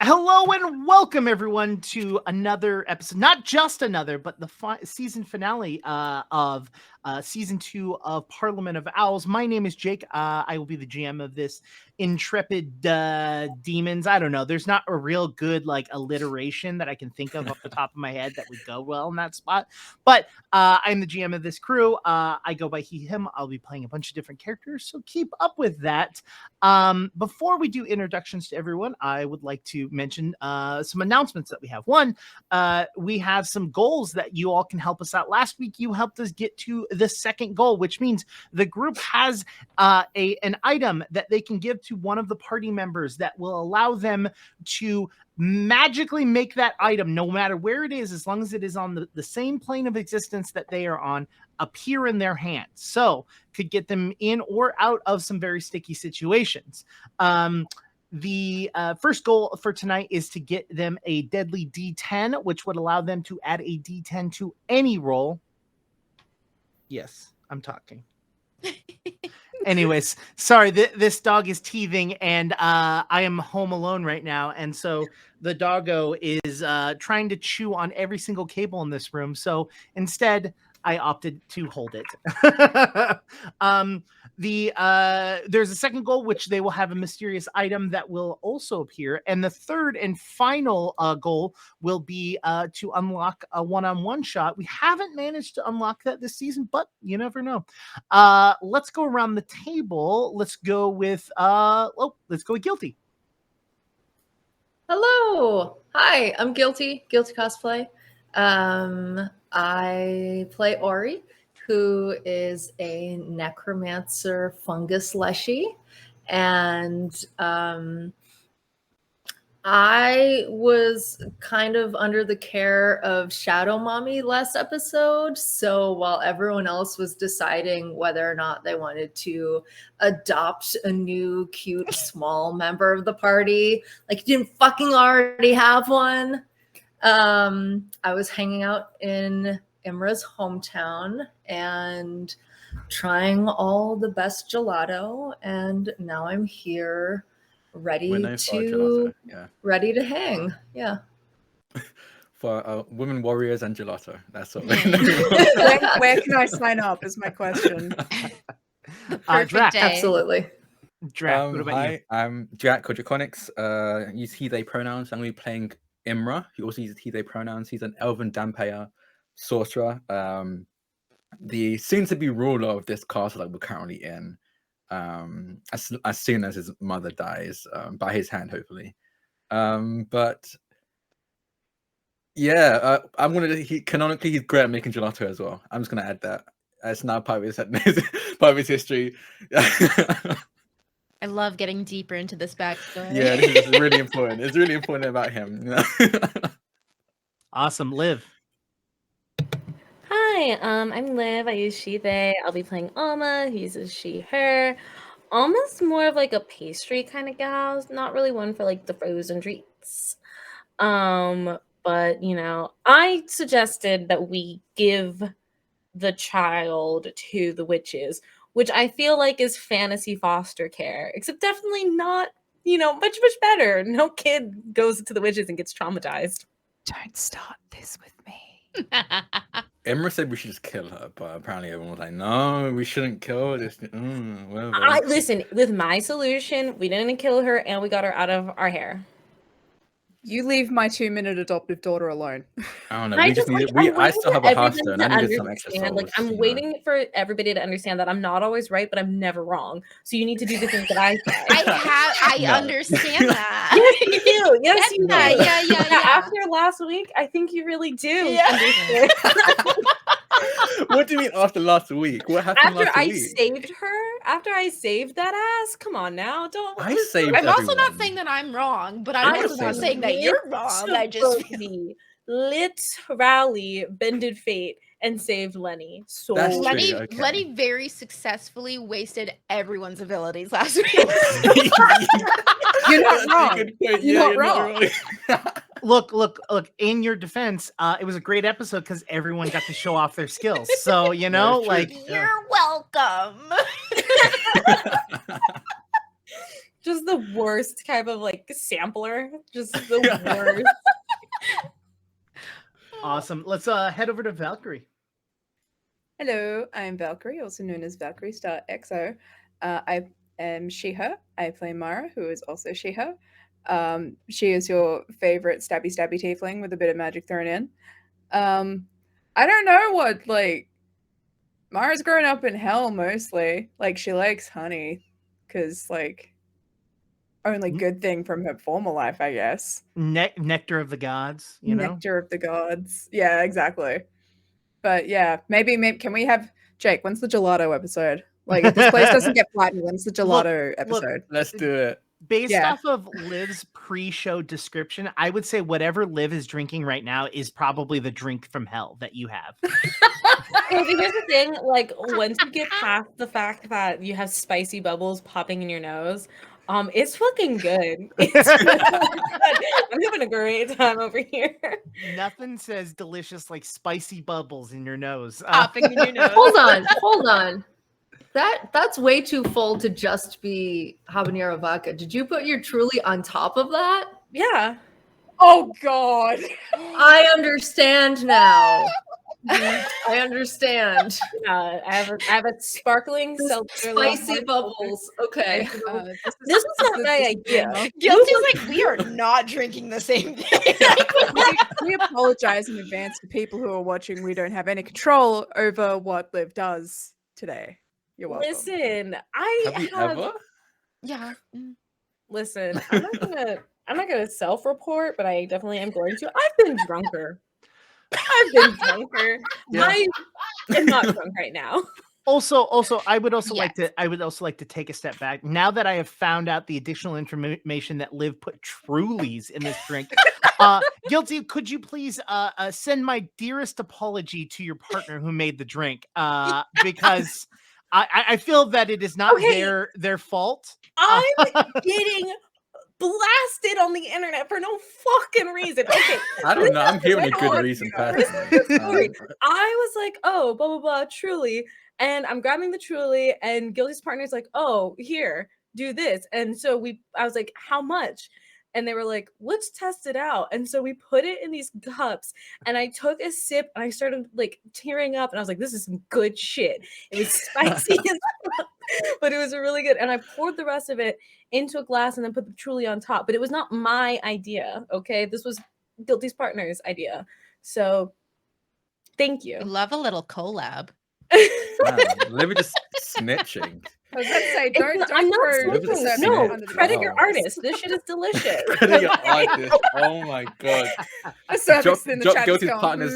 Hello and welcome everyone to another episode, not just another, but the season finale of season 2 of Parliament of Owls. My name is Jake. I will be the GM of this intrepid demons. I don't know. There's not a real good like alliteration that I can think of off the top of my head that would go well in that spot. But I'm the GM of this crew. I go by he, him. I'll be playing a bunch of different characters, so keep up with that. Before we do introductions to everyone, I would like to mention some announcements that we have. One, we have some goals that you all can help us out. Last week, you helped us get to the second goal, which means the group has an item that they can give to one of the party members that will allow them to magically make that item, no matter where it is, as long as it is on the same plane of existence that they are on, appear in their hands. So could get them in or out of some very sticky situations. The first goal for tonight is to get them a deadly D10, which would allow them to add a D10 to any roll. Yes, I'm talking. Anyways, sorry, this dog is teething, and I am home alone right now, and so the doggo is trying to chew on every single cable in this room. So instead, I opted to hold it. There's a second goal, which they will have a mysterious item that will also appear, and the third and final goal will be to unlock a one-on-one shot. We haven't managed to unlock that this season, but you never know. Let's go around the table. Let's go with Guilty. Hello. Hi, I'm Guilty Cosplay. I play Ori, who is a necromancer fungus leshy, and I was kind of under the care of Shadow Mommy last episode. So while everyone else was deciding whether or not they wanted to adopt a new cute small member of the party, like you didn't fucking already have one, I was hanging out in Imra's hometown and trying all the best gelato, and now I'm here ready to hang. Yeah. For women warriors and gelato. That's what. Where can I sign up? Is my question. Drac, absolutely. Drac, what about you? I'm Drac Kodrakonics. Use he/they pronouns. I'm going to be playing Imra. He also uses he/they pronouns. He's an elven Dampire sorcerer. The soon-to-be ruler of this castle that we're currently in. As soon as his mother dies, by his hand, hopefully. But yeah, canonically he's great at making gelato as well. I'm just gonna add that. That's now part of his part of his history. I love getting deeper into this backstory. Yeah, this is really important. It's really important about him. Awesome, Liv. Hi, I'm Liv. I use she, they. I'll be playing Alma. He uses she, her. Alma's more of like a pastry kind of gal. Not really one for like the frozen treats. But you know, I suggested that we give the child to the witches, which I feel like is fantasy foster care, except definitely not, much better. No kid goes to the witches and gets traumatized. Don't start this with me. Emma said we should just kill her, but apparently everyone was like, no, we shouldn't kill her. Just, whatever. Listen, with my solution, we didn't kill her and we got her out of our hair. You leave my 2-minute adoptive daughter alone. I don't know. I still have a Hearthstone. I needed some extra souls. Like, I'm waiting for everybody to understand that I'm not always right, but I'm never wrong. So you need to do the things that I say. I understand that. Yes, you do. Yes, you do. Yeah. After last week, I think you really do. Yeah. What do you mean after last week? What happened last week? After I saved that ass, come on now. I'm also not saying that I'm wrong, but I'm also not saying that you're wrong. I just literally bended fate and saved Lenny. So Lenny very successfully wasted everyone's abilities last week. You're not wrong. You're not wrong. Look, in your defense, it was a great episode because everyone got to show off their skills. So, you're welcome. Just the worst type of like sampler. Just the worst. Awesome. Let's head over to Valkyrie. Hello, I'm Valkyrie, also known as Valkyrie Star XO. I am she/her. I play Mara, who is also she/her. She is your favorite stabby tiefling with a bit of magic thrown in. I don't know what, like, Mara's grown up in hell mostly. Like, she likes honey, because, like, only good thing from her former life, I guess. Nectar of the gods, you know? Nectar of the gods. Yeah, exactly. But yeah, maybe can we have Jake? When's the gelato episode? Like, if this place doesn't get flattened, when's the gelato episode? Let's do it. Based off of Liv's pre-show description, I would say whatever Liv is drinking right now is probably the drink from hell that you have. Well, here's the thing, like, once you get past the fact that you have spicy bubbles popping in your nose, it's fucking good. I'm having a great time over here. Nothing says delicious like spicy bubbles in your nose. Popping in your nose. Hold on. That's way too full to just be habanero vodka. Did you put your Truly on top of that? Yeah. Oh God. I understand now. I understand. I have a sparkling seltzer. Spicy bubbles. Okay. This was not my idea. Guilty's like, we are not drinking the same thing. we apologize in advance to people who are watching. We don't have any control over what Liv does today. You're welcome. Listen, Have you ever? Yeah. Listen, I'm not gonna self-report, but I definitely am going to. I've been drunker. Yeah. I am not drunk right now. Also, I would also like to take a step back. Now that I have found out the additional information that Liv put Trulies in this drink, Guilty, could you please send my dearest apology to your partner who made the drink? Because I feel that it is not their fault. I'm getting blasted on the internet for no fucking reason. Okay, I don't know. I'm hearing a good reason. Story. I was like, oh, blah blah blah, Truly, and I'm grabbing the Truly, and Guilty's partner's like, oh, here, do this, and so I was like, how much? And they were like, let's test it out. And so we put it in these cups, and I took a sip, and I started like tearing up, and I was like, this is some good shit. It was spicy, but it was really good. And I poured the rest of it into a glass and then put the Truly on top. But it was not my idea, okay? This was Guilty's partner's idea. So thank you. Love a little collab. Liv is just snitching. I was about to say, don't I'm not throw smoking. the serving No, under the credit bus. your artist. This shit is delicious. Credit your artist. Oh my god. A service in the chat is Guilty's going, partner's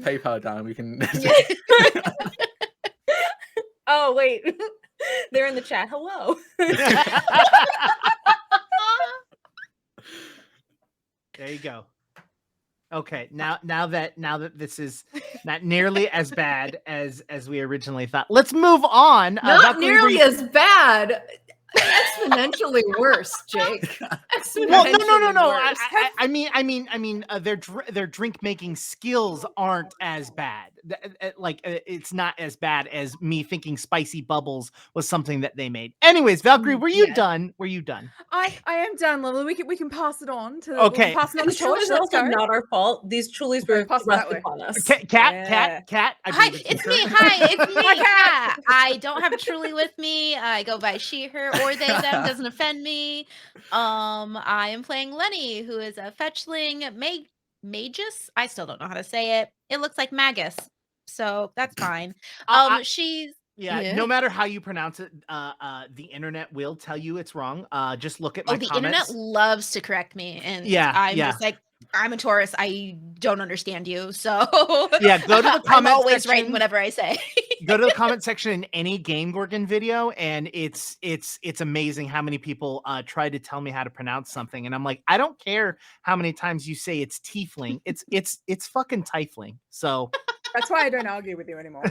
PayPal down. We can. Oh wait, they're in the chat. Hello. There you go. Okay, now that this is not nearly as bad as we originally thought, let's move on. Not nearly as bad. Exponentially worse, Jake. Well, no. I mean, their drink making skills aren't as bad. Like, it's not as bad as me thinking spicy bubbles was something that they made. Anyways, Valkyrie, were you done? Were you done? I am done, Lily. We can pass it on to Okay. Pass it on the It's torch. Let's also go. not our fault. These Trulies were Pass it that thrust way. upon us. Cat. Hi, it's me. Hi, it's me. Hi. I don't have a Truly with me. I go by she, her, or they, them. Doesn't offend me. I am playing Lenny, who is a fetchling magus. I still don't know how to say it. It looks like magus, so that's fine. She's no matter how you pronounce it, the internet will tell you it's wrong. Just look at my the comments. internet loves to correct me, and I'm just like, I'm a Taurus. I don't understand you, so go to the comment I'm always section. right whatever I say. Go to the comment section in any Game Gorgon video, and it's amazing how many people try to tell me how to pronounce something, and I'm like, I don't care how many times you say it's tiefling. It's fucking tiefling. So that's why I don't argue with you anymore.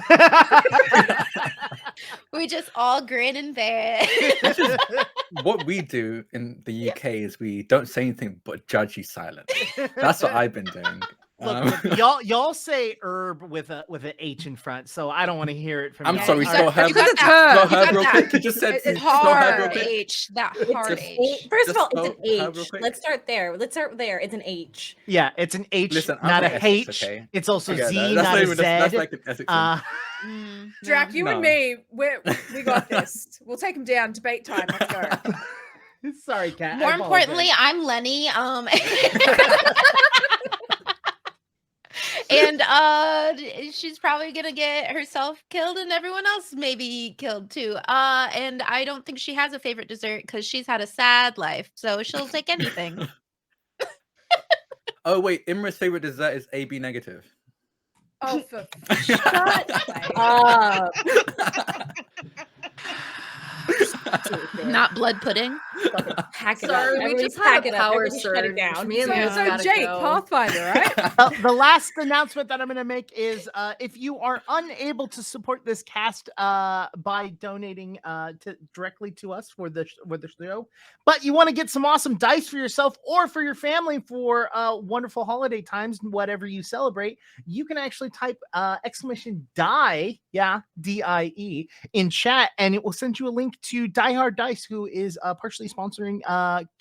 We just all grin and bear it. What we do in the UK is we don't say anything but judge you silently. That's what I've been doing. Look, y'all say herb with an H in front, so I don't want to hear it from I'm you. sorry, All spell right. herb. Because it's Spell herb. herb real quick. You just said It's spell herb real hard. quick. H, that It's hard an H. First of Just all, it's an spell herb real H. quick. Let's start there. It's an H. Yeah, it's an H, Listen, I'm not a from Essex, H. okay? It's also I get Z, that. That's not a even Z. that's like an Essex thing. Jack, you and No. me, we got this. We'll take him down. Debate time. Let's go. Sorry, Kat. More I importantly, apologize. I'm Lenny. And she's probably gonna get herself killed and everyone else maybe killed too. And I don't think she has a favorite dessert because she's had a sad life, so she'll take anything. Oh wait, Imra's favorite dessert is AB negative. Oh, for Shut sake. up. Not blood pudding. Fucking pack it Sorry, up. we Everybody just pack had a it up. power Everybody shut it surge. down. Me and Yeah. Liz So gotta Jake, go. Pathfinder, right? The last announcement that I'm going to make is if you are unable to support this cast by donating directly to us for the show, but you want to get some awesome dice for yourself or for your family for wonderful holiday times, whatever you celebrate, you can actually type exclamation die, yeah, DIE, in chat, and it will send you a link to Die Hard Dice, who is partially sponsoring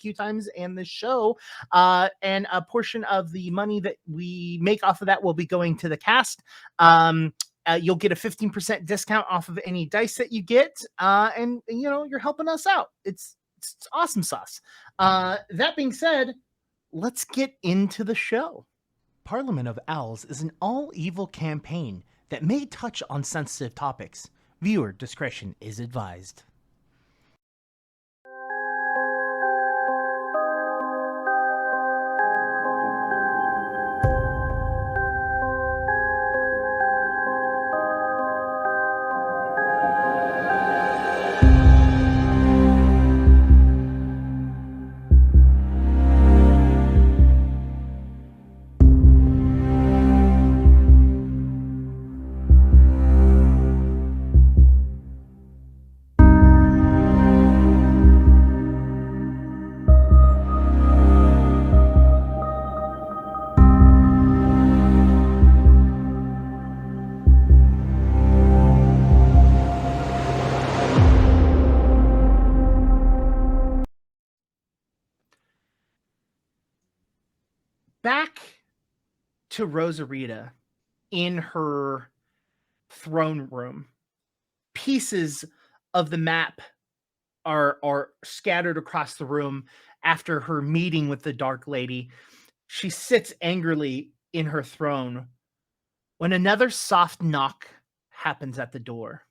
QueueTimes and this show. And a portion of the money that we make off of that will be going to the cast. You'll get a 15% discount off of any dice that you get, and you know you're helping us out. It's awesome sauce. That being said, let's get into the show. Parliament of Owls is an all-evil campaign that may touch on sensitive topics. Viewer discretion is advised. Back to Rosarita in her throne room. Pieces of the map are scattered across the room after her meeting with the Dark Lady. She sits angrily in her throne when another soft knock happens at the door.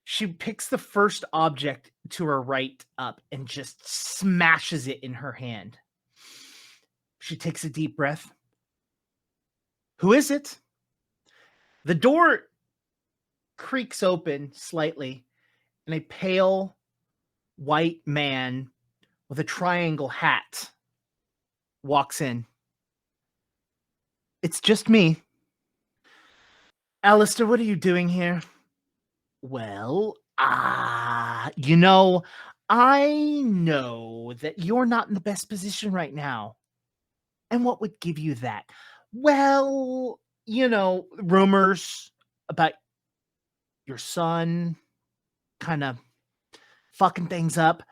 She picks the first object to her right up and just smashes it in her hand. She takes a deep breath. Who is it? The door creaks open slightly, and a pale white man with a triangle hat walks in. It's just me. Alistair, what are you doing here? Well, you know, I know that you're not in the best position right now. And what would give you that? Well, you know, rumors about your son kind of fucking things up.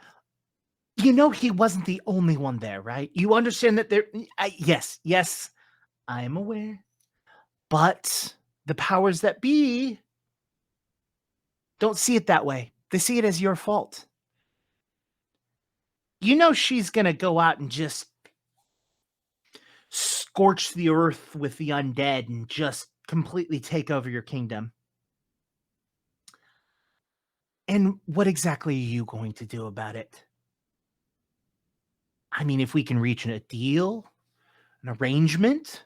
You know, he wasn't the only one there, right? You understand that yes, I am aware. But the powers that be don't see it that way. They see it as your fault. You know, she's going to go out and just scorch the earth with the undead and just completely take over your kingdom. And what exactly are you going to do about it? I mean, if we can reach a deal, an arrangement,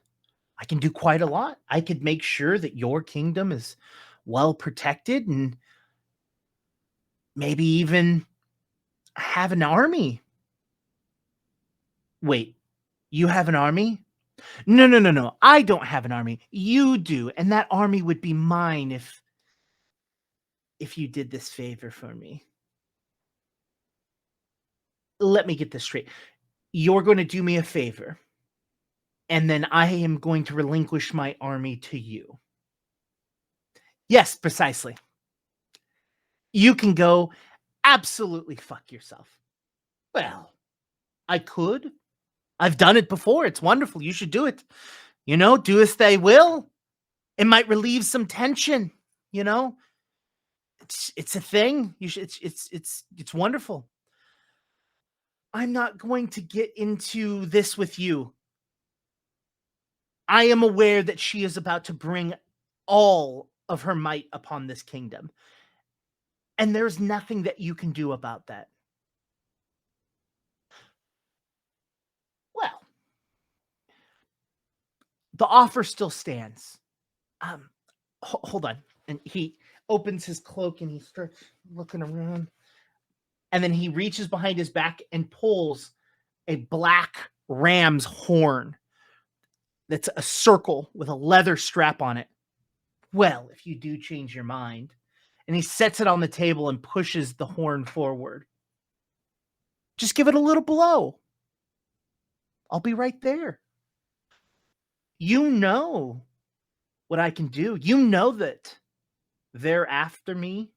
I can do quite a lot. I could make sure that your kingdom is well protected and maybe even have an army. Wait, you have an army? No. I don't have an army. You do, and that army would be mine if you did this favor for me. Let me get this straight. You're going to do me a favor, and then I am going to relinquish my army to you. Yes, precisely. You can go absolutely fuck yourself. Well, I could. I've done it before. It's wonderful. You should do it. You know, do as they will. It might relieve some tension, you know? It's a thing. You should it's wonderful. I'm not going to get into this with you. I am aware that she is about to bring all of her might upon this kingdom. And there's nothing that you can do about that. Well, the offer still stands. Hold on. And he opens his cloak and he starts looking around. And then he reaches behind his back and pulls a black ram's horn that's a circle with a leather strap on it. Well, if you do change your mind. And he sets it on the table and pushes the horn forward. Just give it a little blow. I'll be right there. You know what I can do. You know that they're after me.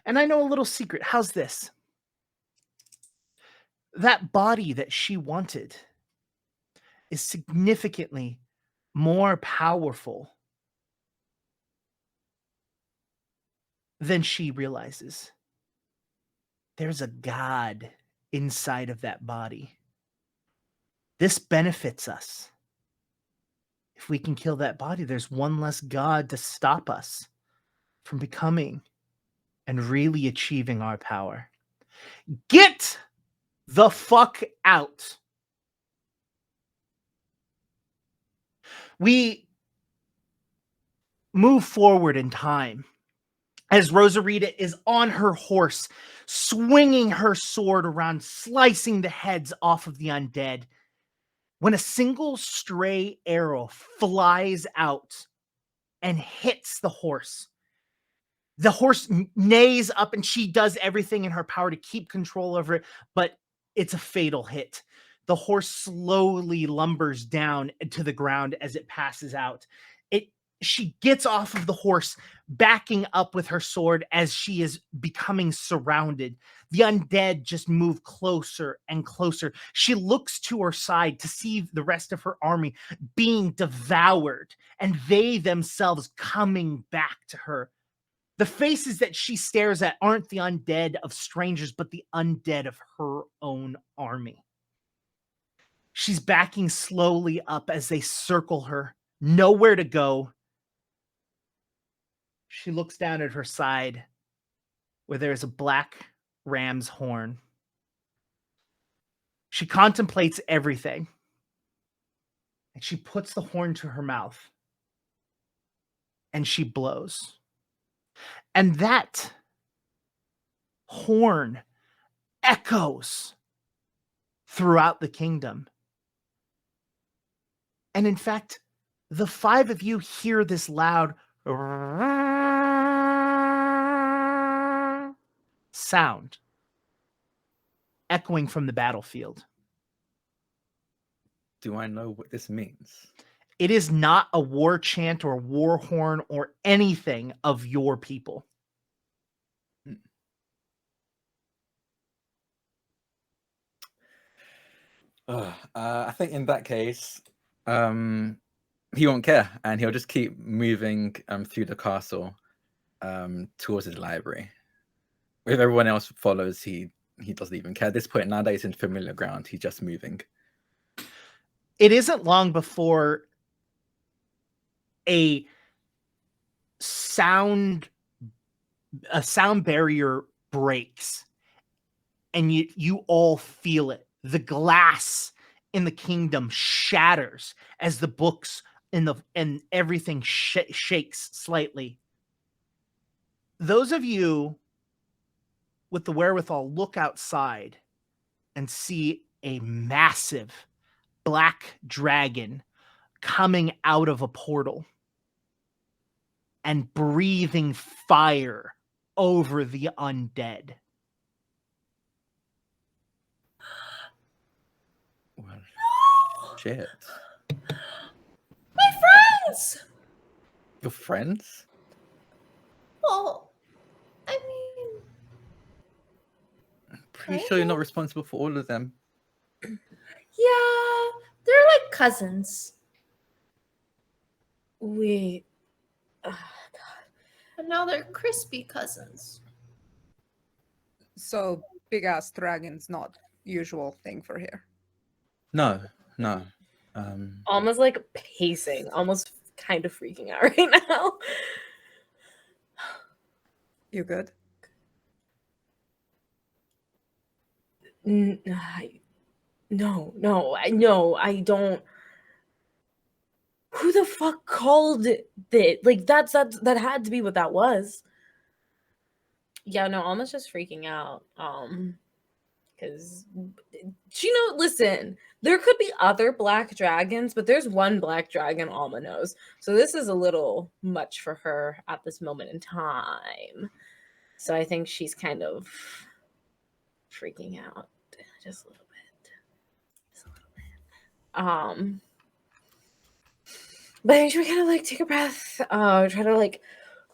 And I know a little secret. How's this? That body that she wanted is significantly more powerful than she realizes. There's a god inside of that body. This benefits us. If we can kill that body, there's one less god to stop us from becoming and really achieving our power. Get the fuck out. We move forward in time as Rosarita is on her horse, swinging her sword around, slicing the heads off of the undead, when a single stray arrow flies out and hits the horse. The horse neighs up and she does everything in her power to keep control over it, but it's a fatal hit. The horse slowly lumbers down to the ground as it passes out. She gets off of the horse, backing up with her sword as she is becoming surrounded. The undead just move closer and closer. She looks to her side to see the rest of her army being devoured, and they themselves coming back to her. The faces that she stares at aren't the undead of strangers, but the undead of her own army. She's backing slowly up as they circle her, nowhere to go. She looks down at her side where there's a black ram's horn. She contemplates everything. And she puts the horn to her mouth. And she blows. And that horn echoes throughout the kingdom. And in fact, the five of you hear this loud sound echoing from the battlefield. Do I know what this means? It is not a war chant or war horn or anything of your people. I think in that case, he won't care, and he'll just keep moving through the castle towards his library. If everyone else follows, he doesn't even care. At this point, now that he's in familiar ground, he's just moving. It isn't long before a sound barrier breaks, and you all feel it. The glass in the kingdom shatters as the books and everything shakes slightly. Those of you with the wherewithal look outside and see a massive black dragon coming out of a portal and breathing fire over the undead. Well, shit. Yes. Your friends? Well, I mean, Pretty sure you're not responsible for all of them. yeah, they're like cousins. Wait. And now they're crispy cousins. So big ass dragons not usual thing for here. No. Almost like pacing, almost kind of freaking out right now. You good? No, I don't. Who the fuck called it? Like that had to be what that was. Yeah, no, Alma's just freaking out. Because listen, there could be other black dragons, but there's one black dragon Alma knows. So this is a little much for her at this moment in time. So I think she's kind of freaking out just a little bit. But I think she would kind of like take a breath, try to like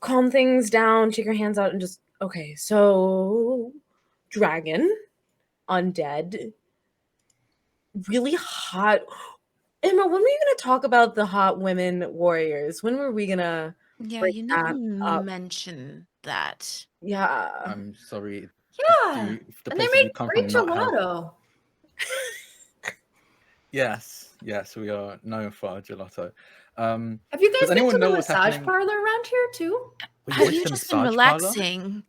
calm things down, shake her hands out, and just, okay, so dragon, undead, really hot. Emma, when were you gonna talk about the hot women warriors? When were we gonna bring you that never up? mention that. Yeah. I'm sorry. Yeah. The And they places make we come great from not have- gelato. Yes, we are known for our gelato. Have you does guys been anyone to the know what's massage happening? parlor around here too? Wait, Have what's you the just been massage parlor? relaxing?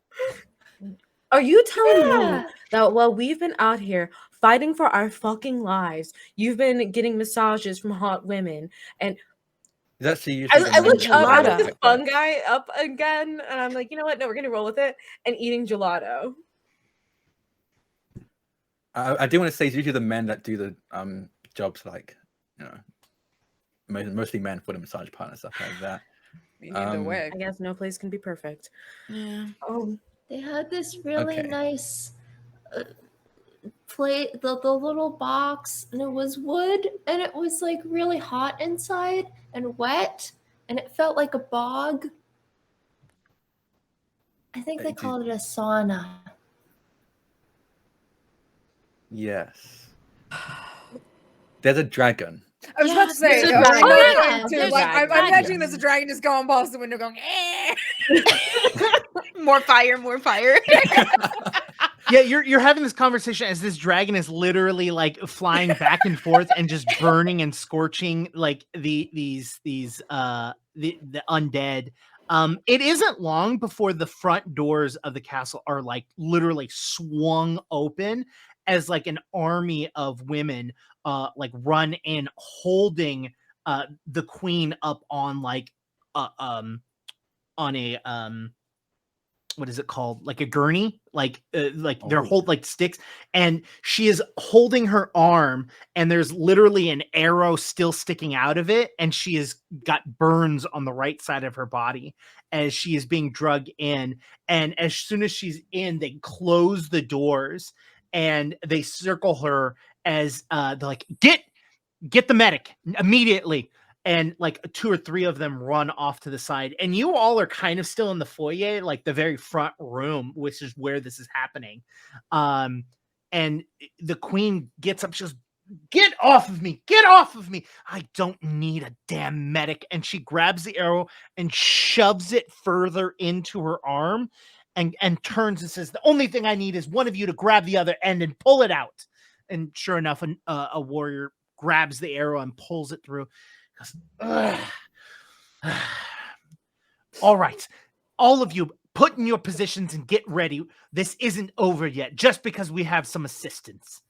Are you telling me Yeah. that while we've been out here fighting for our fucking lives, you've been getting massages from hot women? And It's actually usually the I men look that up at behave this like fun that. guy up again, and I'm like, you know what? No, we're gonna roll with it. And eating gelato. I do want to say it's usually the men that do the jobs, like, mostly men for the massage part and stuff like that. Either way. I guess no place can be perfect. Yeah. Oh, They had this really Okay. nice plate, the little box, and it was wood, and it was like really hot inside and wet, and it felt like a bog. I think they called it a sauna. Yes. There's a dragon. I was about to say, there's a I dragon. know Oh, going yeah, to, there's like, a I'm dragon. imagining there's a dragon just going past the window going, eh. More fire, more fire. Yeah, you're having this conversation as this dragon is literally like flying back and forth and just burning and scorching like the undead. It isn't long before the front doors of the castle are like literally swung open as like an army of women like run in holding the queen up on like on a what is it called, like a gurney, like they're hold like sticks, and she is holding her arm, and there's literally an arrow still sticking out of it, and she has got burns on the right side of her body as she is being drugged in. And as soon as she's in, they close the doors and they circle her as they're like, get the medic immediately. And like 2 or 3 of them run off to the side, and you all are kind of still in the foyer, like the very front room, which is where this is happening. And the queen gets up, she goes, get off of me, I don't need a damn medic. And she grabs the arrow and shoves it further into her arm and turns and says, the only thing I need is one of you to grab the other end and pull it out. And sure enough, a warrior grabs the arrow and pulls it through. All right, all of you, put in your positions and get ready. This isn't over yet, just because we have some assistance.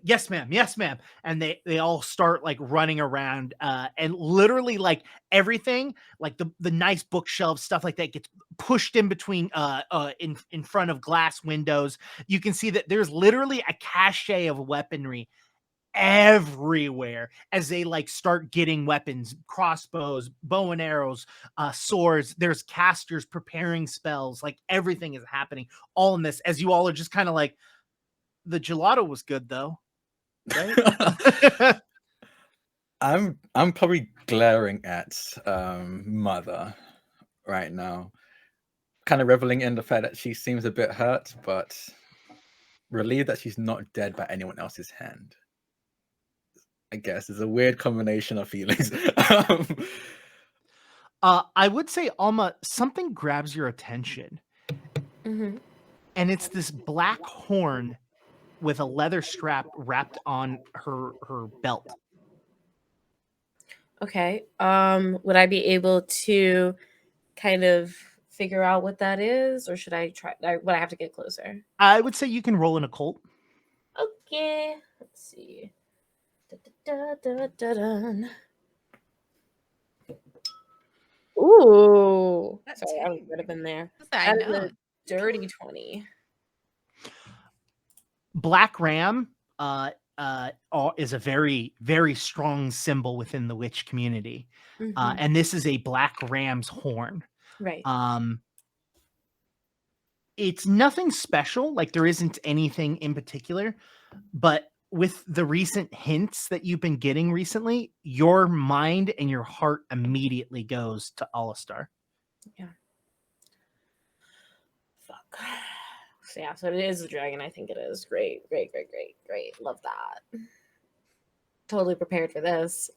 Yes ma'am, and they all start like running around, and literally like everything, like the nice bookshelves, stuff like that, gets pushed in between in front of glass windows. You can see that there's literally a cache of weaponry everywhere as they like start getting weapons, crossbows, bow and arrows, swords. There's casters preparing spells. Like everything is happening all in this, as you all are just kind of like, the gelato was good though, right? I'm probably glaring at Mother right now, kind of reveling in the fact that she seems a bit hurt, but relieved that she's not dead by anyone else's hand. I guess it's a weird combination of feelings. I would say, Alma, something grabs your attention, Mm-hmm. and it's this black horn with a leather strap wrapped on her belt. Okay. Would I be able to kind of figure out what that is, or should I try? Would I have to get closer? I would say you can roll an occult. Okay. Let's see. Da-da-da-da-da-dun. Ooh. That's Sorry, I team. would have been there. I That is know. a dirty 20. Black Ram is a very, very strong symbol within the witch community. Mhm. And this is a black ram's horn. Right. It's nothing special, like there isn't anything in particular, but with the recent hints that you've been getting recently, your mind and your heart immediately goes to Alistar. Fuck. So yeah, so it is the dragon. I think it is. Great. Love that. Totally prepared for this.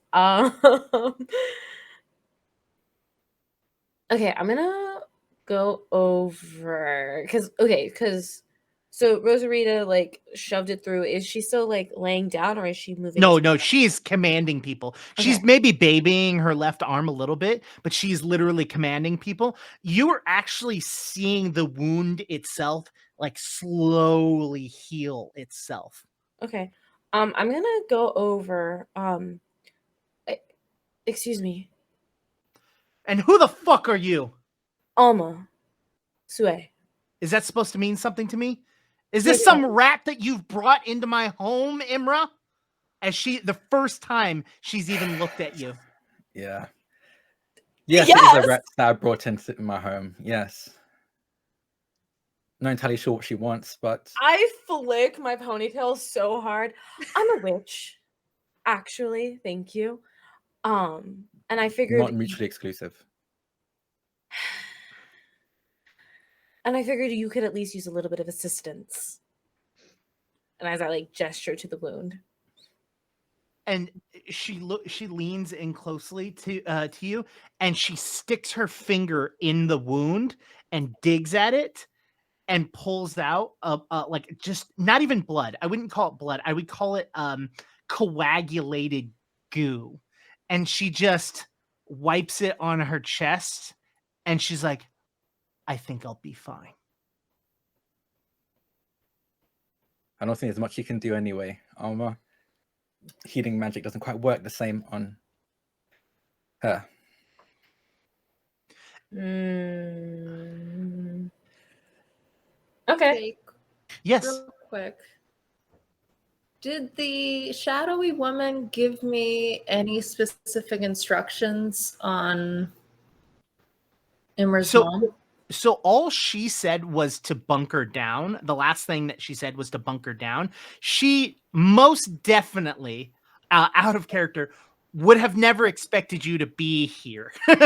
Okay, I'm gonna go over because so Rosarita like shoved it through. Is she still like laying down or is she moving? No, she's commanding people. She's Okay. maybe babying her left arm a little bit, but she's literally commanding people. You are actually seeing the wound itself like slowly heal itself. Okay. I'm gonna go over. Excuse me, And who the fuck are you? Alma, Sue. Is that supposed to mean something to me? Is Yeah, this some rat that you've brought into my home, Imra? As the first time she's even looked at you. Yeah. Yes, it is a rat that I brought into my home. Yes. Not entirely sure what she wants, but I flick my ponytail so hard. I'm a witch, actually. Thank you. And I figured not mutually exclusive. And I figured you could at least use a little bit of assistance. And as I like gesture to the wound, and she leans in closely to you, and she sticks her finger in the wound and digs at it and pulls out like just not even blood. I wouldn't call it blood. I would call it coagulated goo. And she just wipes it on her chest, and she's like, I think I'll be fine. I don't think there's much you can do anyway, Alma. Healing magic doesn't quite work the same on her. Okay. Jake, Yes. real quick. Did the shadowy woman give me any specific instructions on Imra's mom? So all she said was to bunker down. The last thing that she said was to bunker down. She most definitely, out of character, would have never expected you to be here. Okay.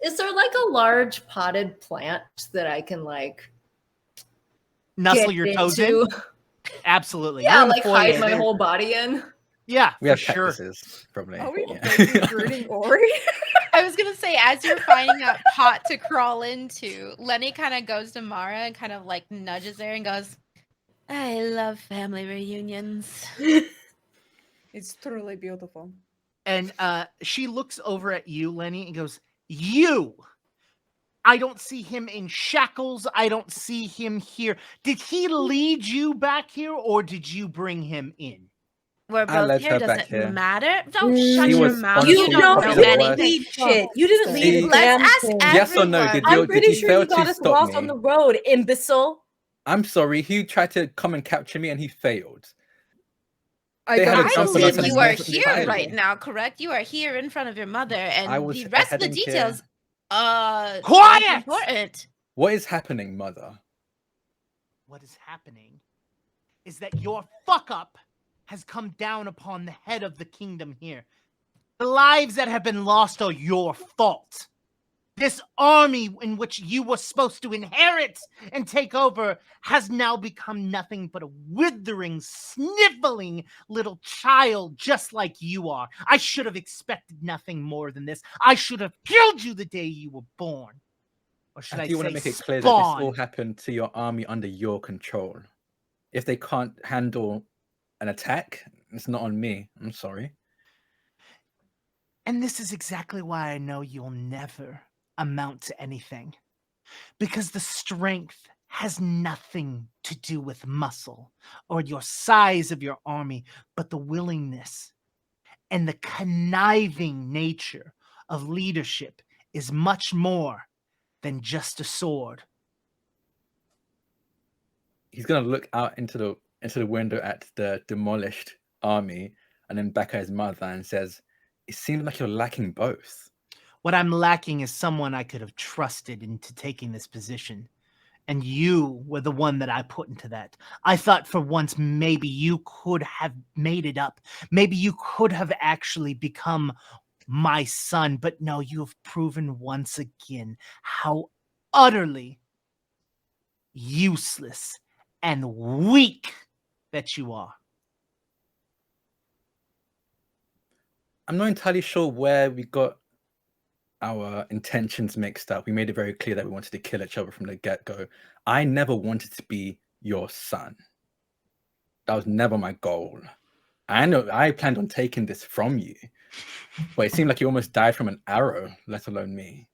Is there like a large potted plant that I can like Nuzzle your toes in? Absolutely. Yeah, You're in the like hide foyer. my whole body in. Yeah, we for have sure. cactuses, probably. Are we Yeah. rooting Ori? I was gonna say, as you're finding that pot to crawl into, Lenny kind of goes to Mara and kind of like nudges her and goes, I love family reunions. It's truly beautiful. And she looks over at you, Lenny, and goes, you! I don't see him in shackles. I don't see him here. Did he lead you back here, or did you bring him in? We're I both led here. her Does back it here. matter? Don't She shut your was mouth. honestly You You don't don't probably know the worst. lead anything. shit. You didn't lead See- the Let's damn ask thing. Yes or no? everyone. Did I'm you pretty fail sure you to got us stop lost me? on the road, imbecile. I'm sorry. He tried to come and capture me, and he failed. I They had don't a I jump on believe us and you are immediately here fired right me. now, correct? You are here in front of your mother, I and was the rest of the heading here. details, Quiet! aren't important. What is happening, Mother? What is happening is that your fuck up has come down upon the head of the kingdom here. The lives that have been lost are your fault. This army in which you were supposed to inherit and take over has now become nothing but a withering, sniveling little child just like you are. I should have expected nothing more than this. I should have killed you the day you were born. Or should I I do want to say make it clear that this all spawn? happened to your army under your control. If they can't handle an attack, it's not on me. I'm sorry. And this is exactly why I know you'll never amount to anything. Because the strength has nothing to do with muscle or your size of your army, but the willingness and the conniving nature of leadership is much more than just a sword. He's gonna look out into the window at the demolished army and then back at his mother and says, "It seems like you're lacking both." What I'm lacking is someone I could have trusted into taking this position. And you were the one that I put into that. I thought for once maybe you could have made it up. Maybe you could have actually become my son. But no, you have proven once again how utterly useless and weak that you are. I'm not entirely sure where we got our intentions mixed up. We made it very clear that we wanted to kill each other from the get-go. I never wanted to be your son. That was never my goal. I know I planned on taking this from you, but it seemed like you almost died from an arrow, let alone me.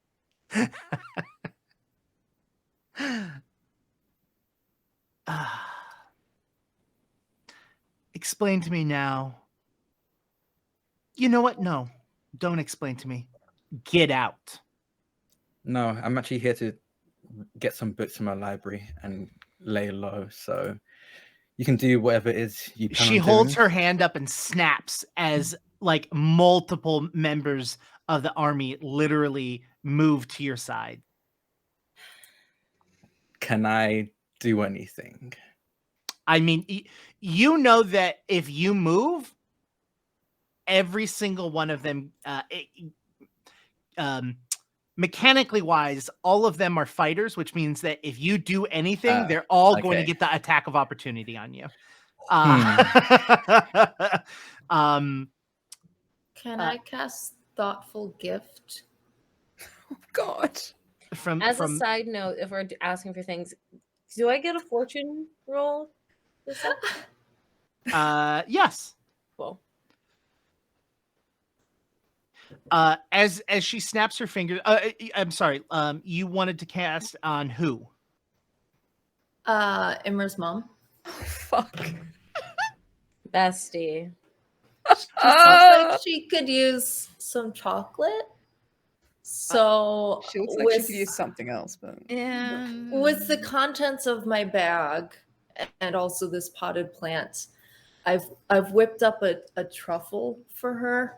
Explain to me now. You know what? No, don't explain to me. Get out. No, I'm actually here to get some books from my library and lay low, so you can do whatever it is you plan She on holds doing. her hand up and snaps as like multiple members of the army literally move to your side. Can I do anything? I mean, you know that if you move, every single one of them, mechanically wise, all of them are fighters, which means that if you do anything, they're all going to okay. get the attack of opportunity on you. Can I cast Thoughtful Gift? Oh God. As a side note, if we're asking for things, do I get a fortune roll? Yes. Cool. As she snaps her fingers, I'm sorry. You wanted to cast on who? Imra's mom. Oh, fuck. Bestie. She looks like she could use some chocolate. So she looks like she could use something else, but with the contents of my bag and also this potted plant, I've whipped up a truffle for her,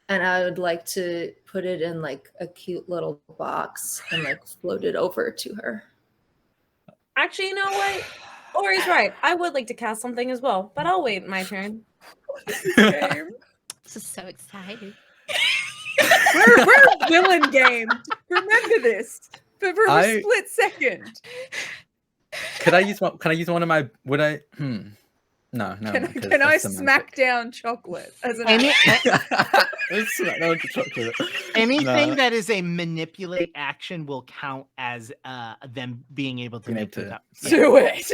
and I would like to put it in like a cute little box and like float it over to her. Actually, you know what? Ori's right. I would like to cast something as well, but I'll wait my turn. This is so exciting. we're villain game. Remember this for a split second. Could I use one? Can I use one of my? Would I? No. Can I smack down chocolate as an chocolate? Anything that is a manipulate action will count as them being able to make it up. Do it.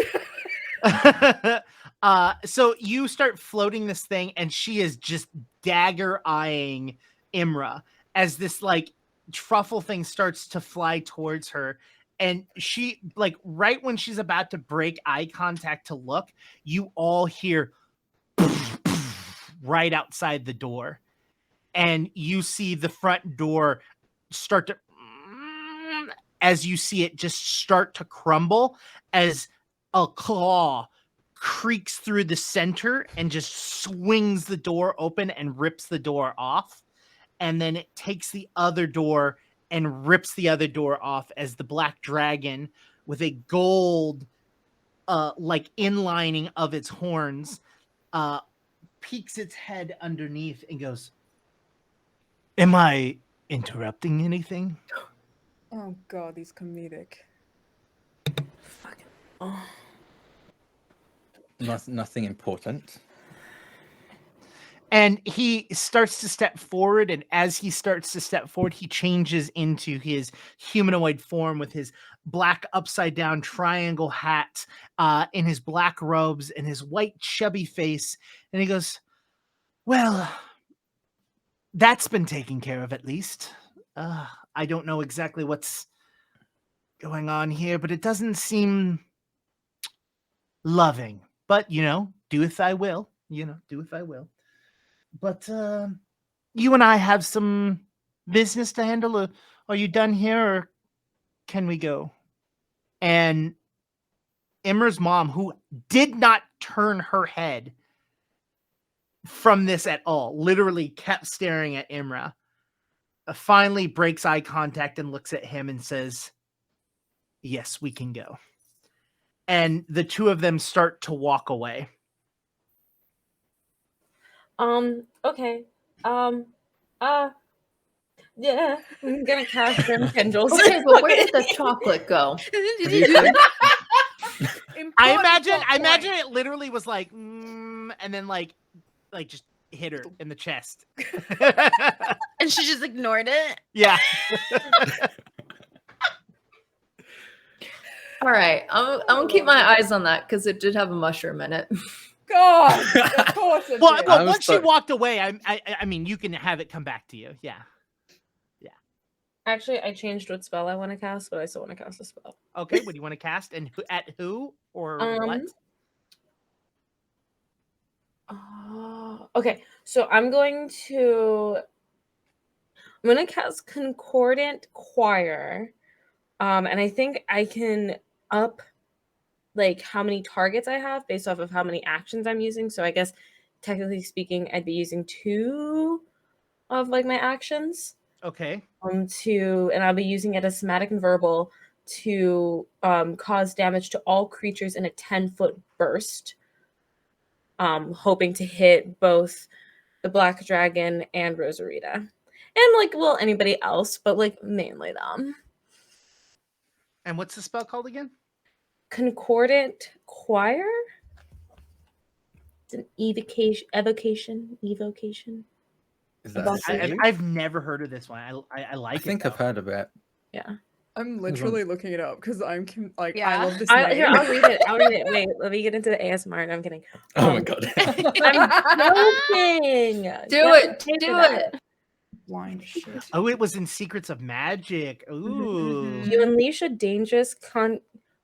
So you start floating this thing, and she is just dagger eyeing Imra as this like truffle thing starts to fly towards her. And she, like, right when she's about to break eye contact to look, you all hear right outside the door. And you see the front door start to, as you see it just start to crumble as a claw creaks through the center and just swings the door open and rips the door off. And then it takes the other door and rips the other door off as the black dragon with a gold like inlining of its horns peeks its head underneath and goes, "Am I interrupting anything?" Oh god, he's comedic. Fucking. Oh. Nothing important. And he starts to step forward, and as he starts to step forward, he changes into his humanoid form with his black upside down triangle hat, in his black robes and his white chubby face. And he goes, "Well, that's been taken care of at least. I don't know exactly what's going on here, but it doesn't seem loving. But, do with thy will. Do with thy will. But you and I have some business to handle. Are you done here, or can we go?" And Imra's mom, who did not turn her head from this at all, literally kept staring at Imra, finally breaks eye contact and looks at him and says, "Yes, we can go." And the two of them start to walk away. Okay. Yeah, I'm gonna cast them Kindles. Okay, but where did the chocolate go? I imagine it literally was like, and then like just hit her in the chest. And she just ignored it. Yeah. All right, I'm gonna keep my eyes on that because it did have a mushroom in it. God, of course it Well, did. once she walked away, I mean, you can have it come back to you. Yeah. Actually, I changed what spell I want to cast, but I still want to cast a spell. Okay, what do you want to cast, and at who or what? Okay, so I'm gonna cast Concordant Choir, and I think I can up like how many targets I have based off of how many actions I'm using. So I guess technically speaking, I'd be using 2 of like my actions. Okay. And I'll be using it as somatic and verbal to cause damage to all creatures in a 10-foot burst. Hoping to hit both the Black Dragon and Rosarita. And anybody else, but mainly them. And what's the spell called again? Concordant Choir? It's an evocation. Is that I've never heard of this one. I like it. I think I've heard of it. Yeah. I'm literally looking it up because I love this I'll name. read it. Wait, let me get into the ASMR. No, I'm kidding. Oh my god. I'm joking. Do it. Blind shit. Oh, it was in Secrets of Magic. Ooh. You unleash a dangerous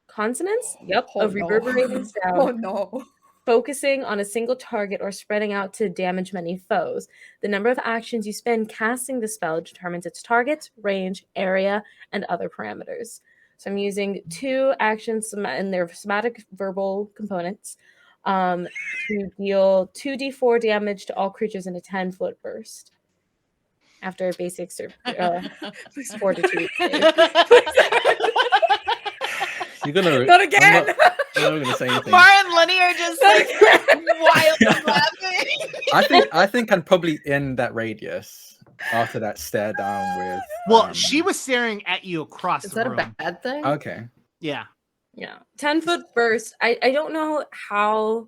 consonance? Yep. Oh, of reverberating sound. Oh no. Focusing on a single target or spreading out to damage many foes. The number of actions you spend casting the spell determines its target, range, area, and other parameters. So I'm using 2 actions in their somatic verbal components to deal 2d4 damage to all creatures in a 10-foot burst. After a basic fortitude save. You're gonna Not again. I'm not gonna say anything. Mara and Lenny are just like wildly laughing. I think I'd probably end that radius after that stare down with. Well, she was staring at you across Is the that room. a bad thing? Okay. Yeah. Yeah. 10-foot burst. I don't know how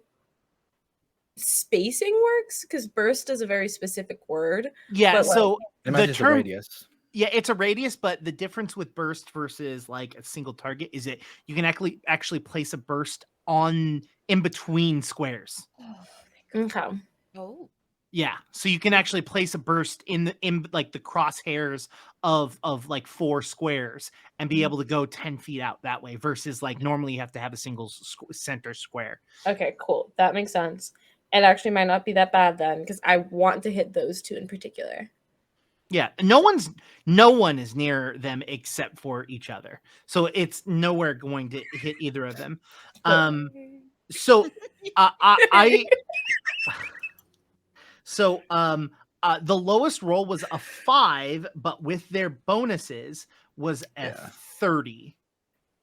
spacing works because burst is a very specific word. Yeah. But, So the It's a term radius. Yeah, it's a radius, but the difference with burst versus like a single target is that you can actually place a burst in between squares. Okay. Oh. Yeah, so you can actually place a burst in like the crosshairs of like 4 squares and be able to go 10 feet out that way versus like normally you have to have a single center square. Okay, cool. That makes sense. It actually might not be that bad then because I want to hit those 2 in particular. Yeah, no one is near them except for each other. So it's nowhere going to hit either of them. So the lowest roll was a 5, but with their bonuses was a 30.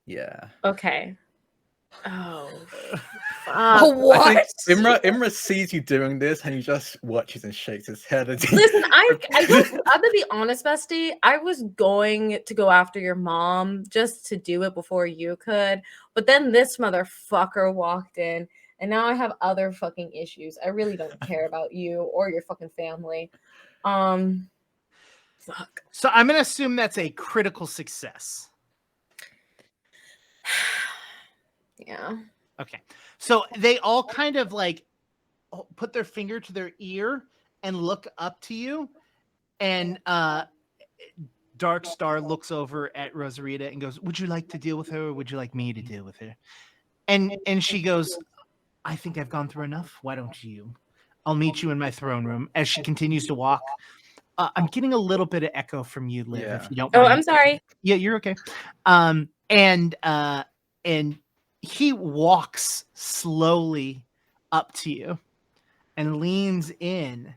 Yeah. Okay. Oh, I fuck. think Imra sees you doing this and he just watches and shakes his head. Listen, I'm gonna be honest, bestie. I was going to go after your mom just to do it before you could, but then this motherfucker walked in, and now I have other fucking issues. I really don't care about you or your fucking family. Fuck. So I'm gonna assume that's a critical success. Yeah. Okay. So they all kind of like put their finger to their ear and look up to you, and Dark Star looks over at Rosarita and goes, "Would you like to deal with her, or would you like me to deal with her?" And she goes, "I think I've gone through enough. Why don't you? I'll meet you in my throne room." As she continues to walk, I'm getting a little bit of echo from you, Liv, if you don't mind. Oh, I'm sorry. Yeah, you're okay. And he walks slowly up to you and leans in,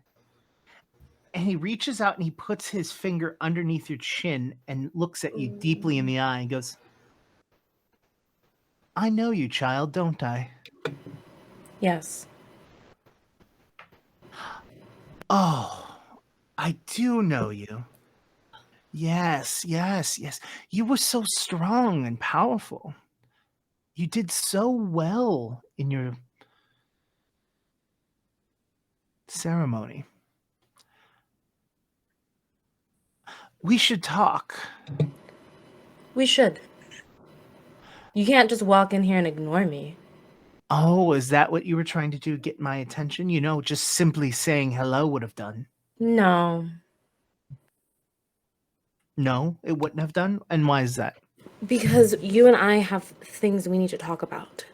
and he reaches out and he puts his finger underneath your chin and looks at you deeply in the eye and goes, "I know you, child, don't I?" Yes. "Oh, I do know you. Yes. You were so strong and powerful. You did so well in your ceremony. We should talk." We should. You can't just walk in here and ignore me. "Oh, is that what you were trying to do? Get my attention? You know, just simply saying hello would have done." No. "No, it wouldn't have done? And why is that?" Because you and I have things we need to talk about.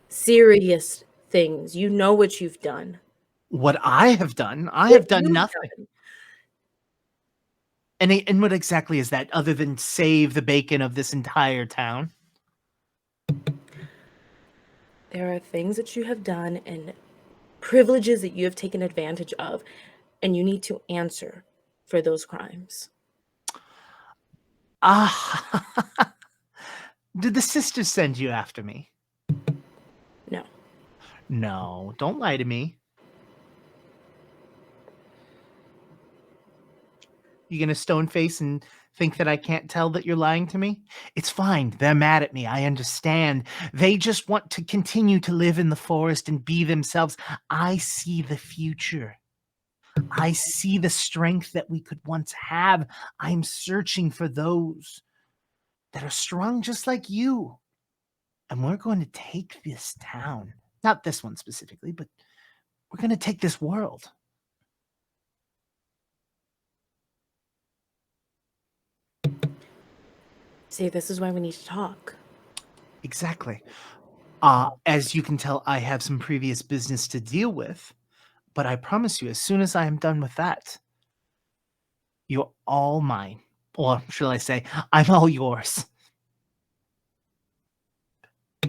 Serious things. You know what you've done. "What I have done? I What have done you've nothing." done. And what exactly is that, other than save the bacon of this entire town?" There are things that you have done and privileges that you have taken advantage of, and you need to answer for those crimes. Ah. Did the sisters send you after me? No. No, don't lie to me. You gonna stone face and think that I can't tell that you're lying to me? It's fine. They're mad at me. I understand. They just want to continue to live in the forest and be themselves. I see the future. I see the strength that we could once have. I'm searching for those that are strong just like you. And we're going to take this town. Not this one specifically, but we're going to take this world. See, this is why we need to talk. Exactly. As you can tell, I have some previous business to deal with, but I promise you, as soon as I am done with that, you're all mine. Or shall I say, I'm all yours.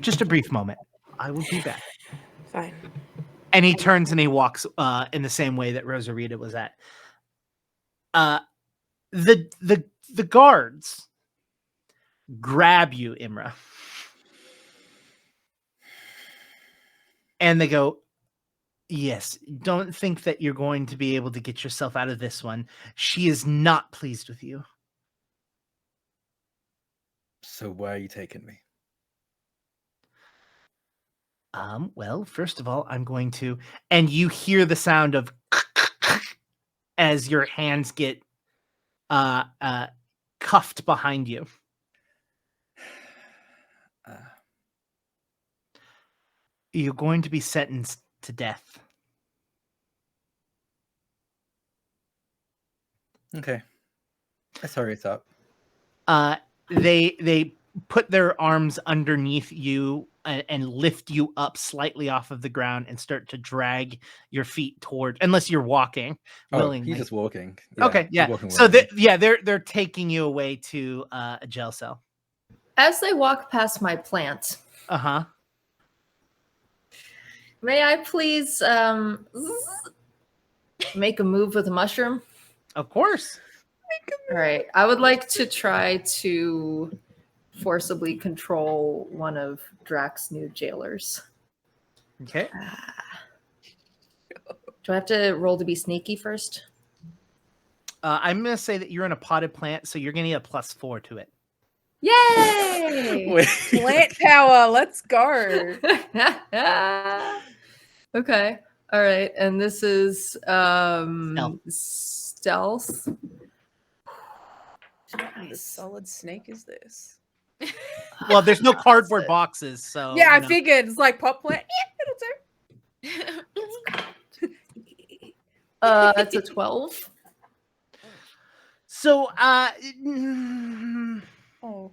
Just a brief moment. I will be back. Fine. And he turns and he walks in the same way that Rosarita was at. The guards grab you, Imra. And they go, "Yes, don't think that you're going to be able to get yourself out of this one. She is not pleased with you." So where are you taking me? Well, first of all, I'm going to, and you hear the sound of as your hands get cuffed behind you. You're going to be sentenced to death. Okay. Let's hurry it up. They put their arms underneath you and lift you up slightly off of the ground and start to drag your feet toward, unless you're walking willingly. He's just walking. Okay, yeah. Walking So willingly. they're taking you away to a jail cell. As they walk past my plant, Uh-huh. may I please make a move with a mushroom? Of course. All right. I would like to try to forcibly control one of Drax's new jailers. Okay. Do I have to roll to be sneaky first? I'm going to say that you're in a potted plant, so you're going to get a +4 to it. Yay! Wait. Plant power. Let's go. Okay. All right. And this is stealth. What the Nice. solid snake is this? Well, there's no cardboard boxes, so Yeah, I you know. figured it's like pot plant. Yeah, it'll do. It's a 12. So Oh.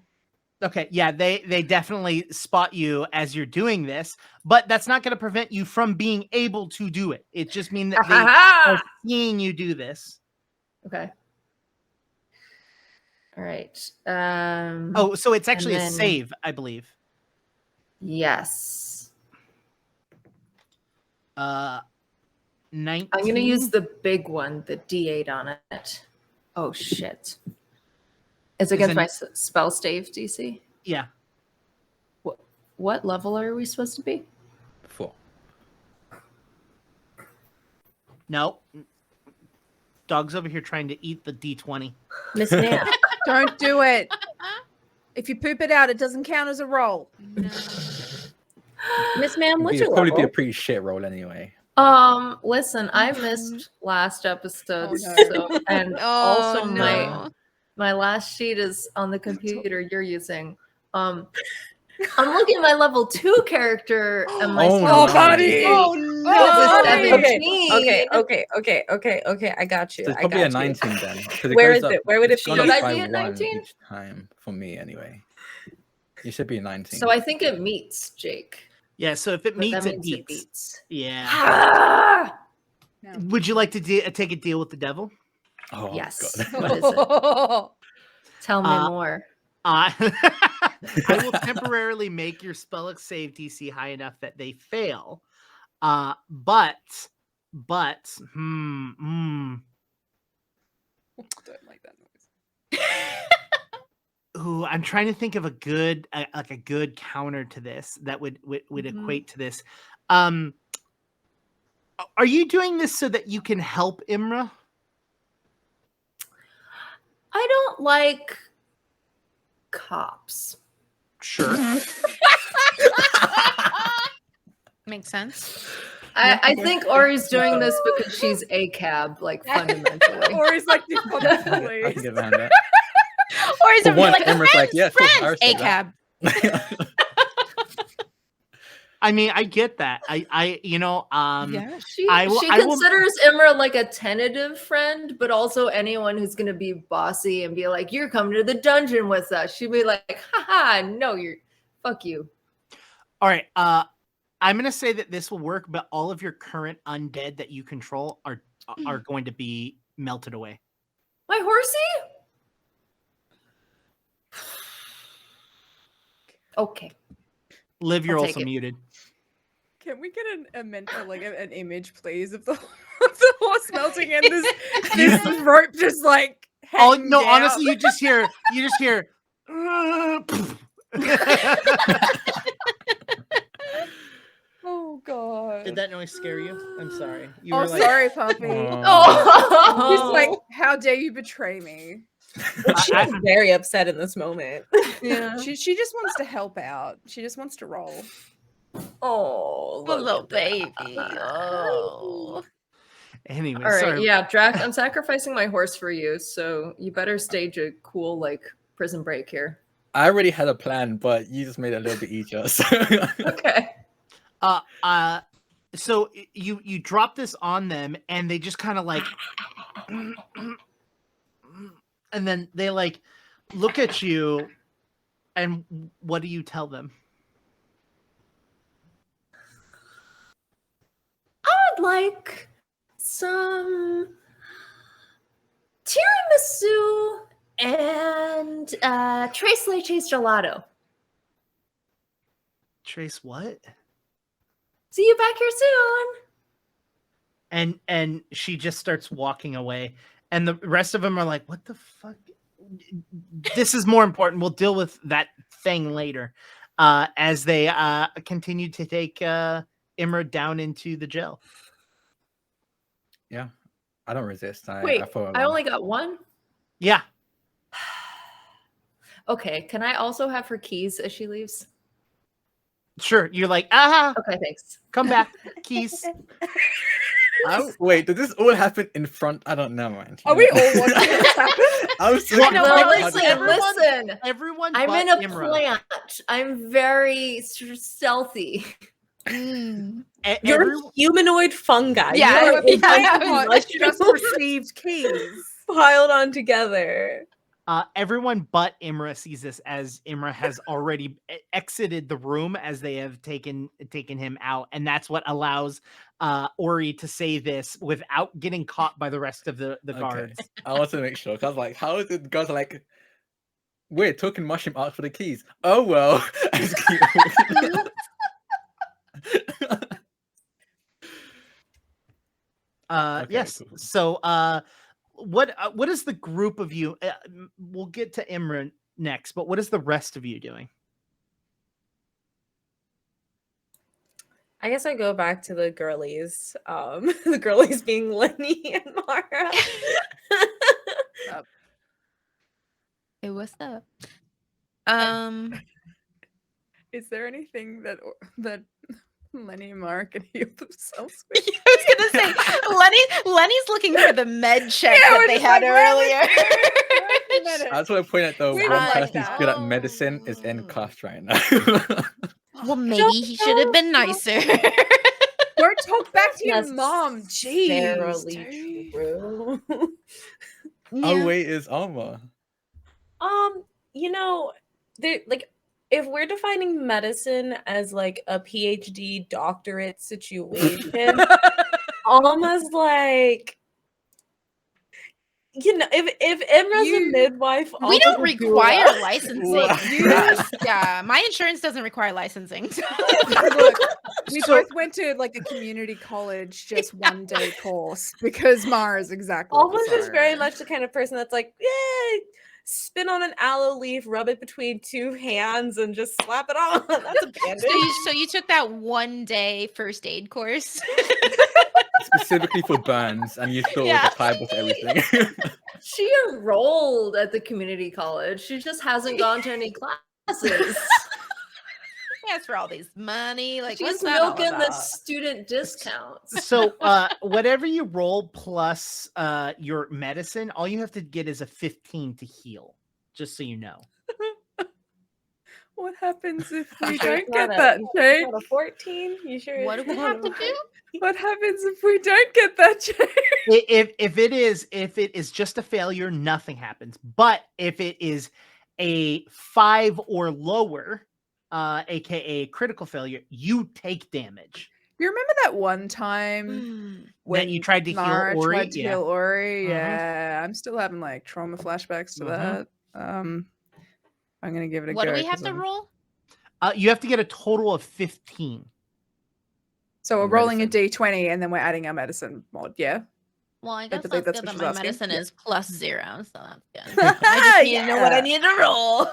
okay, yeah, they definitely spot you as you're doing this, but that's not going to prevent you from being able to do it. It just means that they are seeing you do this. Okay. All right. Oh, so it's actually a then- save, I believe. Yes. 19. I'm going to use the big one, the D8 on it. Oh, shit. It's against my spell save DC. Yeah. What level are we supposed to be? 4. No. Dog's over here trying to eat the D20. Miss Ma'am. Don't do it. If you poop it out, it doesn't count as a roll. Miss Ma'am, what's It'd your probably be a level? pretty shit roll anyway. Listen, I missed last episode, Oh, no. so, and Oh, also no. my last sheet is on the computer you're using. I'm looking at my level 2 character and my Oh, spell no. buddy. Oh, no. Okay. I got you. So it's I probably a got you. 19 then. 'cause Where goes is up- it? Where would it it's be? gone Should up I by be at 1 19? each time for me anyway. You should be a 19. So I think it meets Jake. Yeah, so if it But meets, that it means beats. beats. Yeah. Ah! No. Would you like to take a deal with the devil? Oh, Yes. God. What is it? Tell me more. I will temporarily make your spell save DC high enough that they fail. But Don't like that noise. ooh, I'm trying to think of a good like a good counter to this that would Mhm. equate to this. Are you doing this so that you can help Imra? I don't like cops. Sure. Makes sense. I think Ori's doing this because she's a cab, like fundamentally. Or he's like, I can get behind that. Or is For it one, like Emra's like, yeah, cool, I friends? A respect that. cab. I mean, I get that. I you know, Yeah. She I will- considers Imra like a tentative friend, but also anyone who's gonna be bossy and be like, "You're coming to the dungeon with us." She'd be like, "Haha, no, fuck you." all right. I'm gonna say that this will work, but all of your current undead that you control are going to be melted away. My horsey. Okay. Liv, you're I'll take also it. muted. Can we get an image, please, of the, of the horse melting and this rope just like Oh hanging no, down? honestly, you just hear Oh god. Did that noise scare you? I'm sorry. You Oh, were like, sorry, puppy. Oh. He's like, how dare you betray me? She's very upset in this moment. Yeah. She just wants to help out. She just wants to roll. Oh, Oh, look little at that. baby. Oh. anyway, All right, sorry. yeah, Drac, I'm sacrificing my horse for you, so you better stage a cool like prison break here. I already had a plan, but you just made it a little bit easier. So. Okay. So you drop this on them, and they just kind of like, and then they like look at you, and what do you tell them? I'd like some tiramisu and tres leches gelato. Trace, what? See you back here soon. And she just starts walking away, and the rest of them are like, "What the fuck? this is more important. We'll deal with that thing later, as they continue to take Imra down into the jail. Yeah, I don't resist. Wait, I follow I along. only got one. Yeah, Okay, can I also have her keys as she leaves? sure. You're like, Okay, thanks. come back, keys. Wait, did this all happen in front? I don't know, man. Are we all watching this happen? I was Well, thinking no, about listen, how to- listen. Everyone I'm but in a Imra. plant. I'm very stealthy. Mm. You're Every- a humanoid fungi. Yeah, You are a yeah. bunch of What? mushrooms Just received keys. piled on together. everyone but Imra sees this, as Imra has already exited the room as they have taken him out, and that's what allows Ori to say this without getting caught by the rest of the Okay. guards. I want to make sure, because like, how is it? Guys are like, we're talking mushroom art for the keys. Oh well. I just keep walking. Okay, Yes. cool. So, what is the group of you? We'll get to Imran next, but what is the rest of you doing? I guess I go back to the girlies. The girlies being Lenny and Mara. Hey, what's up? Is there anything that Lenny and Mara can heal themselves with? I was gonna say Lenny's looking for the med check Yeah, that we're they just had like, where was earlier. the medic? I just want to point out though, We one don't like person who's good at that. medicine is in cuffs right now. Well, maybe he should have been nicer. Don't talk back to your That's mom. Jeez. Necessarily dude. true. Oh wait, is Alma. You know, like if we're defining medicine as like a PhD doctorate situation, almost like, you know, if Imra's a midwife, We Alma's don't a require doula. licensing. Wow. Yeah, my insurance doesn't require licensing. Look, we both went to like a community college, just 1 day course because Mara's exactly. Alma's the is very same. much the kind of person that's like, yeah, spin on an aloe leaf, rub it between two hands, and just slap it on. That's a bandage. So you took that 1 day first aid course. Specifically for burns, and you thought Yeah. it was applicable to everything. She enrolled at the community college. She just hasn't gone to any classes. Yes, for all these money. Like, She's what's that all milking the about? student discounts. So, whatever you roll plus your medicine, all you have to get is a 15 to heal. Just so you know. What happens if we Sure don't it's get not that, Jake? Not a 14? You sure? What do we have to do? What happens if we don't get that, Jake? If it is just a failure, nothing happens. But if it is a 5 or lower, aka critical failure, you take damage. You remember that one time When you tried to Mara heal Ori? tried to heal Ori? Mhm. Yeah, I'm still having like trauma flashbacks to that. I'm gonna give it a What go. do we have 'cause to I'm- roll? You have to get a total of 15. So we're rolling a Medicine. D20 and then we're adding our medicine mod. Yeah. Well, I guess believe that's that's good what that she's my asking. medicine Yeah. is +0, so that's good. I just need to know what I need to roll.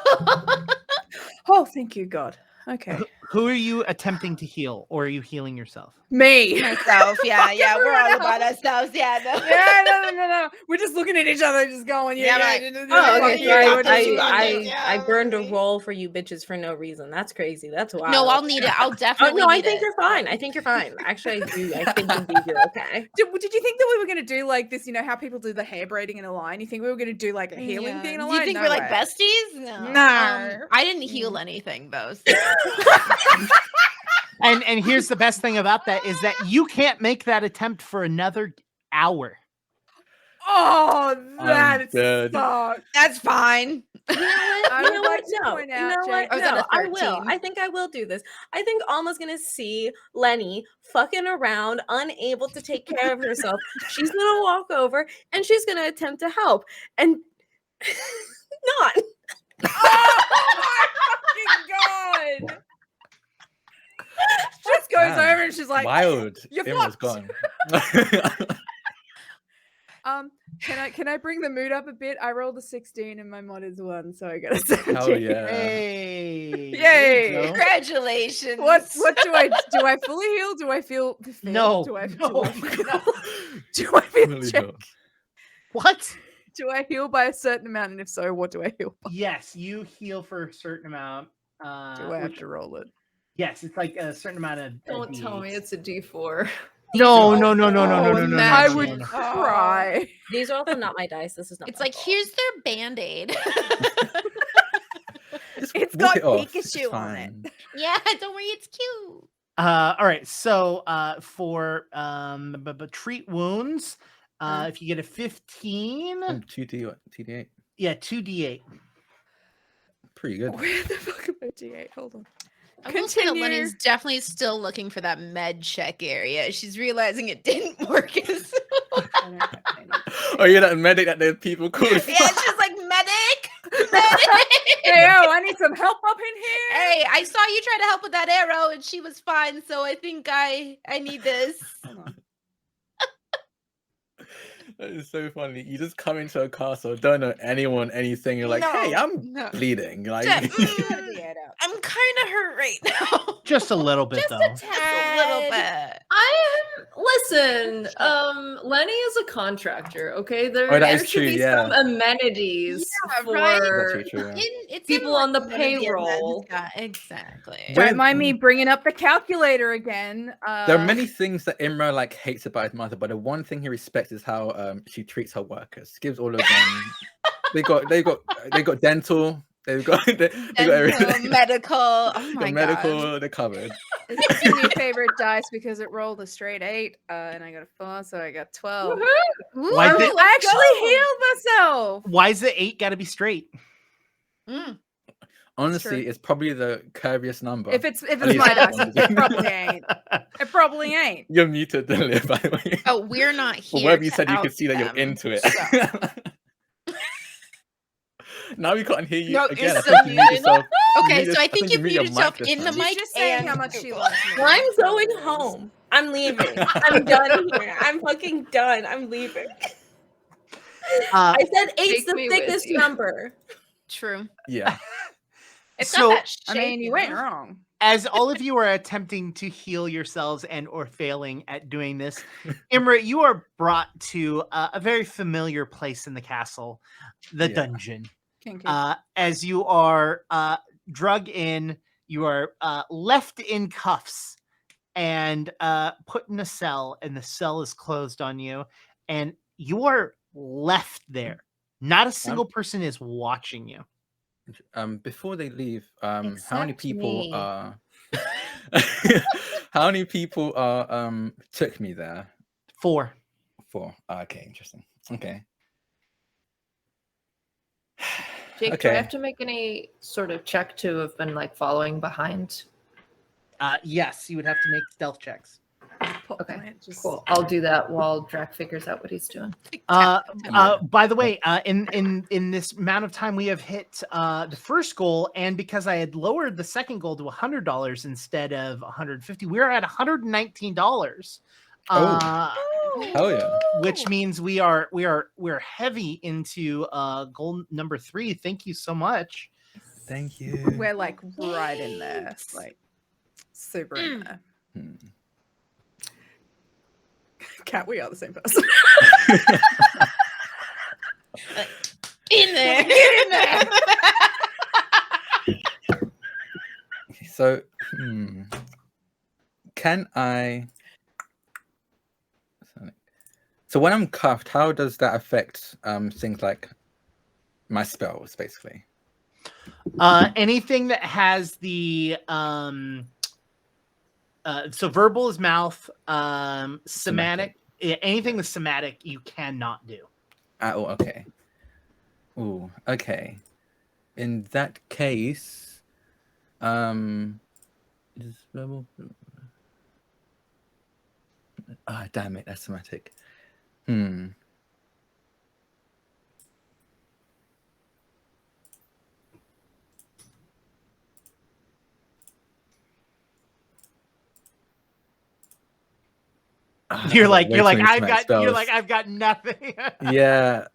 Oh, thank you, God. Okay. Who are you attempting to heal, or are you healing yourself? Me. Myself, yeah, yeah, we're all everyone about ourselves, yeah. No. Yeah, no. We're just looking at each other, just going, Yeah, right. Oh, What okay. you So got I, to do, I burned a yeah. roll for you bitches for no reason. That's crazy. That's wild. No, I'll need it. I'll Oh, definitely no, I need think it. you're fine. I think you're fine. Actually, I do. I think indeed you're okay. Did you think that we were going to do like this, you know, how people do the hair braiding in a line? You think we were going to do like a healing thing in a Do line? you think No we're like way. besties? No. No. I didn't heal anything though. So. And here's the best thing about that is that you can't make that attempt for another hour. Oh, that I'm dead. sucks. That's fine. You know I what? would You know like what? to No. point You out, know what? Jake- I was at No, a I will. 13. I think I will do this. I think Alma's gonna see Lenny fucking around, unable to take care of herself. She's gonna walk over and she's gonna attempt to help. And not. Oh my fucking God. She just goes Damn. over and she's like, Wild. "You're It was fucked." gone. Can I bring the mood up a bit? I rolled a 16 and my mod is 1, so I got a 17. Hell yeah. Hey. Yay. there you go. Congratulations. What do I fully heal? Do I feel No, Do I no, no. do I feel Fully check? heal. What? Do I heal by a certain amount? And if so, what do I heal by? Yes, you heal for a certain amount. Do I have to roll it? Yes, it's like a certain amount of. Don't tell me D8s. it's a D4. No, These no, are no, no, no, no, no, no, no, I no, would no, no. cry. These are also not my dice. This is not. It's my like, fault. here's their band-aid. Just It's walk got it off. Pikachu It's on it. fine. Yeah, don't worry, it's cute. All right. So for treat wounds, if you get a 15, 2D8. yeah, 2d8. Pretty good. Where the fuck am I D8? Hold on. I will say that Continue. Lenny's definitely still looking for that med check area. She's realizing it didn't work as I don't have any. Oh, you're that medic that the people call. yeah, she's like, medic! Medic! Hey, I need some help up in here. Hey, I saw you try to help with that arrow and she was fine, so I think I need this. Hold on. That is so funny. You just come into a castle, don't know anyone, anything. You're like, hey, No, I'm no. bleeding. Like, Just- You got a D8 out. I'm kind of hurt right now. Just a little bit, Just though. a little bit. Listen, Lenny is a contractor, okay? There that there is should true, be yeah. some amenities Yeah, for right? That's very true. Yeah. It's people in, on the one of events. payroll. Yeah, exactly. Don't mind me bringing up the calculator again. There are many things that Imra like hates about his mother, but the one thing he respects is how she treats her workers. She gives all of them. they got dental. They've got everything. Dental, medical. Oh my Got medical. god. They're covered. It's gonna be your favorite dice because it rolled a straight 8, and I got a 4, so I got 12. Why is it- I actually healed myself. Why is the 8 got to be straight? Honestly, true. it's probably the curviest number. If it's least my that dice, one. it probably ain't. It probably ain't. You're muted, Delia, by the way. Oh, we're not But here. whatever you to said, you could out see that you're them, into it. so. Now we can't hear you No, again. you're I so think you mute muted. yourself. Okay, You so I mute- think you mute your muted yourself mic this in the time. mic She's just saying and how much she Google. loves me. I'm going home. I'm leaving. I'm done here. I'm fucking done. I'm leaving. I said 8's Take the me with thickest you. number. True. Yeah. It's So, not that I shape, mean, you ain't wrong. as all of you are attempting to heal yourselves and or failing at doing this, Imra, you are brought to a very familiar place in the castle, the Yeah. dungeon. Kinky. As you are drug in, you are left in cuffs and put in a cell, and the cell is closed on you, and you are left there. Not a single person is watching you. Before they leave, how many Except people me. are how many people are took me there 4. for? Okay, interesting. Okay. Jake, do I Okay. have to make any sort of check to have been like following behind? Yes, you would have to make stealth checks. Pot Okay, plant, just- cool. I'll do that while Drac figures out what he's doing. By the way, in this amount of time, we have hit the first goal, and because I had lowered the second goal to $100 instead of $150, we're at $119. Hell yeah. Which means we're heavy into goal number 3. Thank you so much. Thank you. We're like right in there, Thanks. like super in there. Hmm. Cat, we are the same person. In there. Get in there. So, can I? So when I'm cuffed, how does that affect things like my spells, basically? Anything that has the so verbal is mouth, somatic. Anything with somatic you cannot do. Oh, okay. Ooh, okay. In that case, is verbal? Ah, damn it, that's somatic. You're like way too many I've smack got spells. I've got nothing. Yeah.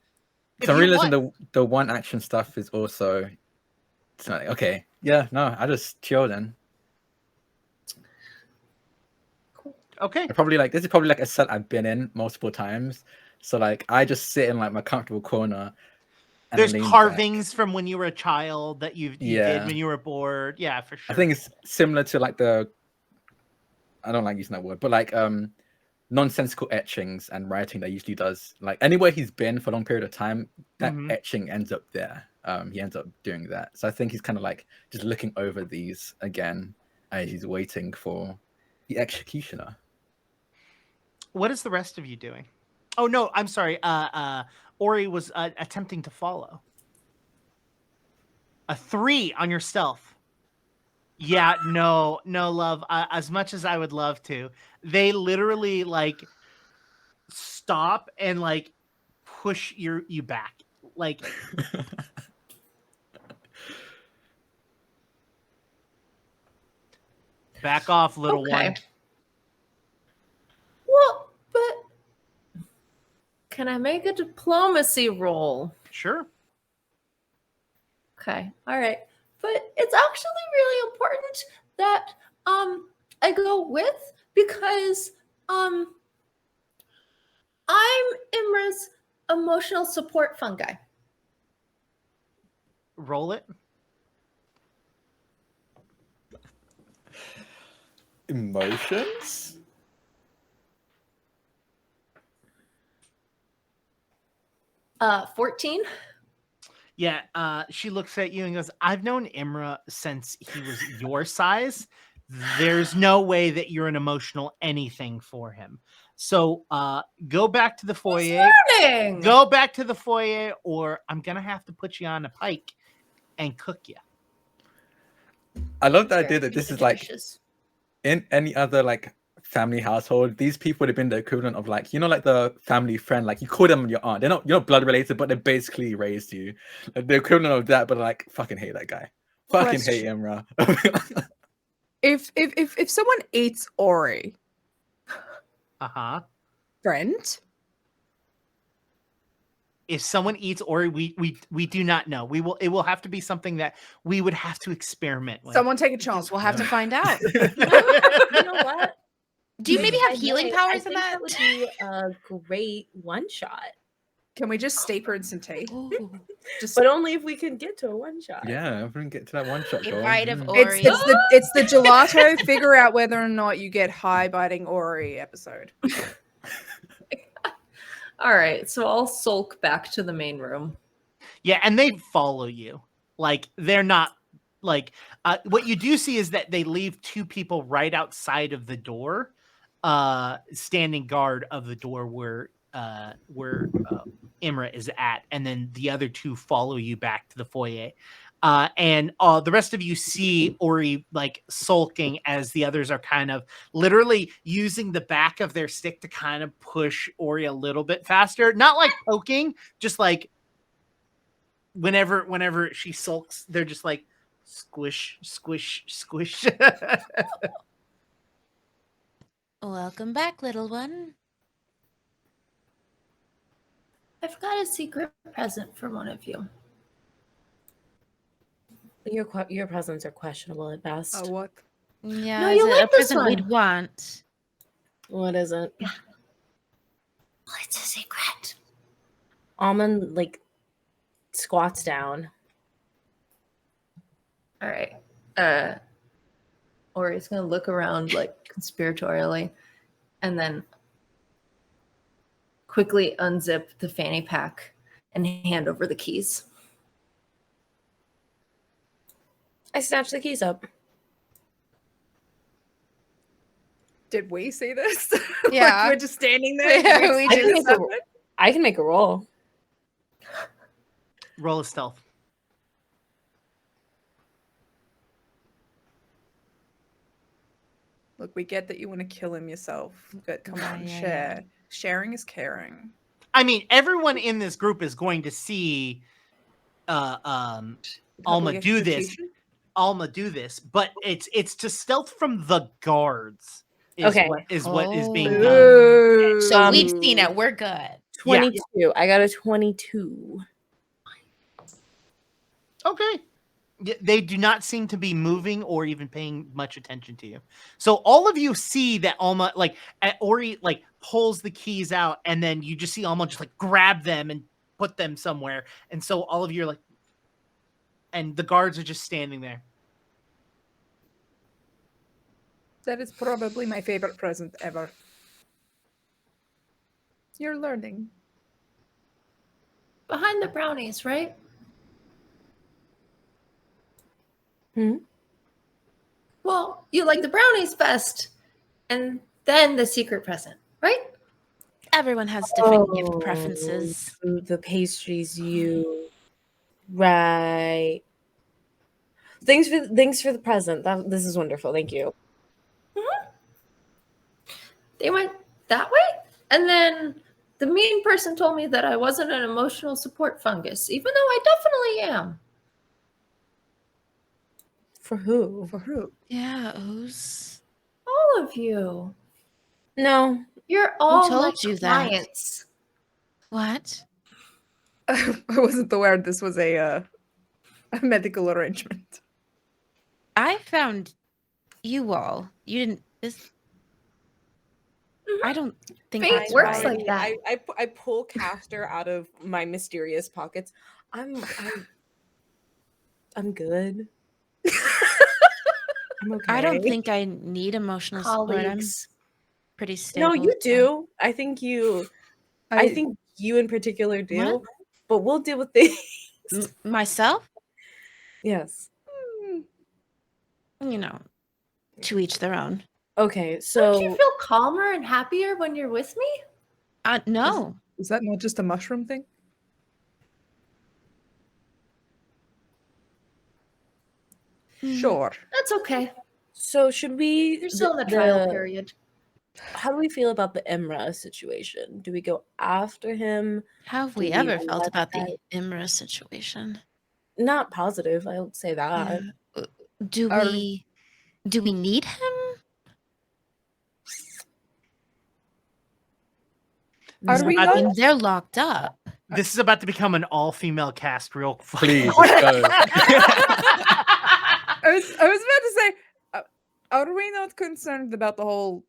If So I'm you realizing want- the one action stuff is also it's like, okay. Yeah, no, I just chill then. Okay. I probably like this is probably like a set I've been in multiple times. So like I just sit in like my comfortable corner. And There's lean carvings back. from when you were a child that you did Yeah. when you were bored. Yeah, for sure. I think it's similar to like I don't like using that word, but like nonsensical etchings and writing that he usually does. Like anywhere he's been for a long period of time, that etching ends up there. He ends up doing that. So I think he's kind of like just looking over these again as he's waiting for the executioner. What is the rest of you doing? Oh no, I'm sorry. Ori was attempting to follow. A 3 on your stealth. Yeah, no, love. As much as I would love to, they literally like stop and like push you back. Like back off, little one. Well, but can I make a diplomacy roll? Sure. Okay. All right. But it's actually really important that I go with because I'm Imra's emotional support fungi. Roll it. Emotions? Uh, 14. Yeah, she looks at you and goes, I've known Imra since he was your size. There's no way that you're an emotional anything for him. So go back to the foyer. Go back to the foyer, or I'm going to have to put you on a pike and cook you. I love the idea that this is like in any other like family household, these people would have been the equivalent of like, you know, like the family friend, like you call them your aunt. You're not blood related, but they basically raised you. Like, the equivalent of that, but like fucking hate that guy. Fucking hate Imra. If someone eats Ori, friend. If someone eats Ori, we do not know. It will have to be something that we would have to experiment with. Someone take a chance. We'll have to find out. You know what? Do you maybe have healing powers in that? That would be a great one shot. Can we just steep her in some tea? But only if we can get to a one shot. Yeah, if we can get to that one shot goal. Bride of Ori. It's the gelato. Figure out whether or not you get high biting Ori episode. All right, so I'll sulk back to the main room. Yeah, and they follow you. Like they're not like what you do see is that they leave 2 people right outside of the door, standing guard of the door where Imra is at, and then the other 2 follow you back to the foyer. And the rest of you see Ori like sulking as the others are kind of literally using the back of their stick to kind of push Ori a little bit faster. Not like poking, just like whenever she sulks, they're just like squish, squish, squish. Welcome back, little one. I've got a secret present for one of you. Your presents are questionable at best. Oh, what? Yeah, No, is you it like a this present we'd one. want? What is it? Well, it's a secret. Almond like squats down. All right. Ori's gonna look around like conspiratorially, and then quickly unzip the fanny pack and hand over the keys. I snatched the keys up. Did we see this? Yeah. Like we're just standing there. Yeah, we I can, just- make a, I can make a roll. Roll a stealth. Look, we get that you want to kill him yourself, but come on, Yeah. share. Sharing is caring. I mean, everyone in this group is going to see Alma do this. Execution? Alma do this, but it's to stealth from the guards Okay. what is being done. Ooh. So we've seen it. We're good. 22. I got a 22. Okay. They do not seem to be moving or even paying much attention to you. So all of you see that Alma, like, Ori, like, pulls the keys out, and then you just see Alma just, like, grab them and put them somewhere. And so all of you are like, and the guards are just standing there. That is probably my favorite present ever. You're learning. Behind the brownies, right? Well, you like the brownies best, and then the secret present, right? Everyone has different gift preferences. The pastries you right. Thanks for the present. This is wonderful. Thank you. They went that way, and then the mean person told me that I wasn't an emotional support fungus, even though I definitely am. For who? For who? Yeah, Oz. All of you. No. You're all told my you that? clients. What? I wasn't aware this was a medical arrangement. I found you all. You didn't. I don't think Fate that's works right. like that. I pull Caster out of my mysterious pockets. I'm good. I'm okay. I don't think I need emotional support. I'm Colleagues. pretty stable. No, you so- do. I think you in particular do. What? But we'll deal with things. Myself? Yes. You know, to each their own. Okay, Don't so you feel calmer and happier when you're with me? No. Is that not just a mushroom thing? Sure. That's okay. should we You're still in the trial period. How do we feel about the Imra situation? Do we go after him? How have Do we we ever felt let about that- the Imra situation? Not positive, I would say that. Yeah. Do Are- we need him? Are we I not? mean, they're locked up. This is about to become an all-female cast real quick. Please, let's go. I was about to say, are we not concerned about the whole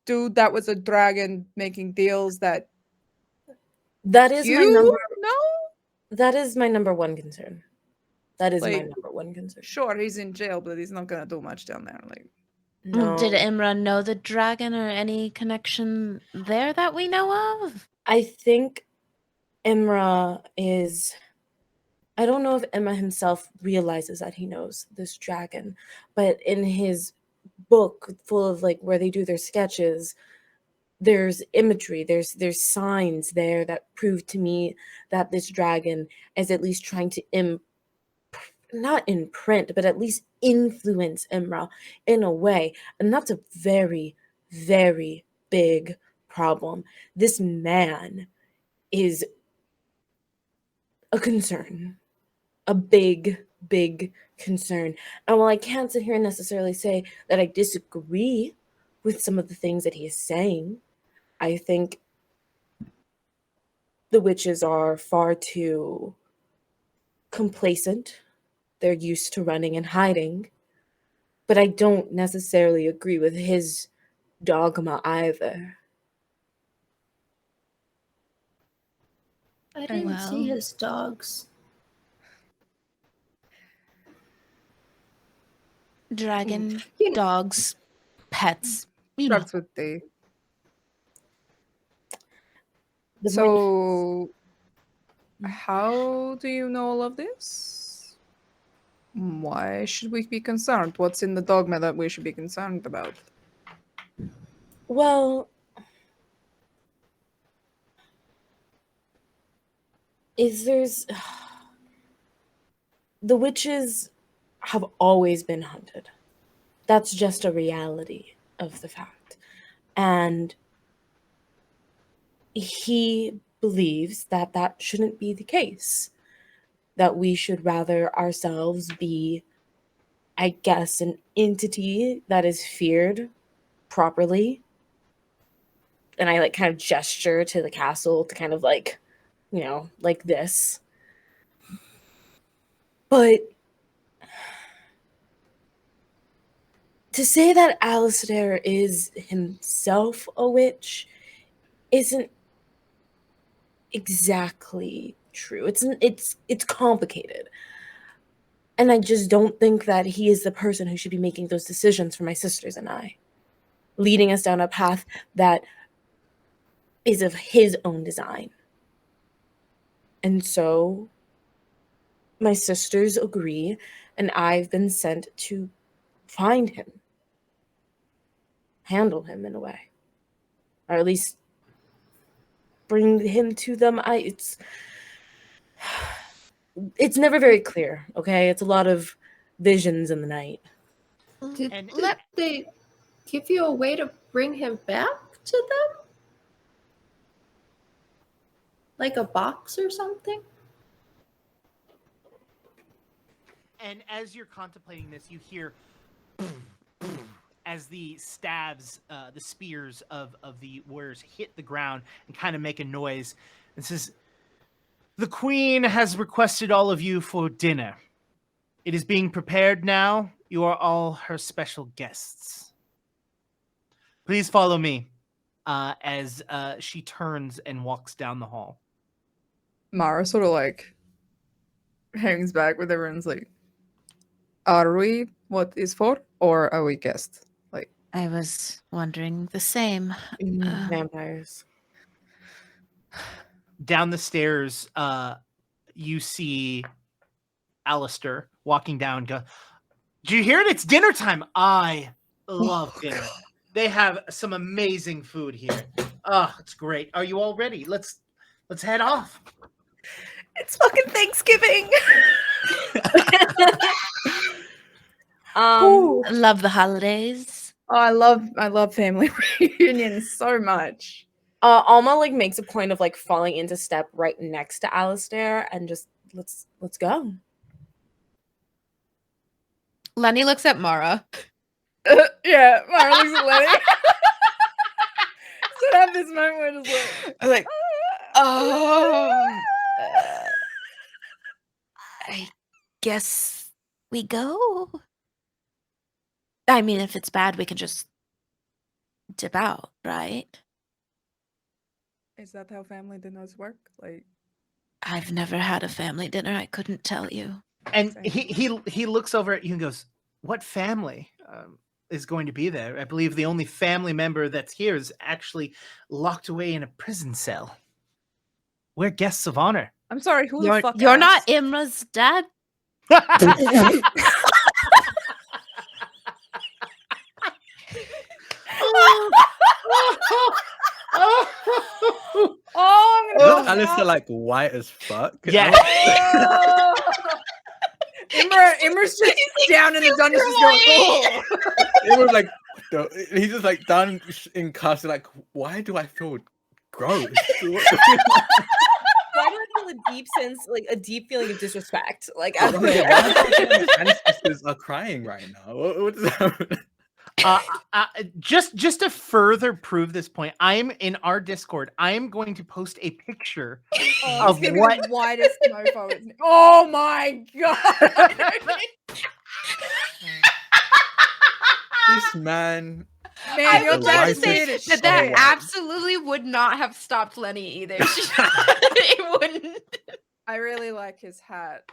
dude that was a dragon making deals that That is my you number know? that is my number one concern. That is my Like, number one concern. Sure, he's in jail, but he's not gonna do much down there. Like, No. Did Imra know the dragon or any connection there that we know of? I think Imra is I don't know if Emma himself realizes that he knows this dragon, but in his book full of like where they do their sketches, there's imagery, there's signs there that prove to me that this dragon is at least trying to not imprint, but at least influence Imra in a way. And that's a very, very big problem. This man is a concern, a big, big concern. And while I can't sit here and necessarily say that I disagree with some of the things that he is saying, I think the witches are far too complacent. They're used to running and hiding. But I don't necessarily agree with his dogma either. I didn't see Well. his dogs. Dragon, You know- dogs, pets. You know. starts with D. The So, how do you know all of this? Why should we be concerned? What's in the dogma that we should be concerned about? Well, the witches have always been hunted. That's just a reality of the fact. And he believes that that shouldn't be the case, that we should rather ourselves be, I guess, an entity that is feared properly. And I like kind of gesture to the castle to kind of like, like this. But to say that Alistair is himself a witch isn't exactly true. It's complicated. And I just don't think that he is the person who should be making those decisions for my sisters and I, leading us down a path that is of his own design. And so my sisters agree, and I've been sent to find him, handle him in a way, or at least bring him to them. It's never very clear, okay? It's a lot of visions in the night. Did they give you a way to bring him back to them? Like a box or something? And as you're contemplating this, you hear as the stabs, the spears of the warriors hit the ground and kind of make a noise. It says, "The queen has requested all of you for dinner. It is being prepared now. You are all her special guests. Please follow me," as she turns and walks down the hall. Mara sort of like hangs back with everyone's like, are we what is for, or are we guests? Like, I was wondering the same. Vampires. Down the stairs, you see Alistair walking down. Go, "Do you hear it? It's dinner time." I love dinner. They have some amazing food here. Oh, it's great. Are you all ready? Let's head off. It's fucking Thanksgiving. Love the holidays. oh, I love family reunions so much. Alma like makes a point of like falling into step right next to Alistair and just let's go. Lenny looks at Mara. Yeah, Mara looks at Lenny. So I have this moment where just like, I guess we go. I mean, if it's bad, we can just dip out, right? is that how family dinners work? Like, I've never had a family dinner. I couldn't tell you. And he looks over at you and goes, "What family is going to be there? I believe the only family member that's here is actually locked away in a prison cell. We're guests of honor." I'm sorry, who the fuck You're not asked? Imra's dad? Oh, Alistair like white as fuck. Yeah. Imra's just down in the dungeon just going, oh. It was like he's just like down in custody, like, why do I feel gross? Why do I feel a deep feeling of disrespect? Like Why my ancestors are crying right now. What is happening? Just to further prove this point, I am in our Discord. I am going to post a picture of It's gonna what be the whitest mofo. Oh my god! This man. Man, I your would like to dad's say weird as that shit. absolutely would not have stopped Lenny either. It wouldn't. I really like his hat.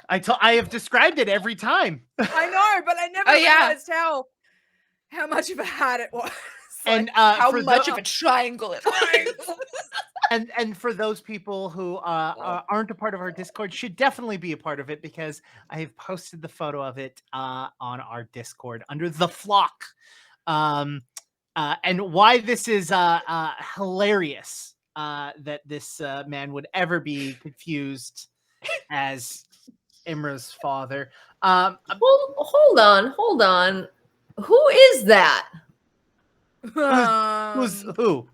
I have described it every time. I know, but I never realized how much of a hat it was. And How for much of a triangle it was. and for those people who aren't a part of our Discord, should definitely be a part of it, because I have posted the photo of it on our Discord under the flock. And why this is hilarious that this man would ever be confused as Imra's father. Hold on. Who is that? Who's who?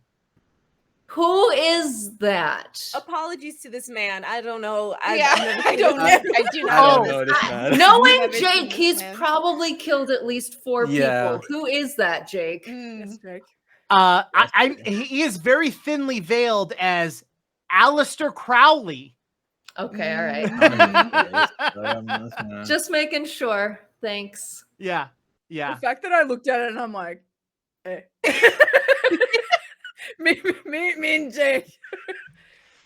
Who is that? Apologies to this man. I don't know. Yeah, I don't know. I do not I don't know know this. this man. Knowing Never seen Jake, this he's man. probably killed at least 4 Yeah. people. Who is that, Jake? Yes, Jake. He is very thinly veiled as Alistair Crowley. Okay, all right. Just Just making sure. Thanks. Yeah. The fact that I looked at it and I'm like, eh. me and Jake.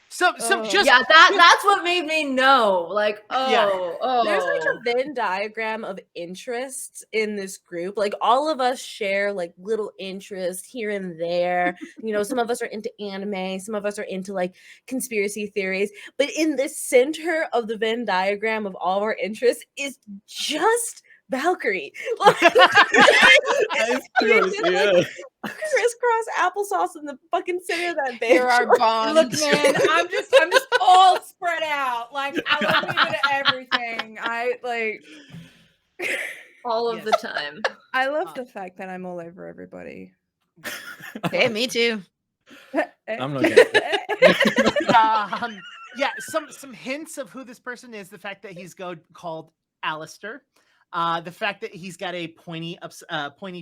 Some just Yeah, that's what made me know. Like, Yeah. There's like oh. a Venn diagram of interests in this group. Like all of us share like little interests here and there. You know, some of us are into anime, some of us are into like conspiracy theories. But in the center of the Venn diagram of all of our interests is just Valkyrie. Like, That is true, it's just, yeah. like, crisscross applesauce in the fucking center of that bitch. There are bombs. Look, man, I'm just all spread out. Like I love a bit of everything. I like All of Yes. the time. I love the fact that I'm all over everybody. Hey, me too. I'm not getting it. Yeah, some hints of who this person is. The fact that he's called Alistair. The fact that he's got a pointy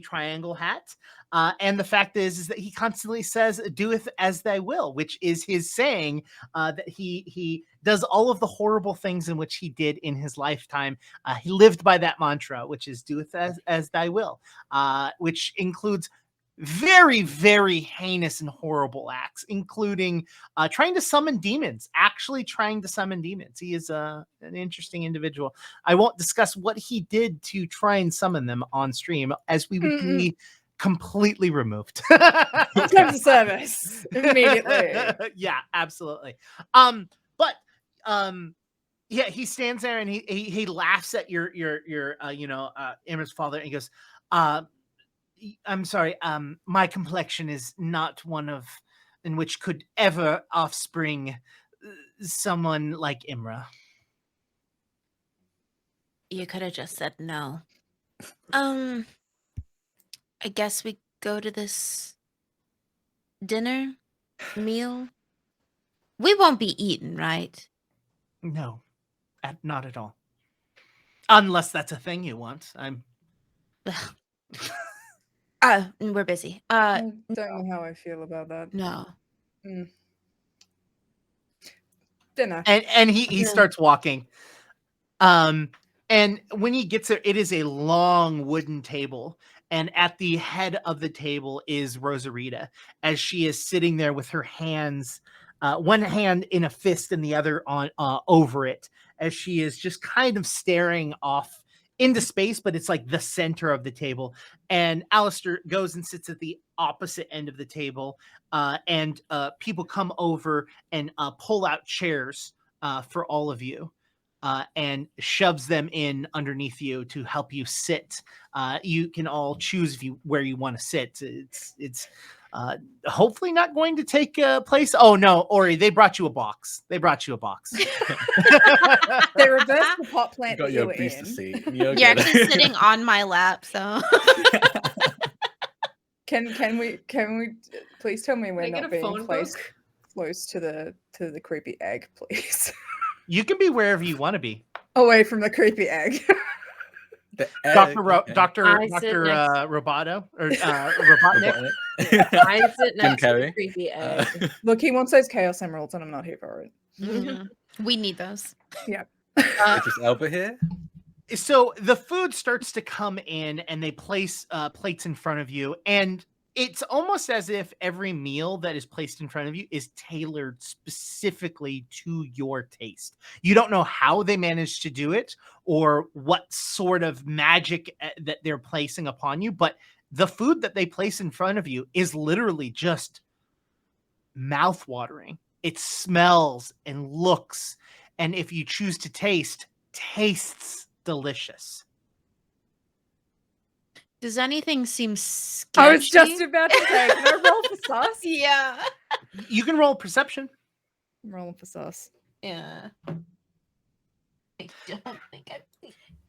triangle hat, and the fact is that he constantly says "doeth as thy will," which is his saying that he does all of the horrible things in which he did in his lifetime. He lived by that mantra, which is "doeth as thy will," which includes very, very heinous and horrible acts, including trying to summon demons, actually trying to summon demons. He is an interesting individual. I won't discuss what he did to try and summon them on stream, as we would be completely removed. Terms of service immediately. Yeah, absolutely. But yeah, he stands there and he laughs at your Imra's father, and he goes, I'm sorry, my complexion is not one of in which could ever offspring someone like Imra. You could have just said no. I guess we go to this dinner meal. We won't be eaten, right? No, not at all. Unless that's a thing you want. We're busy. I don't know how I feel about that. No. Dinner. And he starts walking. And when he gets there, it is a long wooden table. And at the head of the table is Rosarita, as she is sitting there with her hands, one hand in a fist and the other on over it, as she is just kind of staring off into space, but it's like the center of the table. And Alistair goes and sits at the opposite end of the table, and people come over and pull out chairs for all of you. And shoves them in underneath you to help you sit. You can all choose where you want to sit. It's hopefully not going to take place. Oh no, Ori, they brought you a box. They reversed the pot plant Got that your you were booster in. seat. You're actually sitting on my lap, so Can we please tell me we're Can I get not a being phone placed book? close to the creepy egg, please? You can be wherever you want to be. Away from the creepy egg. Dr. I sit next- Roboto or Robotnik. I sit next to Carrey. the creepy egg. Look, he wants those chaos emeralds, and I'm not here for it. Mhm. We need those. Is this Elba here? So the food starts to come in, and they place plates in front of you, and it's almost as if every meal that is placed in front of you is tailored specifically to your taste. You don't know how they managed to do it or what sort of magic that they're placing upon you, but the food that they place in front of you is literally just mouth-watering. It smells and looks, and if you choose to taste, tastes delicious. Does anything seem sketchy? I was just about to say, can I roll for sus? Yeah. You can roll perception. I'm rolling for sus. Yeah. I don't think I.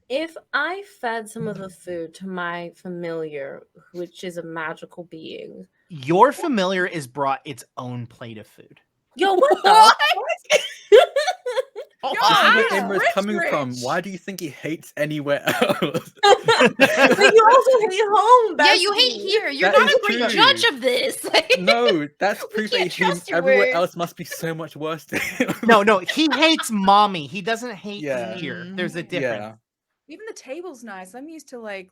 If I fed some of the food to my familiar, which is a magical being, Your familiar is brought its own plate of food. yo, what the? What? Oh, You see where Wow. Imra is coming from. Rich. Why do you think he hates anywhere else? But you also hate home, Yeah, you hate bestie. here. You're That not is a great true. judge of this. No, that's We proof that can't trust your everywhere word. else must be so much worse to him. no, he hates mommy. He doesn't hate Yeah. here. Mm. There's a difference. Yeah. Even the table's nice. I'm used to like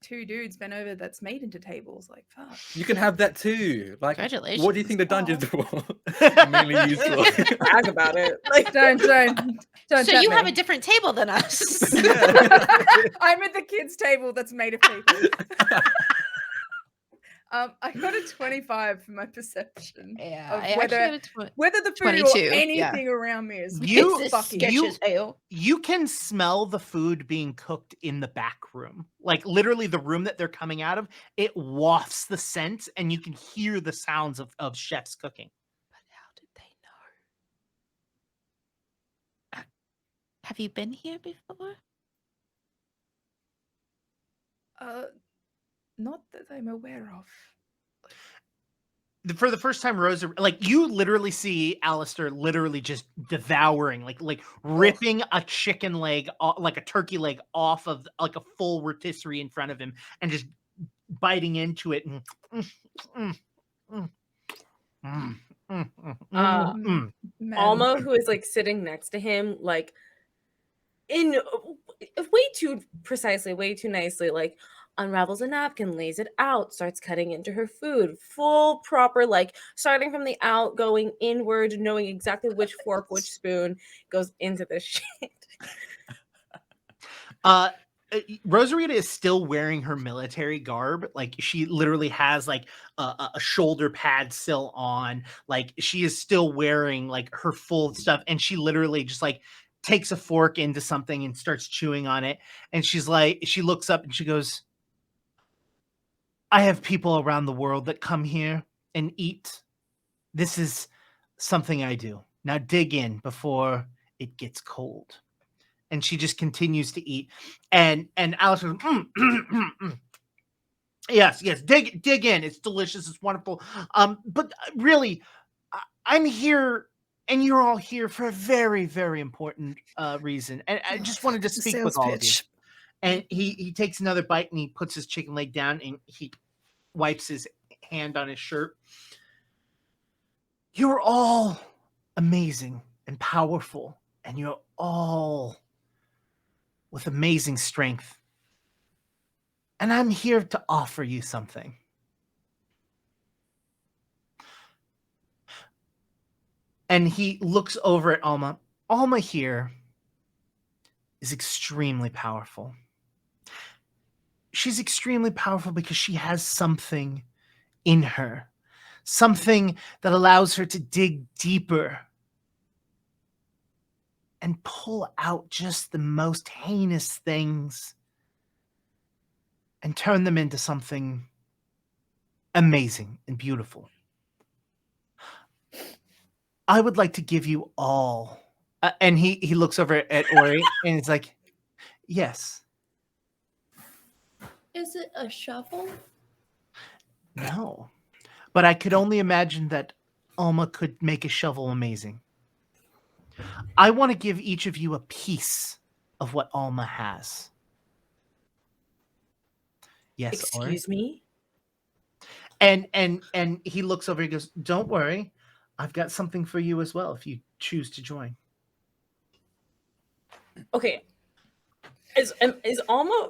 two dudes bent over that's made into tables. Like fuck. You can have that too. Like, Congratulations. what do you think the dungeon's for? Mainly used for. Brag about it. Like, Don't So tempt you have me. a different table than us. Yeah. I'm at the kids' table that's made of people. I got a 25 for my perception Yeah, of I actually whether got a whether the food 22, or yeah. anything around me is You- This is fucking sketch you- as hell. You can smell the food being cooked in the back room. Like literally the room that they're coming out of, it wafts the scent and you can hear the sounds of chefs cooking. But how did they know? Have you been here before? not that I'm aware of. For the first time, Rosa, like you literally see Alistair literally just devouring, like ripping a chicken leg, like a turkey leg off of like a full rotisserie in front of him and just biting into it. Man. Alma, who is like sitting next to him, like in way too precisely, way too nicely, like unravels a napkin, lays it out, starts cutting into her food, full proper, like starting from the out, going inward, knowing exactly which fork, which spoon goes into this shit. Rosarita is still wearing her military garb. Like she literally has like a shoulder pad still on. Like she is still wearing like her full stuff, and she literally just like takes a fork into something and starts chewing on it. And she's like, she looks up and she goes, "I have people around the world that come here and eat. This is something I do. Now dig in before it gets cold." And she just continues to eat. And Alice goes, yes, dig in. It's delicious. It's wonderful. But really, I'm here, and you're all here for a very, very important reason. And I just wanted to speak with all of you. And he takes another bite and he puts his chicken leg down and he wipes his hand on his shirt. You're all amazing and powerful, and you're all with amazing strength. And I'm here to offer you something. And he looks over at Alma. Alma here is extremely powerful. She's extremely powerful because she has something in her, something that allows her to dig deeper and pull out just the most heinous things and turn them into something amazing and beautiful. I would like to give you all, and he looks over at Ori and he's like, yes. Is it a shovel? No, but I could only imagine that Alma could make a shovel amazing. I want to give each of you a piece of what Alma has. Yes, Ori? Excuse me? And he looks over, he goes, don't worry, I've got something for you as well if you choose to join. Okay. Is Alma,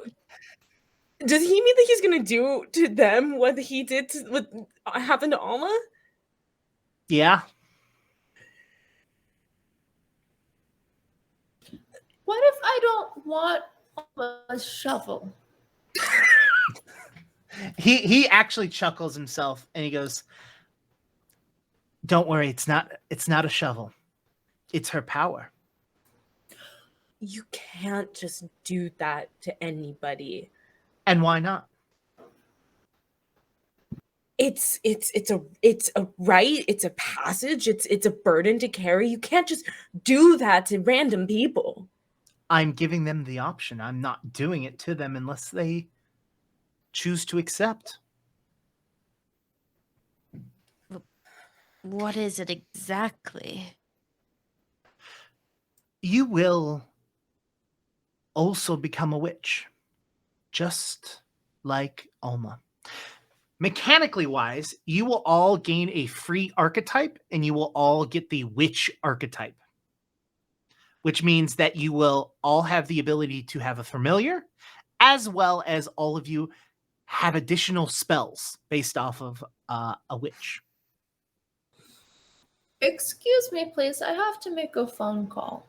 does he mean that he's gonna do to them what he did to what happened to Alma? Yeah. What if I don't want a shovel? He actually chuckles himself and he goes, don't worry, it's not a shovel. It's her power. You can't just do that to anybody. And why not? It's a right, it's a passage, it's a burden to carry. You can't just do that to random people. I'm giving them the option. I'm not doing it to them unless they choose to accept. What is it exactly? You will also become a witch, just like Alma. Mechanically wise, you will all gain a free archetype and you will all get the witch archetype, which means that you will all have the ability to have a familiar, as well as all of you have additional spells based off of a witch. Excuse me, please. I have to make a phone call.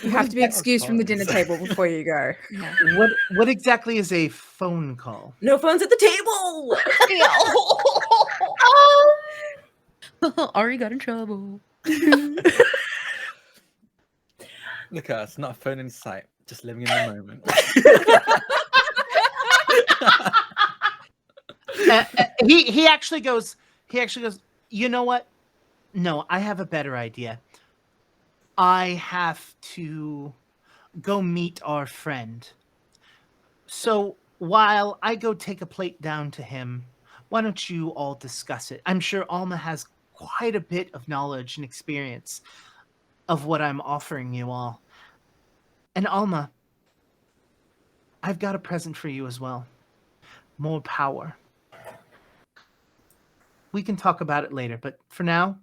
You have to be excused from the dinner table before you go. Yeah. What exactly is a phone call? No phones at the table. Ari got in trouble. Look at us, not a phone in sight, just living in the moment. He actually goes, you know what? No, I have a better idea. I have to go meet our friend. So while I go take a plate down to him, why don't you all discuss it? I'm sure Alma has quite a bit of knowledge and experience of what I'm offering you all. And Alma, I've got a present for you as well. More power. We can talk about it later, but for now,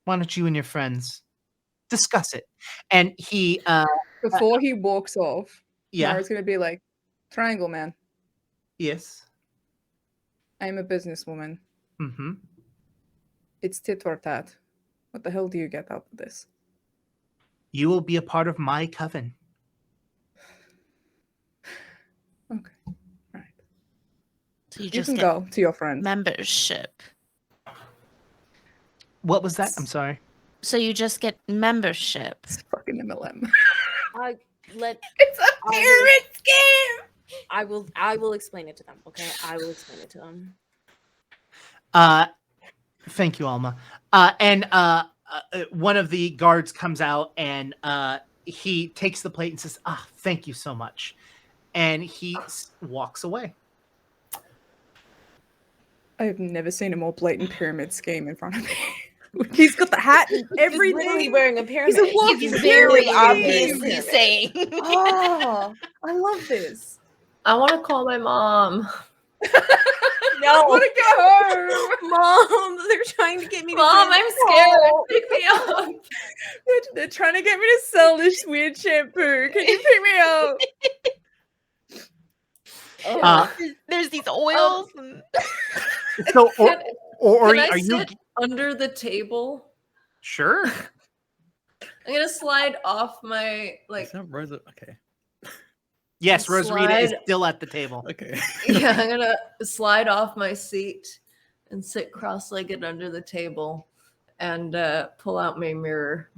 why don't you and your friends discuss it? And he, Before he walks off, yeah, Mara's going to be like, Triangle Man, yes, I'm a businesswoman. mm-hmm. It's tit for tat. What the hell do you get out of this? You will be a part of my coven. Okay. Right. So you You just can get go to your friend. membership. What was that? I'm sorry. So you just get membership. It's fucking MLM. It's a pyramid scheme. I will explain it to them. Okay, I will explain it to them. Thank you, Alma. And one of the guards comes out and he takes the plate and says, thank you so much. And he walks away. I've never seen a more blatant pyramid scheme in front of me. He's got the hat and everything. He's literally wearing a pyramid. He's a walking He's very pyramid. obviously saying. Oh, I love this. I want to call my mom. No, I want to go home. Mom, they're trying to get me to Mom, say I'm no. scared. Pick me up. They're trying to get me to sell this weird shampoo. Can you pick me up? There's these oils. So, Can Ori, I are you sit under the table? sure? I'm gonna slide off my Is that Rosa? Okay. Yes, Rosarita is Slide. still at the table. Okay. Yeah, I'm gonna slide off my seat and sit cross-legged under the table and pull out my mirror.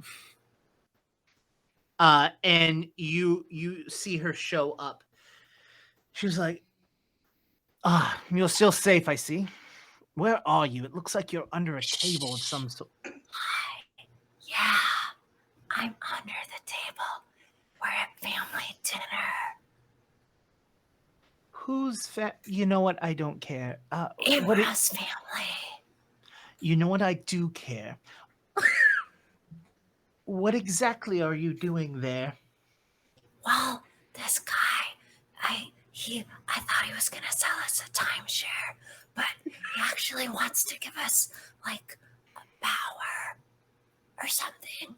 And you see her show up. She's like, you're still safe, I see. Where are you? It looks like you're under a table of some sort. Yeah, I'm under the table. We're at family dinner. Who's you know what? I don't care. Imra's family. You know what? I do care. What exactly are you doing there? Well, this guy, I thought he was gonna sell us a timeshare, but he actually wants to give us like a power or something.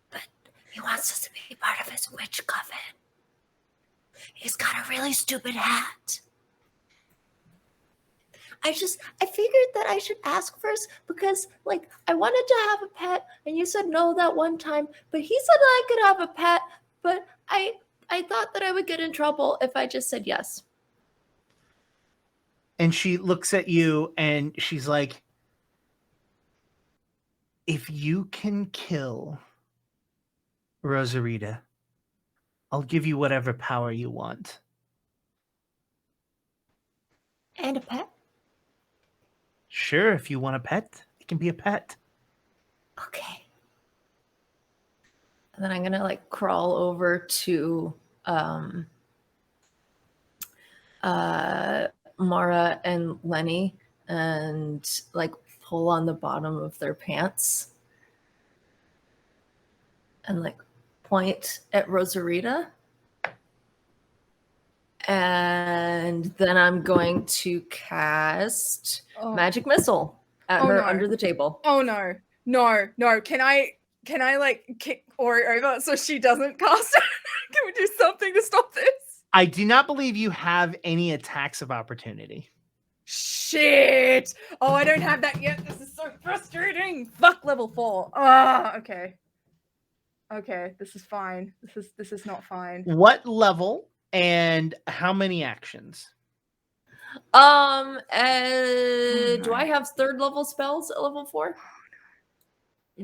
But he wants us to be part of his witch coven. He's got a really stupid hat. I figured that I should ask first because, like, I wanted to have a pet, and you said no that one time, but he said that I could have a pet, but I thought that I would get in trouble if I just said yes. And she looks at you and she's like, if you can kill Rosarita, I'll give you whatever power you want. And a pet? Sure, if you want a pet, it can be a pet. Okay. And then I'm gonna like crawl over to Mara and Lenny and like pull on the bottom of their pants and like point at Rosarita. And then I'm going to cast Magic Missile at her under the table. Oh no. No. Can I like kick Ori over so she doesn't cast it? Can we do something to stop this? I do not believe you have any attacks of opportunity. Shit! Oh, I don't have that yet. This is so frustrating. Fuck level 4. Ah, okay. Okay, this is fine. This is not fine. What level and how many actions? Do I have 3rd level spells at level 4?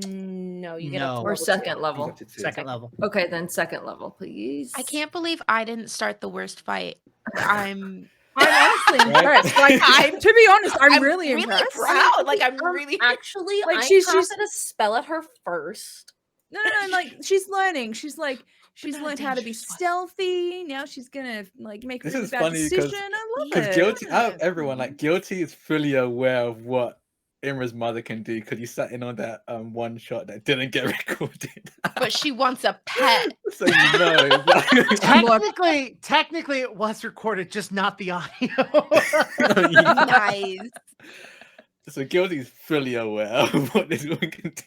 No, you get No. up to Or level 2nd two. level? Second level. Okay, then 2nd level, please. I can't believe I didn't start the worst fight. I'm honestly impressed. Like, to be honest, I'm really impressed. proud. Like I'm really Actually, Like, I she's casted a spell at her first. No, like she's learning. She's like she's not a learned how to be dangerous one. stealthy. Now she's gonna like make a This really is bad funny decision. because I love Because it. Guilty, out of everyone, like Guilty is fully aware of what Imra's mother can do because he sat in on that one shot that didn't get recorded. but she wants a pet. So you know. Technically, it was recorded, just not the audio. Nice. So Guilty is fully aware of what this woman can do.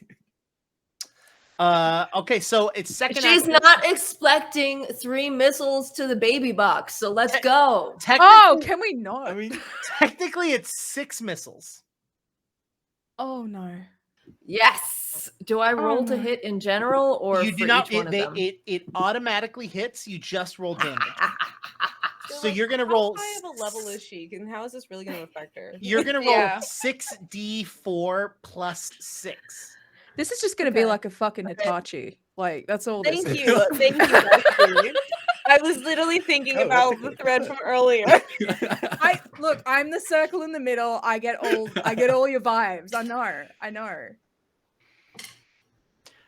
Okay, so it's second. She's not expecting 3 missiles to the baby box, so let's go. Oh, can we not? I mean, technically, it's 6 missiles. Oh no. Yes. Do I roll to hit in general, or You for do not. each one of them? It automatically hits. You just roll damage. So like, you're gonna roll. How high of a level is she? And how is this really going to affect her? You're gonna roll Yeah. 6d4 plus 6. This is just gonna be like a fucking Hitachi. Like, that's all this Thank is. you. Thank you, Leslie. I was literally thinking about the thread from earlier. I'm the circle in the middle. I get all your vibes. I know.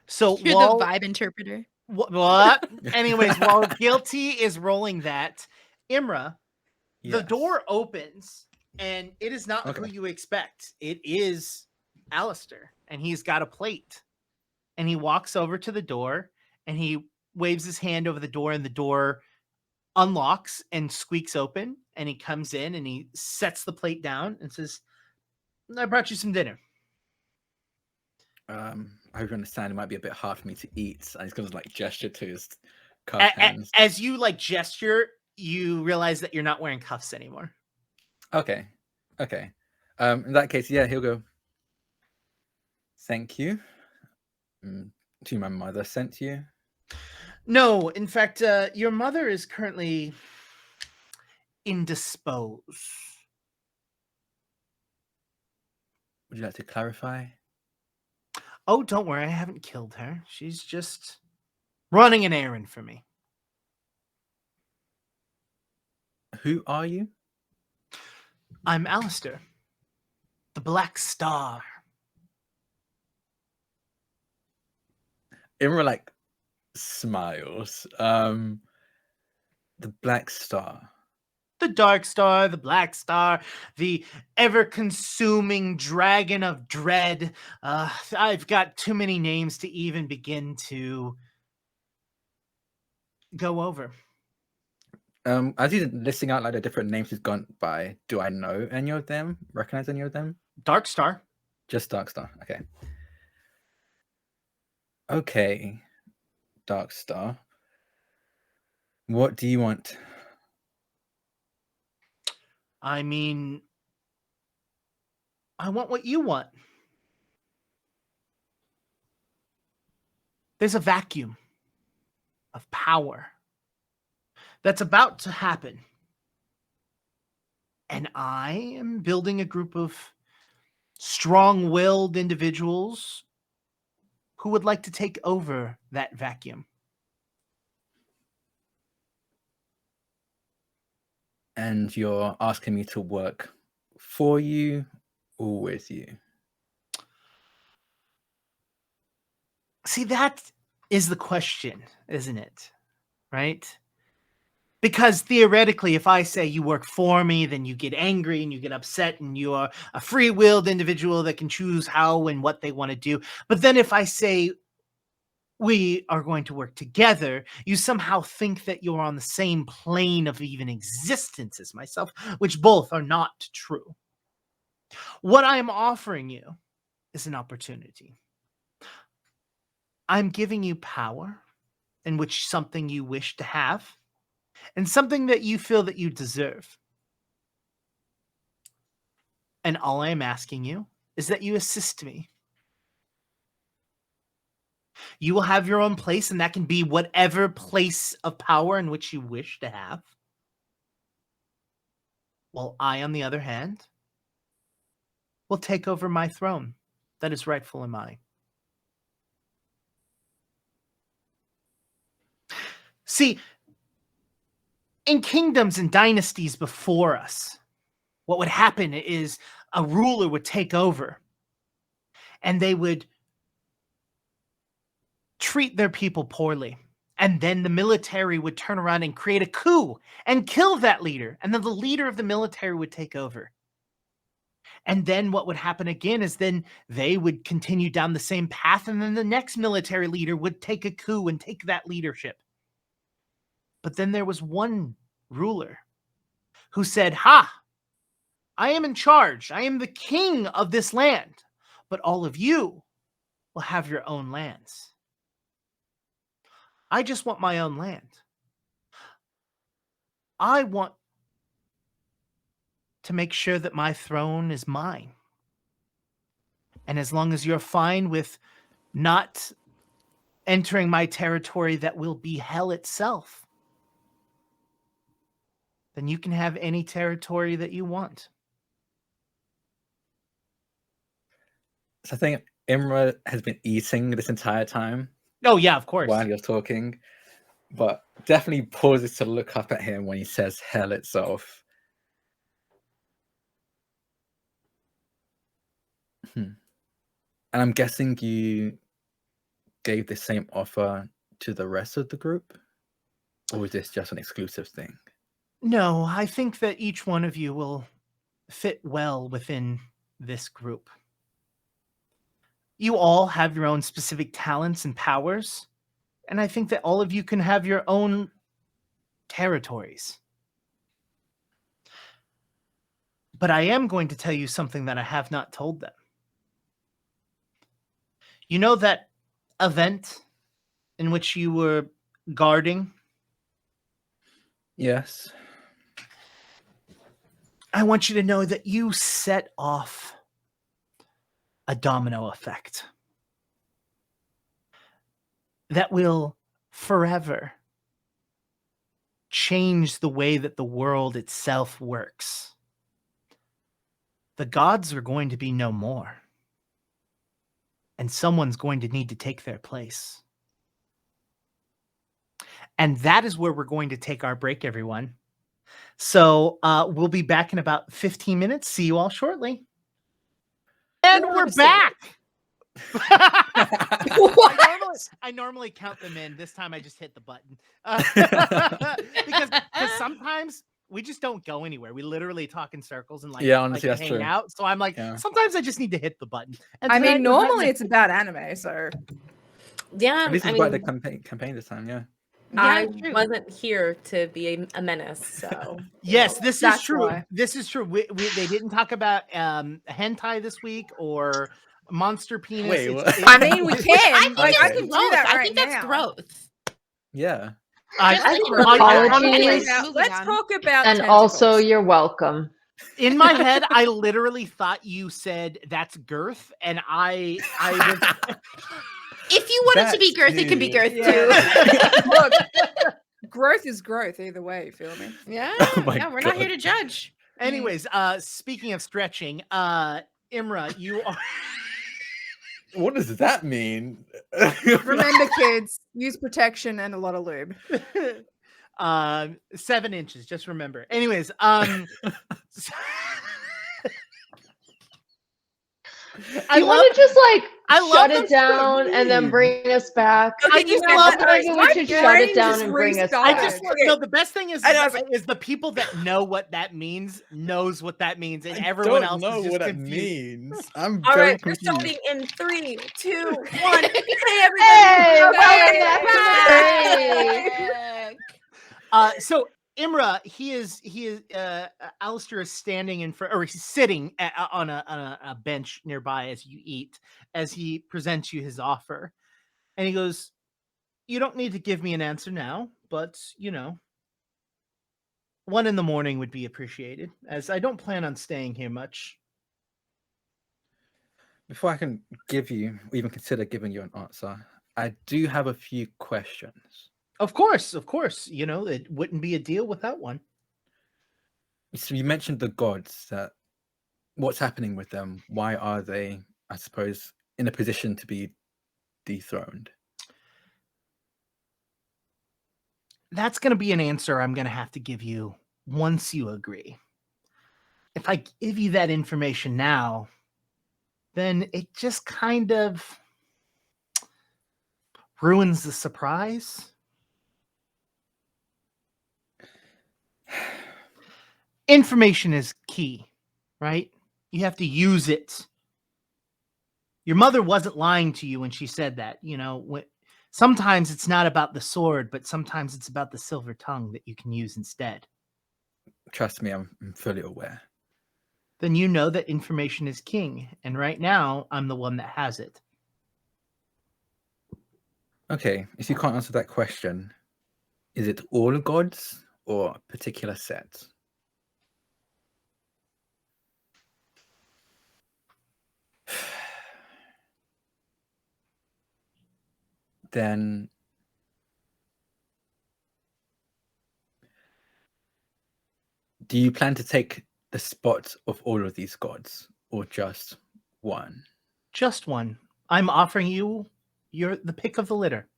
So You're while, the vibe interpreter. what? Anyways, while Guilty is rolling that, Imra, the Yes. door opens, and it is not who Okay. you expect. It is Alistair, and he's got a plate. And he walks over to the door, and he waves his hand over the door, and the door unlocks and squeaks open. And he comes in, and he sets the plate down and says, "I brought you some dinner." I hope you understand it might be a bit hard for me to eat. And he's gonna like gesture to his cuff hands. As you like gesture, you realize that you're not wearing cuffs anymore. Okay. In that case, yeah, he'll go. Thank you. To my mother sent you. No, in fact, your mother is currently indisposed. Would you like to clarify? Oh, don't worry, I haven't killed her. She's just running an errand for me. Who are you? I'm Alistair, the Black Star. Imra like smiles. The Black Star. The Dark Star, the Black Star, the ever-consuming Dragon of Dread. I've got too many names to even begin to go over. As he's listing out like the different names he's gone by, do I know any of them? Recognize any of them? Dark Star. Just Dark Star. Okay. Okay, Dark Star. What do you want? I mean, I want what you want. There's a vacuum of power that's about to happen. And I am building a group of strong-willed individuals who would like to take over that vacuum. And you're asking me to work for you or with you? See, that is the question, isn't it? Right? Because theoretically, if I say you work for me, then you get angry and you get upset and you are a free-willed individual that can choose how and what they want to do. But then if I say we are going to work together, you somehow think that you're on the same plane of even existence as myself, which both are not true. What I am offering you is an opportunity. I'm giving you power in which something you wish to have and something that you feel that you deserve. And all I am asking you is that you assist me. You will have your own place, and that can be whatever place of power in which you wish to have. While I, on the other hand, will take over my throne that is rightfully mine. See, in kingdoms and dynasties before us, what would happen is a ruler would take over and they would treat their people poorly. And then the military would turn around and create a coup and kill that leader. And then the leader of the military would take over. And then what would happen again is then they would continue down the same path. And then the next military leader would take a coup and take that leadership. But then there was one ruler who said, "Ha, I am in charge. I am the king of this land. But all of you will have your own lands. I just want my own land. I want to make sure that my throne is mine. And as long as you're fine with not entering my territory that will be hell itself, then you can have any territory that you want." So I think Imra has been eating this entire time Oh, yeah, of course. while you're talking, but definitely pauses to look up at him when he says hell itself. And I'm guessing you gave the same offer to the rest of the group? Or is this just an exclusive thing? No, I think that each one of you will fit well within this group. You all have your own specific talents and powers, and I think that all of you can have your own territories. But I am going to tell you something that I have not told them. You know that event in which you were guarding? Yes. I want you to know that you set off a domino effect that will forever change the way that the world itself works. The gods are going to be no more, and someone's going to need to take their place. And that is where we're going to take our break, everyone. So we'll be back in about 15 minutes. See you all shortly. And we're back. I normally count them in. This time I just hit the button. Because sometimes we just don't go anywhere. We literally talk in circles and honestly, that's hang true. out. So I'm like, sometimes I just need to hit the button. And I mean, tonight, normally it's about anime, so Yeah, This I is mean, about the campaign this time, yeah. I true. wasn't here to be a menace, so yes, this is That's true. why. This is true. They didn't talk about hentai this week or monster penis. Wait, It's- what? I mean, we I can. think Like, I that's can growth. do that I right think that's now. growth. Yeah. Just like think we're we're on- Apologies. Let's talk about And tentacles. also, you're welcome. In my head, I literally thought you said that's girth, and I was If you want it to be That girth, it can be too. girth Yeah. too. Look, growth is growth either way, you feel me? Yeah, Oh my yeah, we're not here God. to judge. Anyways, speaking of stretching, Imra, you are What does that mean? Remember, kids, use protection and a lot of lube. 7 inches, just remember. Anyways, Do you want to just like I love shut those it down and then memes. bring us back. Okay, I just you love said that. that. Maybe we My should shut it brain down just and bring us I back. just Okay. no. The best thing is, I know, I was like- is the people that know what that means knows what that means, and I everyone don't else know is just what that confused. means. I'm All very right, we're confused. starting in 3, 2, 1. Hey, everybody. Hey, welcome welcome back. back from the break. So Imra, he is Alistair is standing in front, or he's sitting on a bench nearby as you eat, as he presents you his offer, and he goes, "You don't need to give me an answer now, but 1 in the morning would be appreciated, as I don't plan on staying here much." Before I can give you, or even consider giving you an answer, I do have a few questions. Of course, it wouldn't be a deal without one. So you mentioned the gods. What's happening with them? Why are they, I suppose, in a position to be dethroned? That's going to be an answer I'm going to have to give you once you agree. If I give you that information now, then it just kind of ruins the surprise. Information is key, right? You have to use it. Your mother wasn't lying to you when she said that. Sometimes it's not about the sword, but sometimes it's about the silver tongue that you can use instead. Trust me, I'm fully aware. Then you know that information is king, and right now I'm the one that has it. Okay, if you can't answer that question, is it all gods or a particular set? Then do you plan to take the spot of all of these gods, or just one? Just one. I'm offering you the pick of the litter.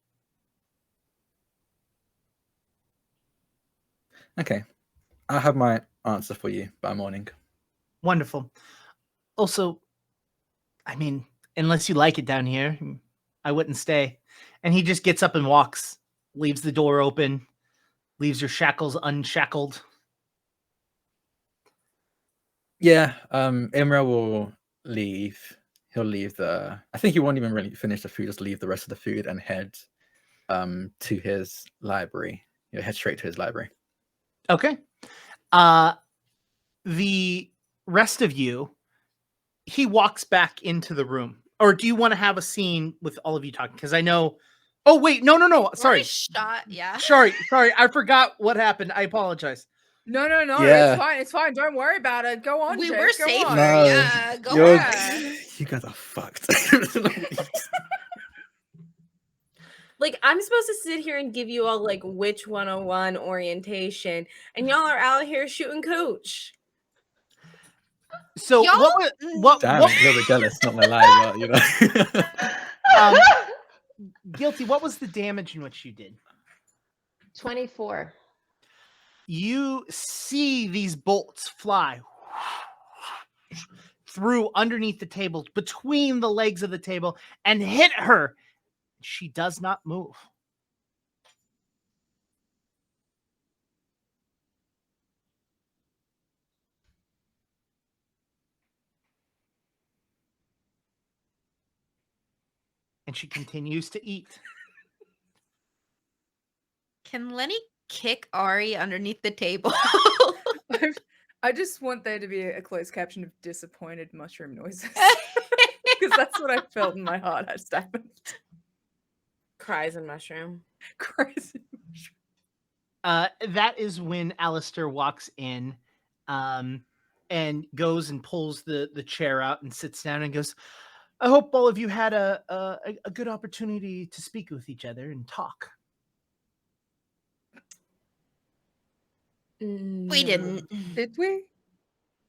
Okay, I'll have my answer for you by morning. Wonderful. Also, I mean, unless you like it down here, I wouldn't stay. And he just gets up and walks, leaves the door open, leaves your shackles unshackled. Yeah, Imra will leave. He'll leave I think he won't even really finish the food, just leave the rest of the food and head to his library. He'll head straight to his library. Okay. The rest of you, he walks back into the room. Or do you want to have a scene with all of you talking? Because I know. Oh, wait. No. Sorry. Shot. Yeah. Sorry. I forgot what happened. I apologize. No, Yeah. it's fine. It's fine. Don't worry about it. Go on, We Jake, were go safer. on. No, Yeah. Go you're- on. You guys are fucked. Like, I'm supposed to sit here and give you all like Witch 101 orientation, and y'all are out here shooting coach. So Y'all- what Damn, what a little bit jealous, not gonna lie, but Guilty, what was the damage in which you did? 24. You see these bolts fly through underneath the table, between the legs of the table, and hit her. She does not move. And she continues to eat. Can Lenny kick Ari underneath the table? I just want there to be a closed caption of disappointed mushroom noises. Because that's what I felt in my heart had happened. Cries and mushroom. Crazy. That is when Alistair walks in and goes and pulls the chair out and sits down and goes, I hope all of you had a good opportunity to speak with each other and talk. We didn't. Did we?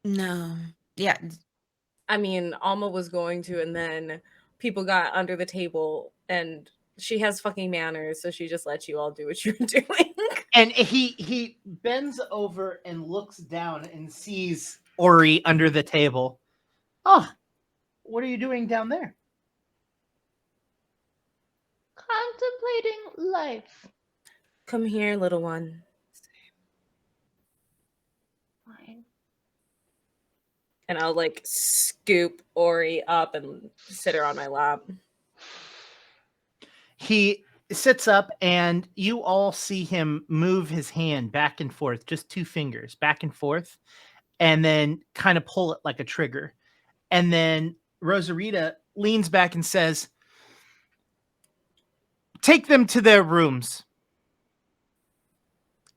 No. Yeah. I mean, Alma was going to, and then people got under the table, and she has fucking manners, so she just lets you all do what you're doing. And he bends over and looks down and sees Ori under the table. Oh, what are you doing down there? contemplating life. Come here, little one. Fine. And I'll like scoop Ori up and sit her on my lap. He sits up and you all see him move his hand back and forth, just 2 fingers back and forth, and then kind of pull it like a trigger. And then Rosarita leans back and says, "Take them to their rooms."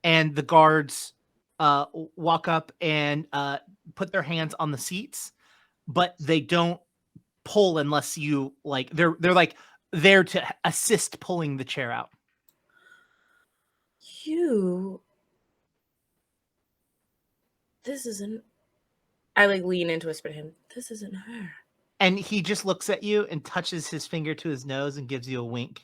And the guards walk up and put their hands on the seats, but they don't pull unless you like. They're like there to assist pulling the chair out. This isn't. I like lean in to whisper to him. This isn't her. And he just looks at you and touches his finger to his nose and gives you a wink.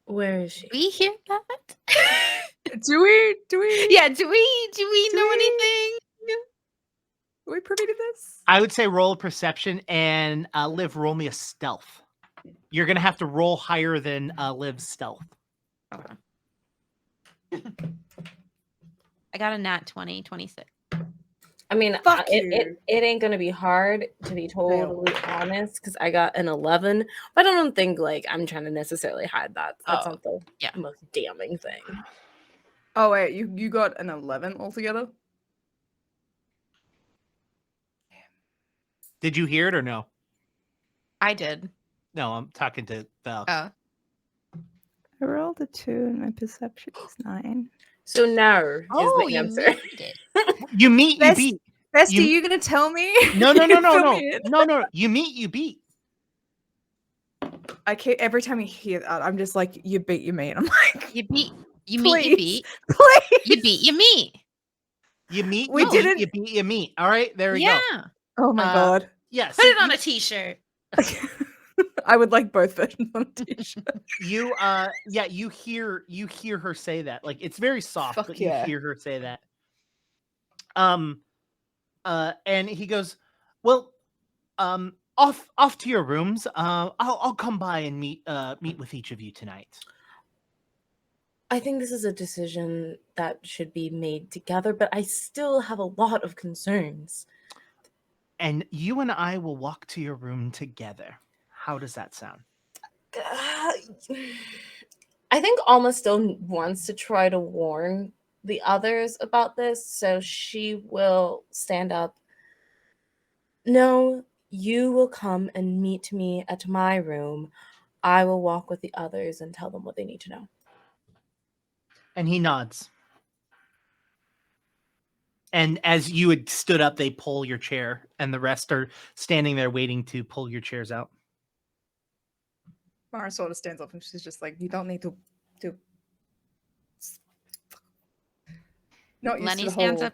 Where is she? We hear that? Do we? Yeah, do we know anything? Are we privy to this? I would say roll a perception and Liv, roll me a stealth. You're gonna have to roll higher than Liv's stealth. Okay. I got a nat 20, 26. I mean, Fuck it ain't gonna be hard, to be totally honest, because I got an 11. But I don't think like I'm trying to necessarily hide that. That's not the most damning thing. Oh wait, you got an 11 altogether? Did you hear it or no? I did. No, I'm talking to Val. Oh. I rolled a 2 and my perception is 9. So no is the you answer. made it. You meet, you Best- beat. Bestie, you gonna tell me? No. Fill me in. No. You meet, you beat. I can't, every time you hear that, I'm just like, you beat, you meet. I'm like, You beat, you please, meet, please. you beat, you meet. You meet, We you didn't- beat, you beat, you meet. All right, there we Yeah. go. Oh my god. Yes. Put it on a t-shirt. I would like both versions on a t-shirt. You you hear her say that. Like it's very soft, Fuck but yeah. you hear her say that. And he goes, "Well, off to your rooms. I'll come by and meet with each of you tonight." I think this is a decision that should be made together, but I still have a lot of concerns. And you and I will walk to your room together. How does that sound? I think Alma still wants to try to warn the others about this, so she will stand up. No, you will come and meet me at my room. I will walk with the others and tell them what they need to know. And he nods. And as you had stood up, they pull your chair, and the rest are standing there waiting to pull your chairs out. Mara sort of stands up and she's just like, you don't need to not used Lenny to the stands whole... up.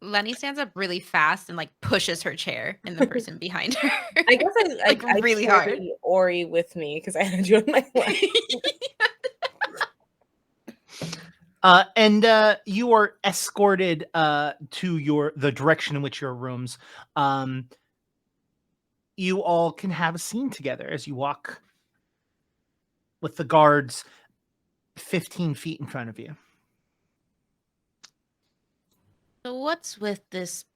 Lenny stands up really fast and like pushes her chair and the person behind her. I guess Like, I really carry hard. Ori with me because I had you on my lap. And you are escorted to the direction in which your rooms. You all can have a scene together as you walk with the guards 15 feet in front of you. So what's with this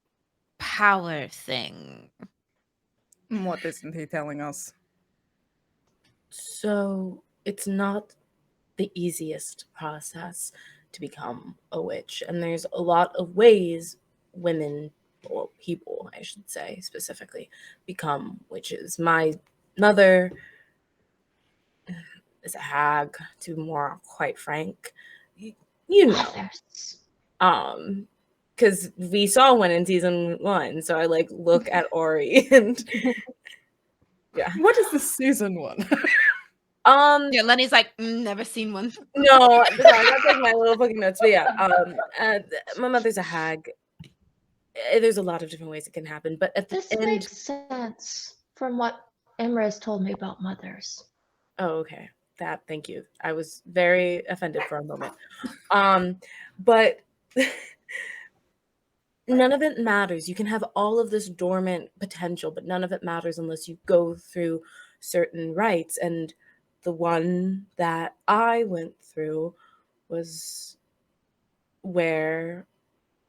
power thing? What isn't he telling us? So it's not the easiest process to become a witch. And there's a lot of ways women, or people, I should say specifically, become witches. My mother is a hag, to be more quite frank. You know. Because we saw one in season 1, so I like look at Ori and yeah. What is the season 1? Yeah, Lenny's like, never seen one. No, sorry, that's like my little fucking notes. But yeah, my mother's a hag. There's a lot of different ways it can happen, but at the This end, makes sense from what Emra has told me about mothers. oh, okay. Thank you. I was very offended for a moment. But none of it matters. You can have all of this dormant potential, but none of it matters unless you go through certain rites. And the one that I went through was where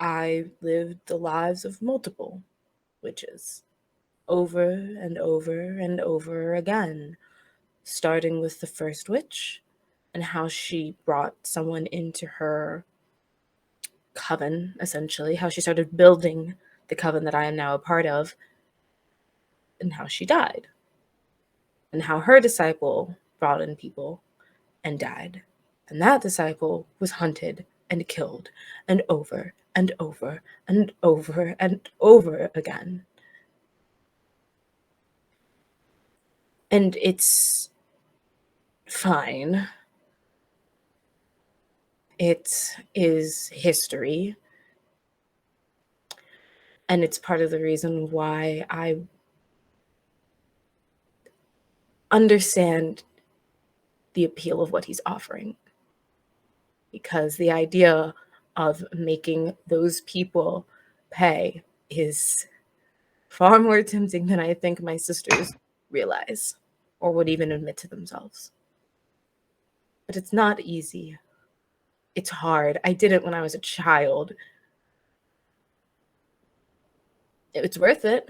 I lived the lives of multiple witches over and over and over again, starting with the first witch and how she brought someone into her coven, essentially, how she started building the coven that I am now a part of, and how she died, and how her disciple brought in people and died. And that disciple was hunted and killed, and over and over and over and over again. And it's fine. It is history. And it's part of the reason why I understand the appeal of what he's offering. Because the idea of making those people pay is far more tempting than I think my sisters realize or would even admit to themselves. But it's not easy. It's hard. I did it when I was a child. It's worth it.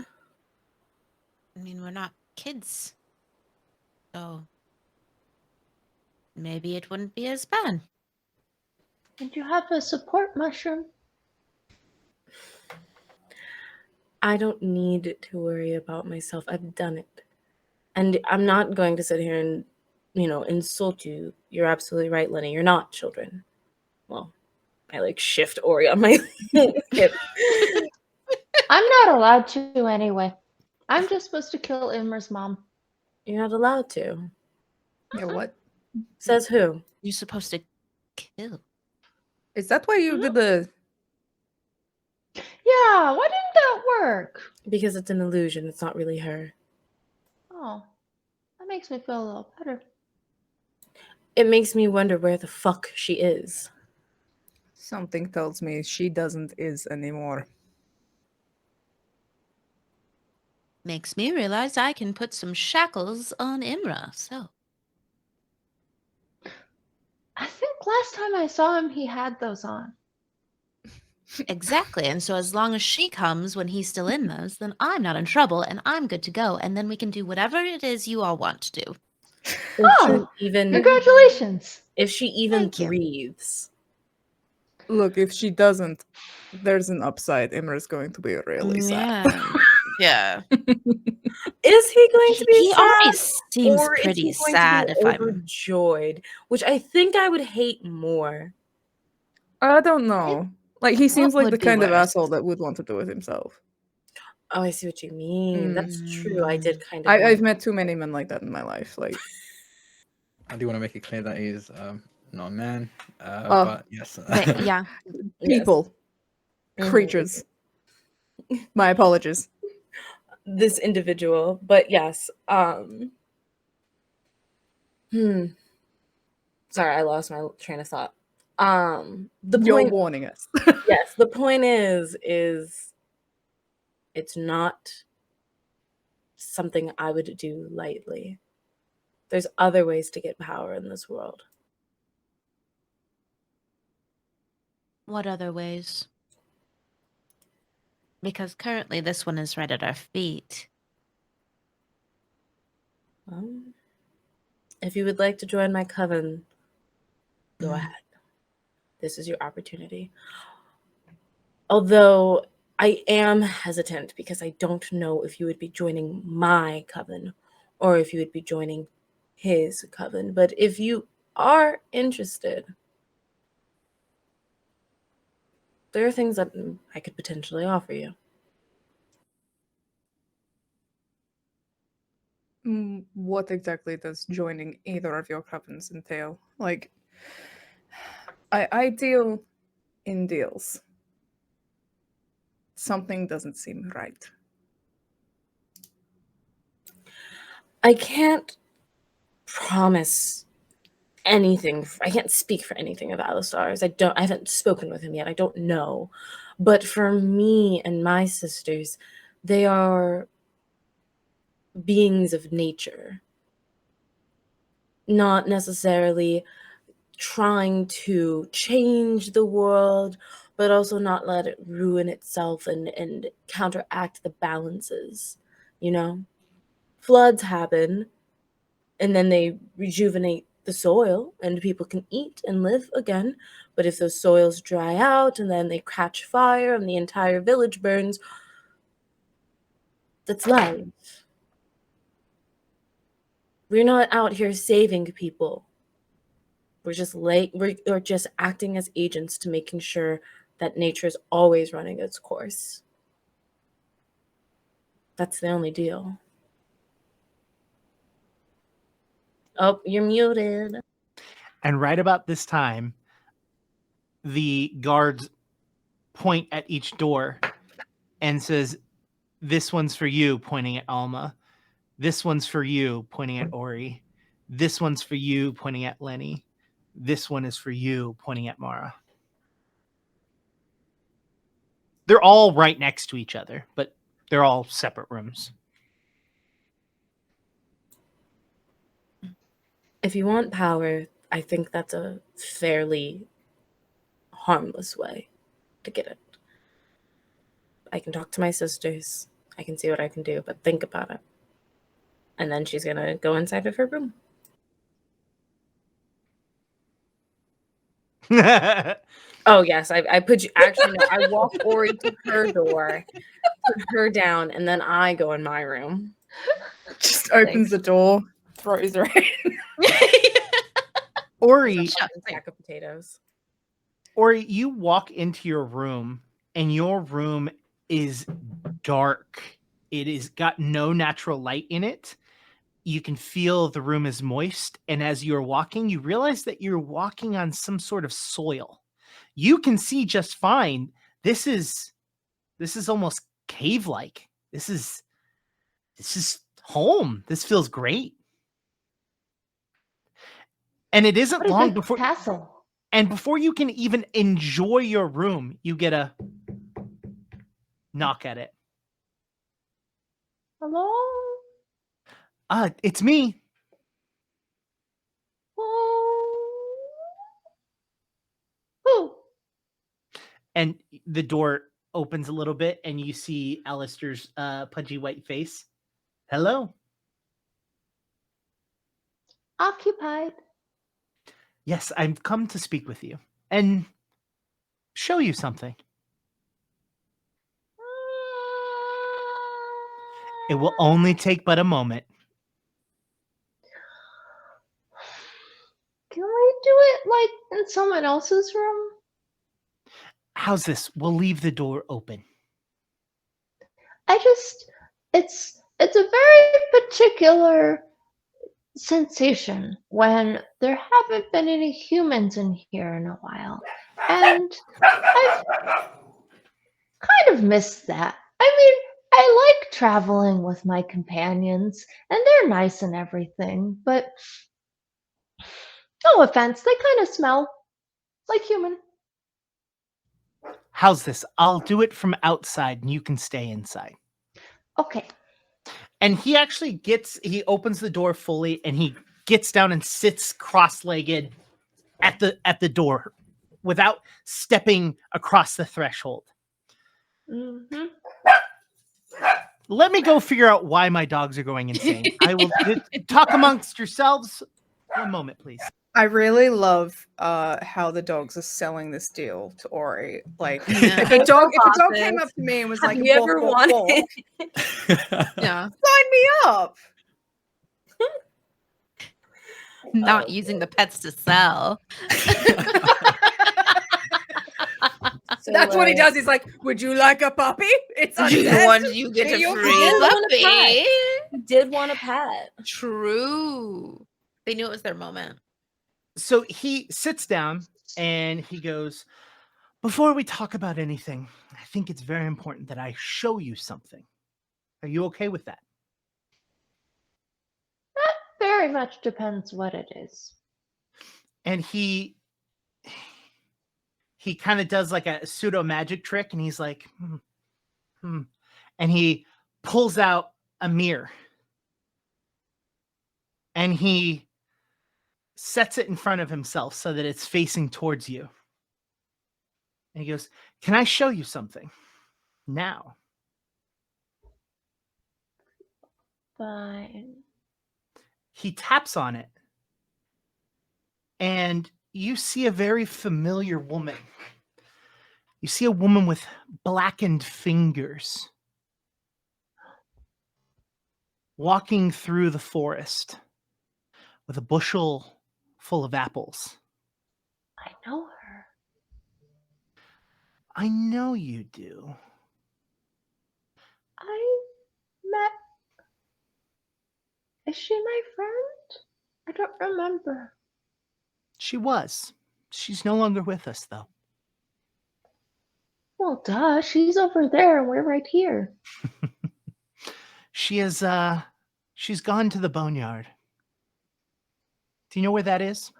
I mean, we're not kids. So maybe it wouldn't be as bad. And you have a support mushroom. I don't need to worry about myself. I've done it. And I'm not going to sit here and, insult you. You're absolutely right, Lenny. You're not children. Well, I shift Ori on my hip. I'm not allowed to anyway. I'm just supposed to kill Imra's mom. You're not allowed to. Yeah, what? Says who? You're supposed to kill. Is that why you did the... Yeah, why didn't that work? Because it's an illusion. It's not really her. Oh, that makes me feel a little better. It makes me wonder where the fuck she is. Something tells me she doesn't is anymore. Makes me realize I can put some shackles on Imra, so. I think last time I saw him, he had those on. Exactly. And so as long as she comes when he's still in those, then I'm not in trouble and I'm good to go. And then we can do whatever it is you all want to do. Oh, congratulations. If she even Thank you. breathes. Look, if she doesn't, there's an upside. Imra's going to be really sad. Yeah. Is he going to be He sad? already seems Or is pretty he going sad to be if I'm. overjoyed? Which I think I would hate more. I don't know. He seems What like the would be kind of worse? asshole that would want to do it himself. Oh, I see what you mean. That's true. I did kind of. I've met too many men like that in my life. I do want to make it clear that he is not a man, Oh. but yes. Yeah. people, Yes. creatures. My apologies. This individual, but yes. Sorry, I lost my train of thought. The You're point. warning us. Yes, the point is it's not something I would do lightly. There's other ways to get power in this world. What other ways? Because currently this one is right at our feet. If you would like to join my coven, go ahead. This is your opportunity. Although I am hesitant because I don't know if you would be joining my coven or if you would be joining his coven. But if you are interested, there are things that I could potentially offer you. What exactly does joining either of your covens entail? I deal in deals. Something doesn't seem right. I can't promise anything. I can't speak for anything of Alistar's. I haven't spoken with him yet. I don't know. But for me and my sisters, they are beings of nature. Not necessarily trying to change the world, but also not let it ruin itself and counteract the balances, you know? Floods happen, and then they rejuvenate the soil, and people can eat and live again. But if those soils dry out, and then they catch fire, and the entire village burns, that's life. We're not out here saving people. We're just acting as agents to making sure that nature is always running its course. That's the only deal. Oh, you're muted. And right about this time, the guards point at each door and says, "This one's for you," pointing at Alma. "This one's for you," pointing at Ori. "This one's for you," pointing at Lenny. "This one is for you," pointing at Mara. They're all right next to each other, but they're all separate rooms. If you want power, I think that's a fairly harmless way to get it. I can talk to my sisters. I can see what I can do, but think about it. And then she's going to go inside of her room. Oh, yes. I put you. Actually, no. I walk Ori to her door, put her down, and then I go in my room. Just opens the door, throws her in. Ori, Sack of potatoes. Ori, you walk into your room, and your room is dark. It is got no natural light in it. You can feel the room is moist, and as you're walking, you realize that you're walking on some sort of soil. You can see just fine. This is almost cave-like. This is home. This feels great. And it isn't What a long big before castle. and before you can even enjoy your room, you get a knock at it. Hello? It's me. Who? And the door opens a little bit, and you see Alistair's pudgy white face. Hello. Occupied. Yes, I've come to speak with you and show you something. It will only take but a moment. Can we do it like in someone else's room? How's this? We'll leave the door open. It's a very particular sensation when there haven't been any humans in here in a while. And I've kind of missed that. I mean, I like traveling with my companions, and they're nice and everything, but no offense, they kind of smell like human. How's this? I'll do it from outside, and you can stay inside. Okay. And he actually he opens the door fully, and he gets down and sits cross-legged at the door without stepping across the threshold. Mm-hmm. Let me go figure out why my dogs are going insane. I will talk amongst yourselves. One moment, please. I really love how the dogs are selling this deal to Ori. Like, Yeah. if a dog came up to me and was like, Have you ever "Bork, bork, wanted?" bork," Yeah. sign me up. Not using the pets to sell. So, That's what he does. He's like, "Would you like a puppy? It's undead. You get Be a your free friend." puppy. He did want a pet. True. They knew it was their moment. So he sits down and he goes, "Before we talk about anything, I think it's very important that I show you something. Are you okay with that?" That very much depends what it is. And he kind of does like a pseudo magic trick, and he's like, and he pulls out a mirror, and he sets it in front of himself so that it's facing towards you. And he goes, "Can I show you something now?" Fine. He taps on it, and you see a very familiar woman. You see a woman with blackened fingers walking through the forest with a bushel full of apples. I know her. I know you do. I met. Is she my friend? I don't remember. She was. She's no longer with us, though. Well, duh. She's over there and we're right here. She is, she's gone to the boneyard. Do you know where that is?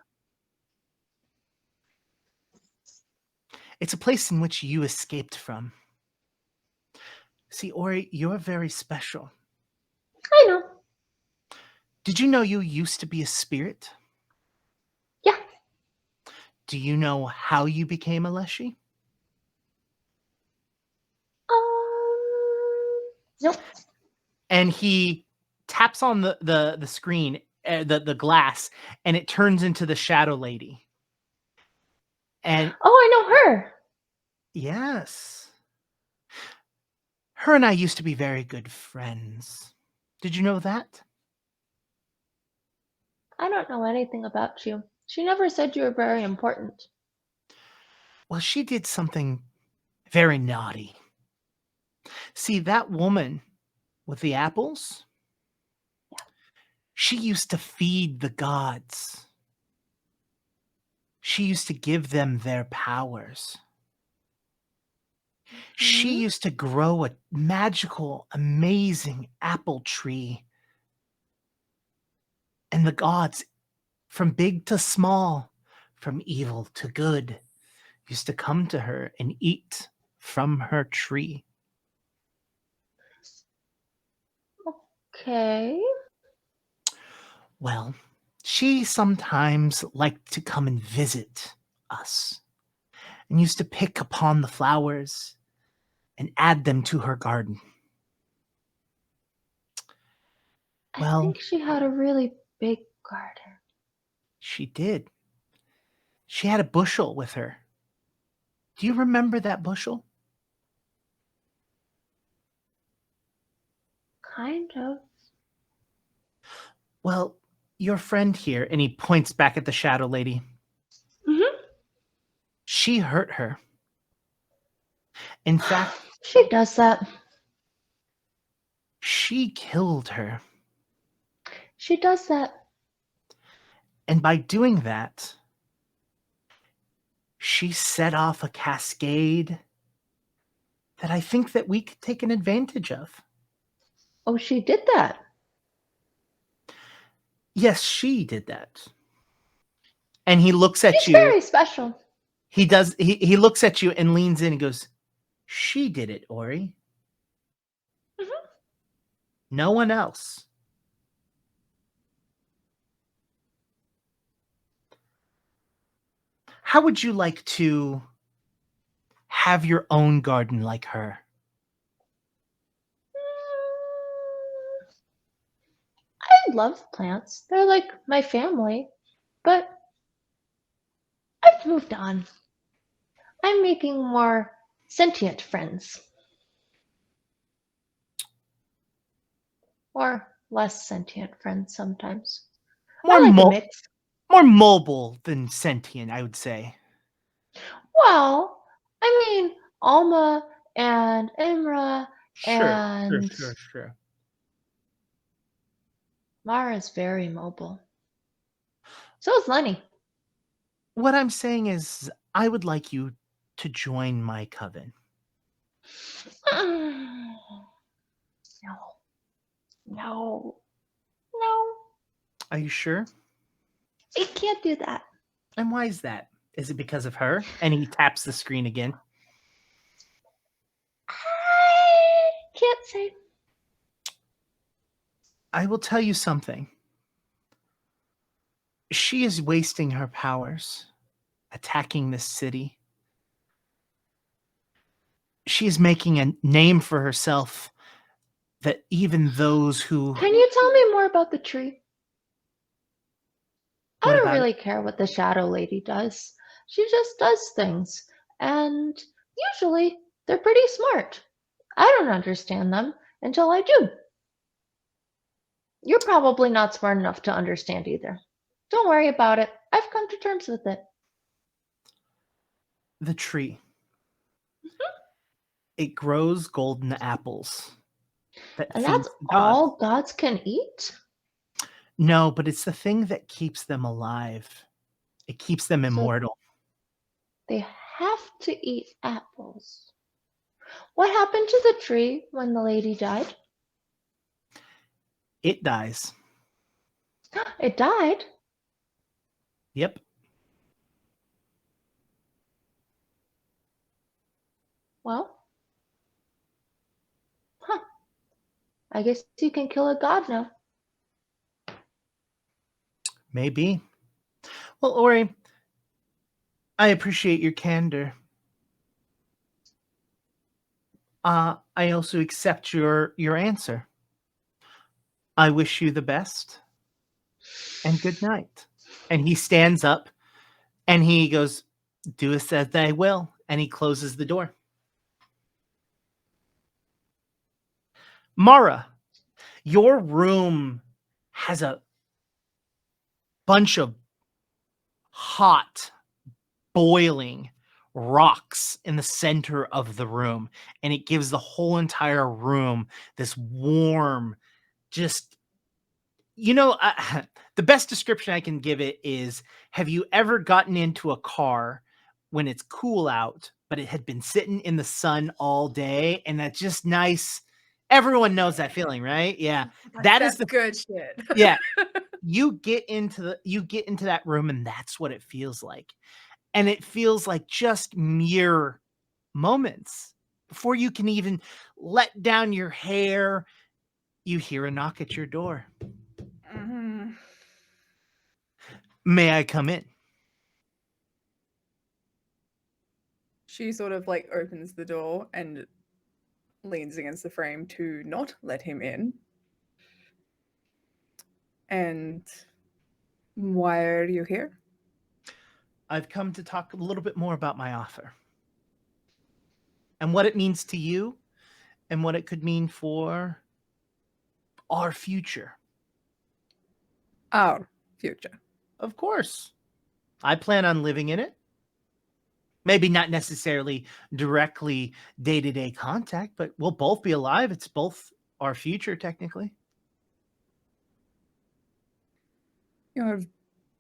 It's a place in which you escaped from. See, Ori, you're very special. I know. Did you know you used to be a spirit? Yeah. Do you know how you became a Leshy? Nope. And he taps on the screen, the glass, and it turns into the Shadow Lady. And Oh, I know her. yes, her and I used to be very good friends. Did you know that? I don't know anything about you. She never said you were very important. Well, she did something very naughty. See, that woman with the apples, she used to feed the gods. She used to give them their powers. She used to grow a magical, amazing apple tree. And the gods, from big to small, from evil to good, used to come to her and eat from her tree. Okay. Well, she sometimes liked to come and visit us and used to pick upon the flowers and add them to her garden. I Well, think she had a really big garden. she did. She had a bushel with her. Do you remember that bushel? Kind of. Well, your friend here, and he points back at the Shadow Lady, she hurt her. In fact, She does that. she killed her. She does that. And by doing that, she set off a cascade that I think that we could take an advantage of. Oh, she did that. Yes, she did that. And he looks at She's you. very special. He does. He looks at you and leans in and goes, "She did it, Ori. No one else." How would you like to have your own garden like her? I love plants. They're like my family. But I've moved on. I'm making more sentient friends. Or less sentient friends sometimes. More, I like a mix. more mobile than sentient, I would say. Well, I mean, Alma and Imra Sure. and Sure. Mara's very mobile. So is Lenny. What I'm saying is, I would like you to join my coven. No. Are you sure? We can't do that. And why is that? Is it because of her? And he taps the screen again. I can't say. I will tell you something. She is wasting her powers, attacking this city. She is making a name for herself that even those who... Can you tell me more about the tree? I What don't about it? really care what the Shadow Lady does. She just does things. And usually they're pretty smart. I don't understand them until I do. You're probably not smart enough to understand either. Don't worry about it. I've come to terms with it. The tree. It grows golden apples that And feeds that's the gods. all gods can eat? No, but it's the thing that keeps them alive. It keeps them So immortal. they have to eat apples. What happened to the tree when the lady died? It dies. It died? Yep. Well, I guess you can kill a god now. Maybe. Well, Ori, I appreciate your candor. I also accept your answer. I wish you the best and good night. And he stands up and he goes, do as said I will. And he closes the door. Mara, your room has a bunch of hot, boiling rocks in the center of the room. And it gives the whole entire room this warm, just, the best description I can give it is, have you ever gotten into a car when it's cool out, but it had been sitting in the sun all day and that's just nice? Everyone knows that feeling, right? Yeah. That's good shit. Yeah. You get into that room and that's what it feels like. And it feels like just mere moments before you can even let down your hair. You hear a knock at your door. Mm-hmm. May I come in? She sort of like opens the door and leans against the frame to not let him in. And why are you here? I've come to talk a little bit more about my offer and what it means to you and what it could mean for our future. Our future. Of course. I plan on living in it. Maybe not necessarily directly day-to-day contact, but we'll both be alive. It's both our future, technically. You're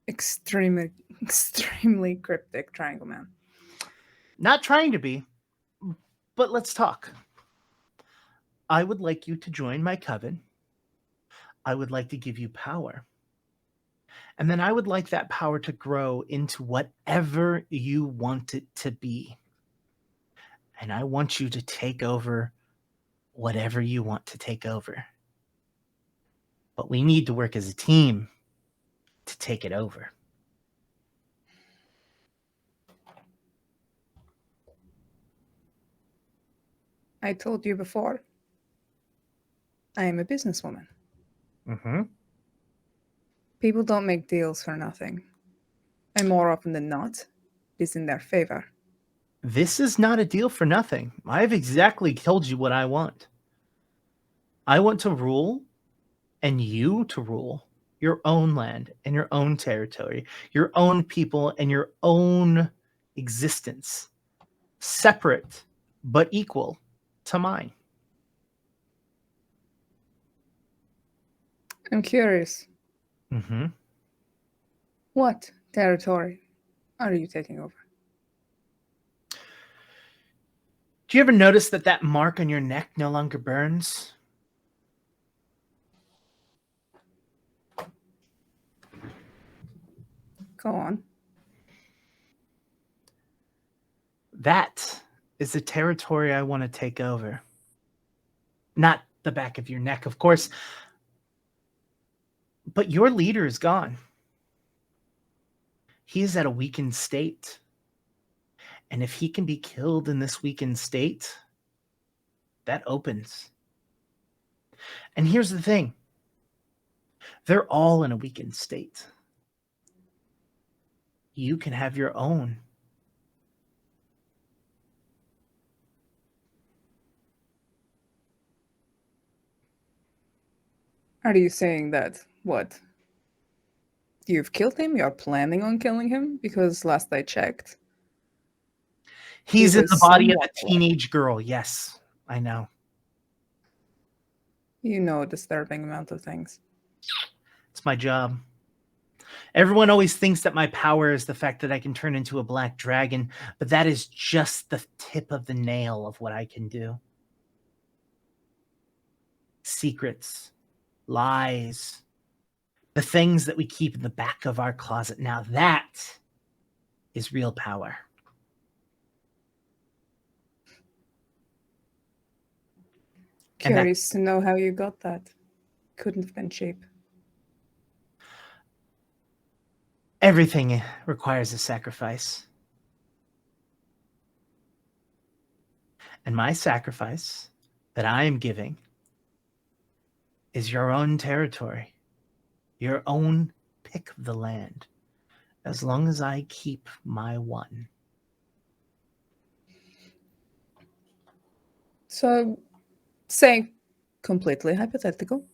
extremely, extremely cryptic, Triangle Man. Not trying to be, but let's talk. I would like you to join my coven. I would like to give you power. And then I would like that power to grow into whatever you want it to be. And I want you to take over whatever you want to take over. But we need to work as a team to take it over. I told you before. I am a businesswoman. Mm-hmm. People don't make deals for nothing. And more often than not, it is in their favor. This is not a deal for nothing. I've exactly told you what I want. I want to rule and you to rule your own land and your own territory, your own people and your own existence, separate but equal to mine. I'm curious. Mm-hmm. What territory are you taking over? Do you ever notice that mark on your neck no longer burns? Go on. That is the territory I want to take over. Not the back of your neck, of course. But your leader is gone. He is at a weakened state. And if he can be killed in this weakened state, that opens. And here's the thing. They're all in a weakened state. You can have your own. Are you saying that, what? You've killed him? You're planning on killing him? Because last I checked, He's he in the was body of a somewhat alive. teenage girl. Yes, I know. You know a disturbing amount of things. It's my job. Everyone always thinks that my power is the fact that I can turn into a black dragon, but that is just the tip of the nail of what I can do. Secrets, lies, the things that we keep in the back of our closet. Now that is real power. And Curious to know how you got that. Couldn't have been cheap. Everything requires a sacrifice. And my sacrifice that I am giving is your own territory, your own pick of the land, as long as I keep my one. So, say, completely hypothetical,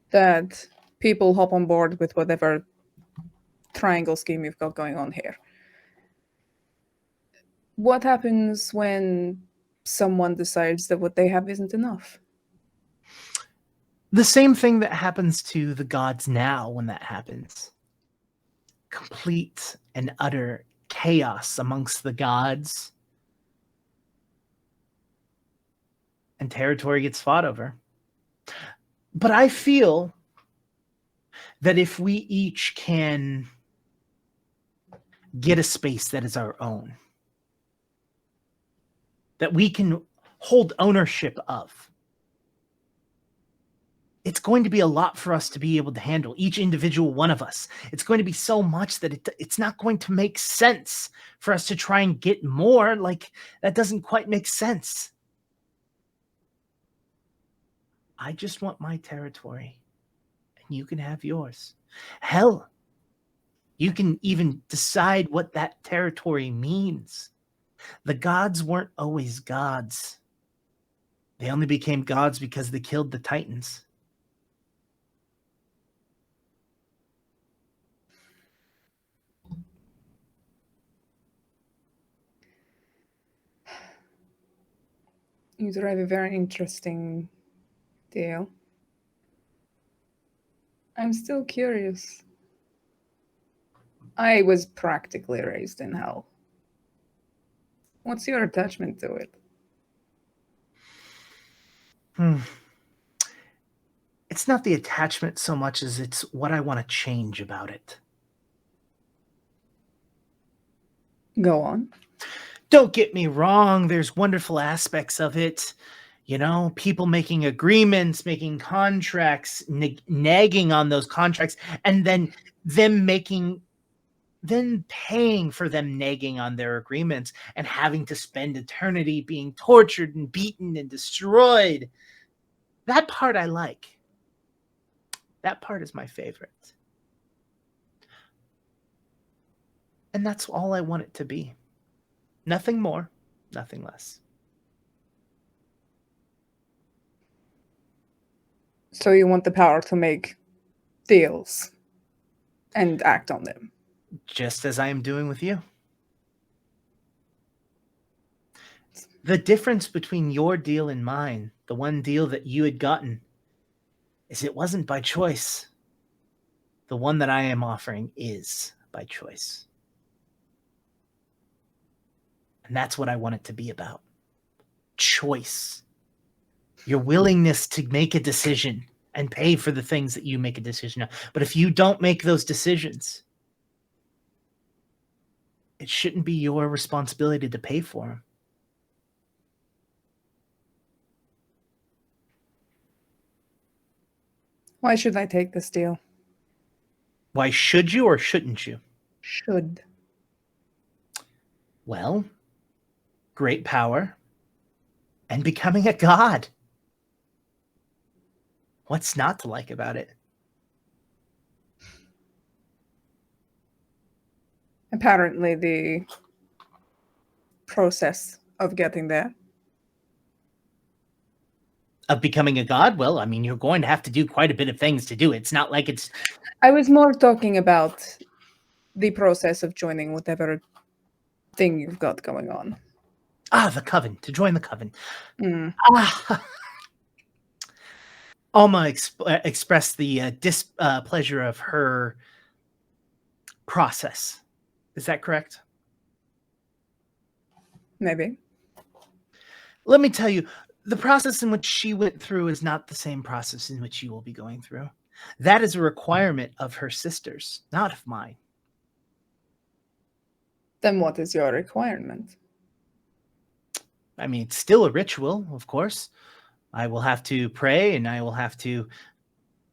that people hop on board with whatever triangle scheme you've got going on here. What happens when someone decides that what they have isn't enough? The same thing that happens to the gods now when that happens. Complete and utter chaos amongst the gods. And territory gets fought over. But I feel that if we each can get a space that is our own, that we can hold ownership of, it's going to be a lot for us to be able to handle, each individual one of us. It's going to be so much that it's not going to make sense for us to try and get more. Like, that doesn't quite make sense. I just want my territory, and you can have yours. Hell, you can even decide what that territory means. The gods weren't always gods. They only became gods because they killed the Titans. You drive a very interesting deal. I'm still curious. I was practically raised in hell. What's your attachment to it? It's not the attachment so much as it's what I want to change about it. Go on. Don't get me wrong, there's wonderful aspects of it. You know, people making agreements, making contracts, nagging on those contracts, and then paying for them nagging on their agreements and having to spend eternity being tortured and beaten and destroyed. That part I like. That part is my favorite. And that's all I want it to be. Nothing more, nothing less. So you want the power to make deals and act on them? Just as I am doing with you. The difference between your deal and mine, the one deal that you had gotten, is it wasn't by choice. The one that I am offering is by choice. And that's what I want it to be about. Choice. Your willingness to make a decision and pay for the things that you make a decision on. But if you don't make those decisions, it shouldn't be your responsibility to pay for them. Why should I take this deal? Why should you or shouldn't you? Should. Well, great power and becoming a god. What's not to like about it? Apparently the process of getting there. Of becoming a god? Well, I mean, you're going to have to do quite a bit of things to do it. It's not like it's... I was more talking about the process of joining whatever thing you've got going on. the coven. To join the coven. Mm. Alma expressed the displeasure of her process. Is that correct? Maybe. Let me tell you, the process in which she went through is not the same process in which you will be going through. That is a requirement of her sisters, not of mine. Then what is your requirement? I mean, it's still a ritual, of course. I will have to pray and I will have to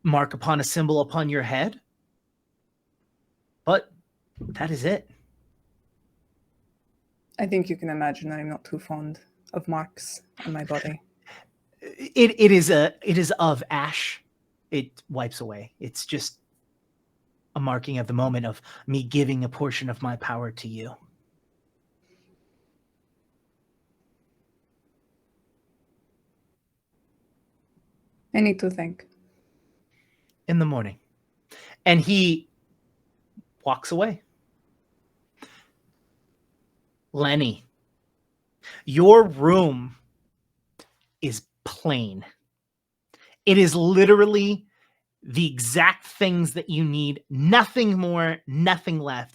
mark upon a symbol upon your head. But that is it. I think you can imagine I'm not too fond of marks on my body. It is of ash. It wipes away. It's just a marking of the moment of me giving a portion of my power to you. I need to think. In the morning. And he walks away. Lenny, your room is plain. It is literally the exact things that you need. Nothing more, nothing less.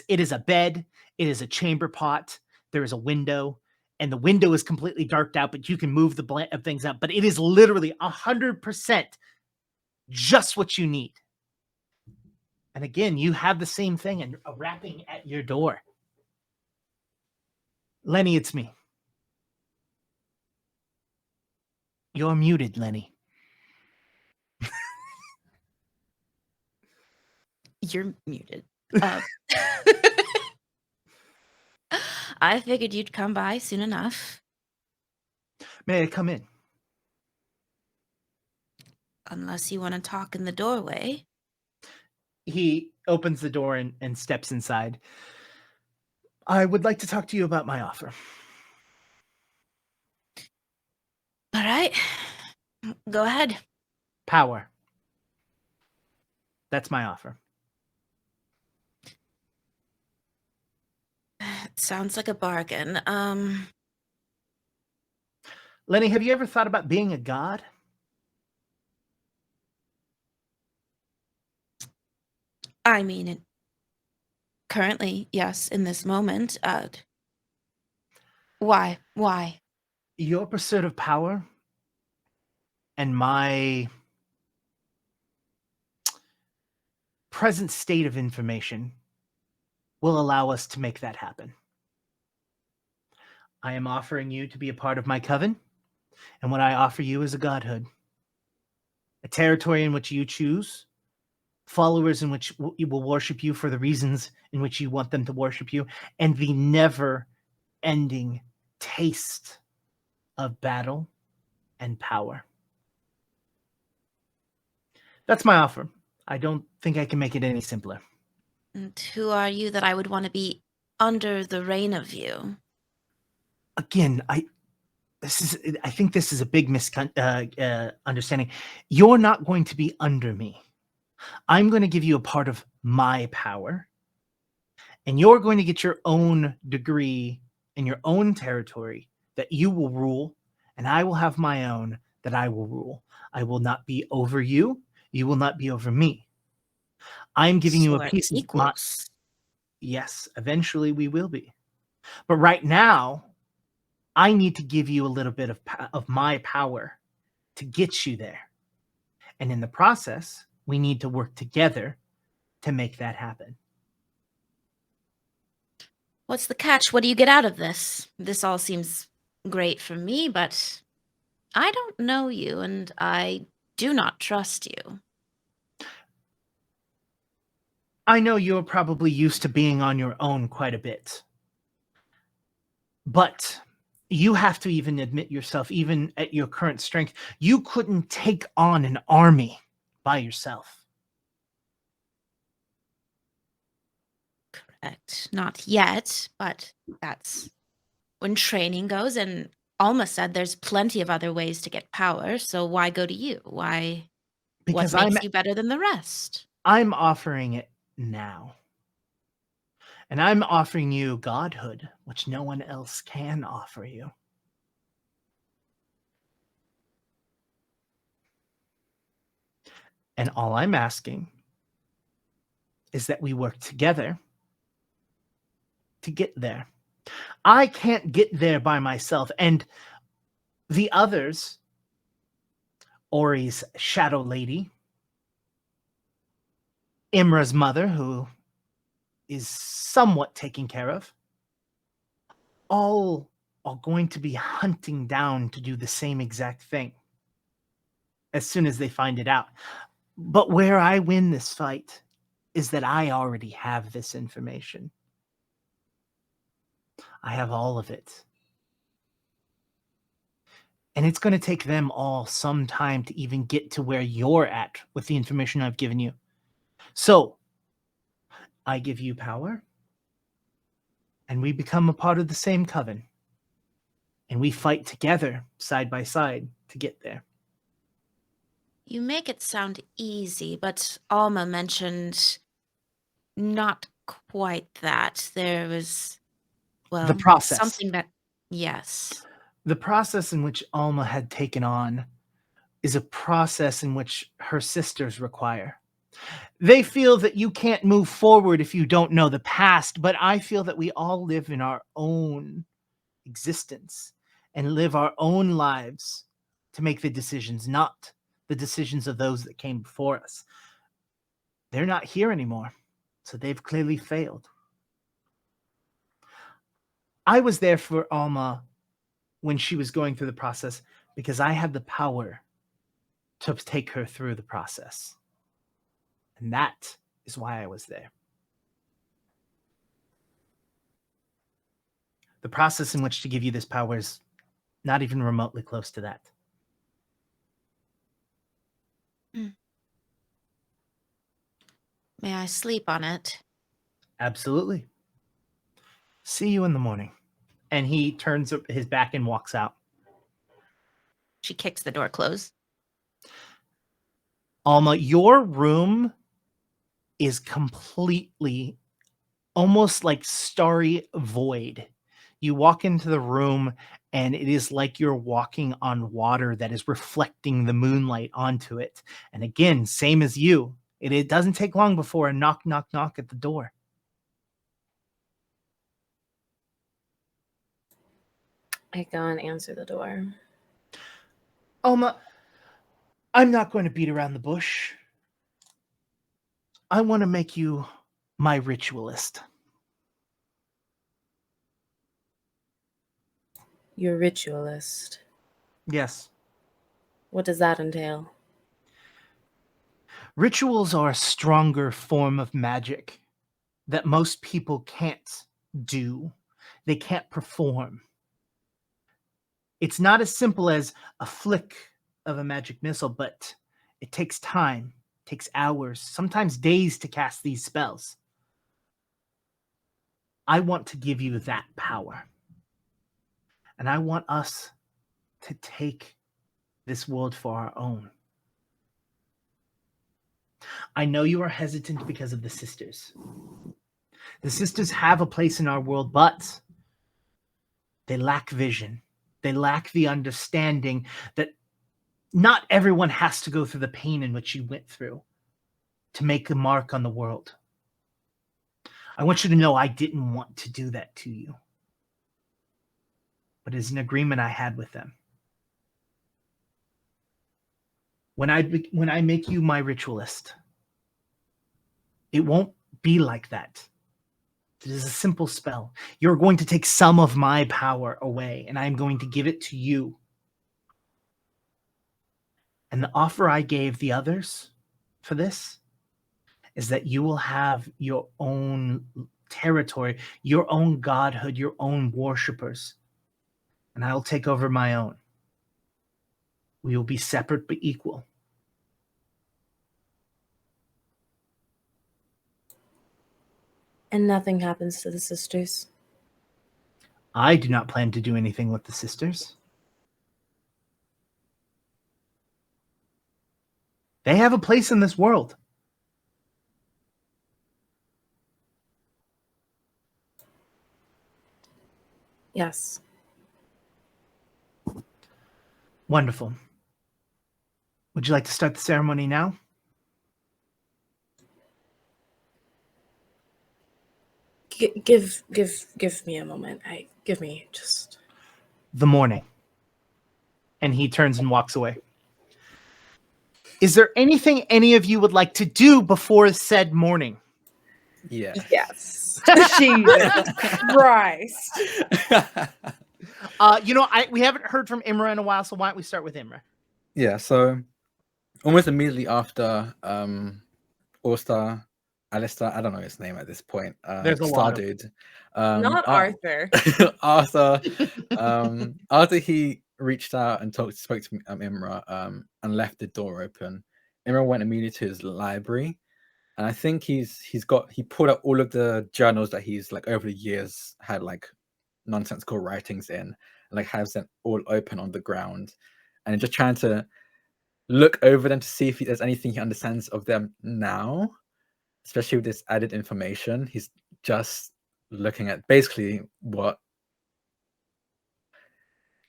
It is a bed. It is a chamber pot. There is a window. And the window is completely darked out, but you can move the things up. But it is literally 100% just what you need. And again, you have the same thing and a rapping at your door. Lenny, it's me. You're muted, Lenny. You're muted. I figured you'd come by soon enough. May I come in? Unless you want to talk in the doorway. He opens the door and steps inside. I would like to talk to you about my offer. All right. Go ahead. Power. That's my offer. It sounds like a bargain. Lenny, have you ever thought about being a god? I mean, currently, yes, in this moment. Why? Your pursuit of power and my present state of information will allow us to make that happen. I am offering you to be a part of my coven, and what I offer you is a godhood, a territory in which you choose, followers in which will worship you for the reasons in which you want them to worship you, and the never-ending taste of battle and power. That's my offer. I don't think I can make it any simpler. And who are you that I would want to be under the reign of you? Again, I think this is a big misunderstanding. You're not going to be under me. I'm going to give you a part of my power, and you're going to get your own degree in your own territory that you will rule, and I will have my own that I will rule. I will not be over you. You will not be over me. I'm giving you a piece of my... Yes, eventually we will be. But right now, I need to give you a little bit of my power to get you there. And in the process, we need to work together to make that happen. What's the catch? What do you get out of this? This all seems great for me, but I don't know you, and I do not trust you. I know you're probably used to being on your own quite a bit. But you have to even admit yourself, even at your current strength, you couldn't take on an army by yourself. Correct. Not yet, but that's when training goes, and Alma said there's plenty of other ways to get power, so why go to you? What Because makes you better than the rest? I'm offering it now. And I'm offering you godhood, which no one else can offer you. And all I'm asking is that we work together to get there. I can't get there by myself. And the others, Ori's shadow lady, Imra's mother, who is somewhat taken care of, all are going to be hunting down to do the same exact thing as soon as they find it out. But where I win this fight is that I already have this information. I have all of it. And it's going to take them all some time to even get to where you're at with the information I've given you. So, I give you power, and we become a part of the same coven. And we fight together, side by side, to get there. You make it sound easy, but Alma mentioned not quite that. There was, well, The process. something that, yes. The process in which Alma had taken on is a process in which her sisters require. They feel that you can't move forward if you don't know the past, but I feel that we all live in our own existence and live our own lives to make the decisions, not the decisions of those that came before us. They're not here anymore, so they've clearly failed. I was there for Alma when she was going through the process because I had the power to take her through the process. And that is why I was there. The process in which to give you this power is not even remotely close to that. May I sleep on it? Absolutely. See you in the morning. And he turns his back and walks out. She kicks the door closed. Alma, your room is completely almost like starry void. You walk into the room and it is like you're walking on water that is reflecting the moonlight onto it. And again, same as you, it doesn't take long before a knock, knock, knock at the door. I go and answer the door. Alma, I'm not going to beat around the bush. I want to make you my ritualist. You're a ritualist. Yes. What does that entail? Rituals are a stronger form of magic that most people can't do. They can't perform. It's not as simple as a flick of a magic missile, but it takes time, takes hours, sometimes days to cast these spells. I want to give you that power. And I want us to take this world for our own. I know you are hesitant because of the sisters. The sisters have a place in our world, but they lack vision. They lack the understanding that not everyone has to go through the pain in which you went through to make a mark on the world. I want you to know I didn't want to do that to you. But it's an agreement I had with them. When I make you my ritualist, it won't be like that. It is a simple spell. You're going to take some of my power away, and I'm going to give it to you. And the offer I gave the others for this is that you will have your own territory, your own godhood, your own worshippers, and I'll take over my own. We will be separate but equal. And nothing happens to the sisters. I do not plan to do anything with the sisters. They have a place in this world. Yes. Wonderful. Would you like to start the ceremony now? Give me a moment. Give me just The morning. And he turns and walks away. Is there anything any of you would like to do before said morning? Yes. Yes. Jesus Christ. We haven't heard from Imra in a while, so why don't we start with Imra? Yeah, so almost immediately after All-Star, Alistair, I don't know his name at this point. There's a lot of Stardude. Not Arthur. Arthur. After he reached out and spoke to Imra and left the door open, Imra went immediately to his library. And I think he pulled out all of the journals that he's like over the years had like nonsensical writings in, and like has them all open on the ground, and just trying to look over them to see if there's anything he understands of them now, especially with this added information. He's just looking at basically what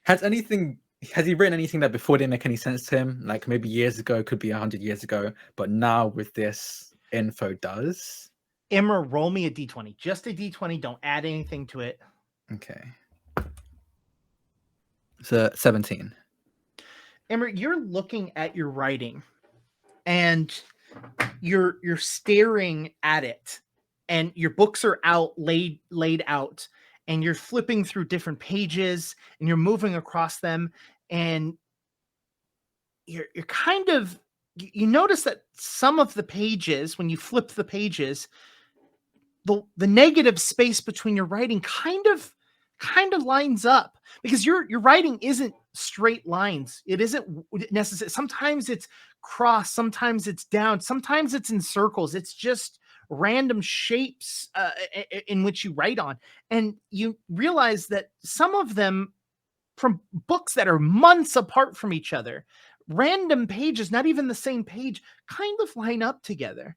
has he written anything that before didn't make any sense to him, like maybe years ago, could be 100 years ago, but now with this info does. Imra, roll me a d20. Just a d20. Don't add anything to it. Okay. So 17. Imra, you're looking at your writing and you're staring at it, and your books are laid out, and you're flipping through different pages and you're moving across them, and you're kind of, you notice that some of the pages, when you flip the pages, the negative space between your writing kind of lines up, because your writing isn't straight lines. It isn't necessary. Sometimes it's cross, sometimes it's down, sometimes it's in circles. It's just random shapes in which you write on, and you realize that some of them from books that are months apart from each other, random pages, not even the same page, kind of line up together.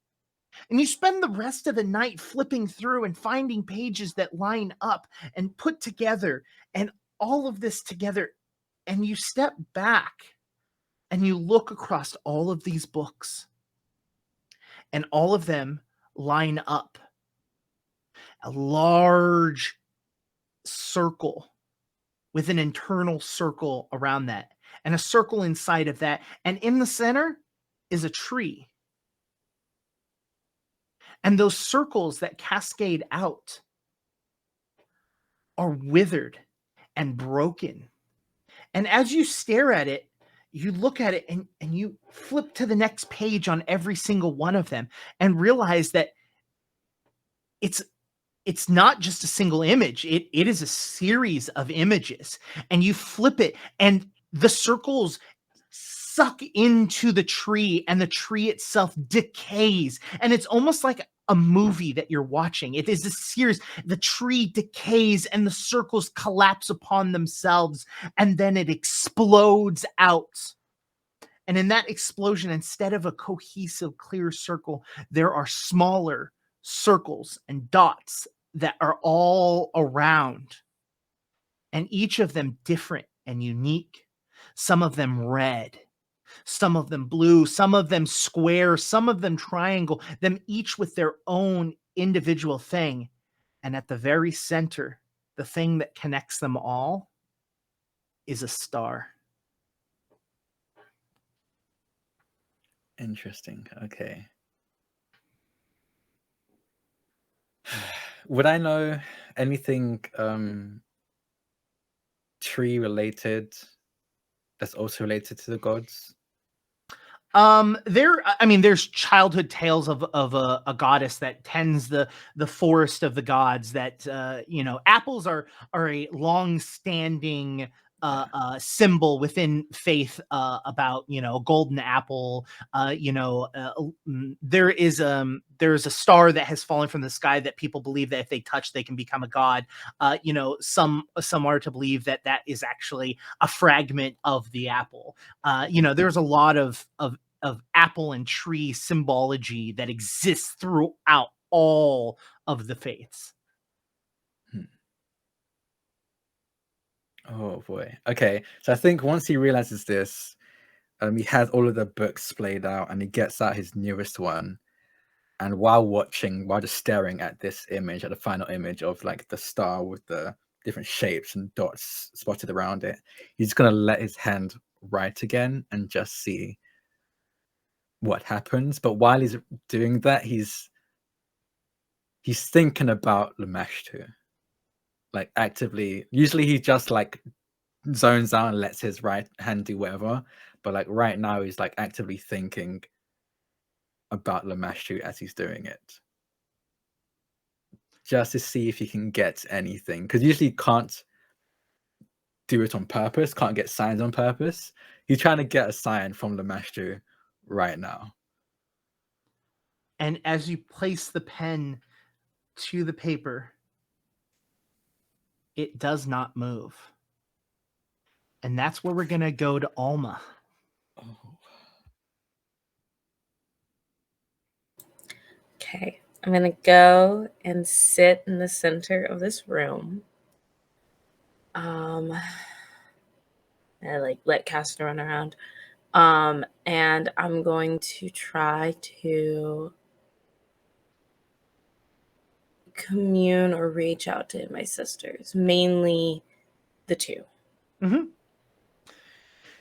And you spend the rest of the night flipping through and finding pages that line up and put together, and all of this together. And you step back and you look across all of these books, and all of them line up. A large circle with an internal circle around that, and a circle inside of that. And in the center is a tree. And those circles that cascade out are withered and broken. And as you stare at it, you look at it and you flip to the next page on every single one of them and realize that it's not just a single image. It is a series of images. And you flip it, and the circles suck into the tree, and the tree itself decays. And it's almost like a movie that you're watching. It is a series. The tree decays and the circles collapse upon themselves, and then it explodes out. And in that explosion, instead of a cohesive, clear circle, there are smaller circles and dots that are all around, and each of them different and unique. Some of them red, some of them blue, some of them square, some of them triangle, them each with their own individual thing. And at the very center, the thing that connects them all is a star. Interesting. Okay. Would I know anything tree related that's also related to the gods? There's childhood tales of a goddess that tends the forest of the gods. That apples are a long standing symbol within faith about a golden apple. There's a star that has fallen from the sky that people believe that if they touch they can become a god. Some are to believe that is actually a fragment of the apple. There's a lot of apple and tree symbology that exists throughout all of the faiths. Oh boy. Okay, so I think once he realizes this, he has all of the books splayed out, and he gets out his newest one. And while just staring at this image, at the final image of like the star with the different shapes and dots spotted around it, he's gonna let his hand write again and just see what happens. But while he's doing that, he's thinking about Lamashtu. Like actively. Usually he just like zones out and lets his right hand do whatever. But like right now he's like actively thinking about Lamashtu as he's doing it. Just to see if he can get anything. Because usually you can't do it on purpose, can't get signs on purpose. He's trying to get a sign from Lamashtu right now. And as you place the pen to the paper, it does not move. And that's where we're going to go to Alma. Oh. Okay, I'm going to go and sit in the center of this room. I like let Castor run around. And I'm going to try to commune or reach out to my sisters, mainly the two. Mm-hmm.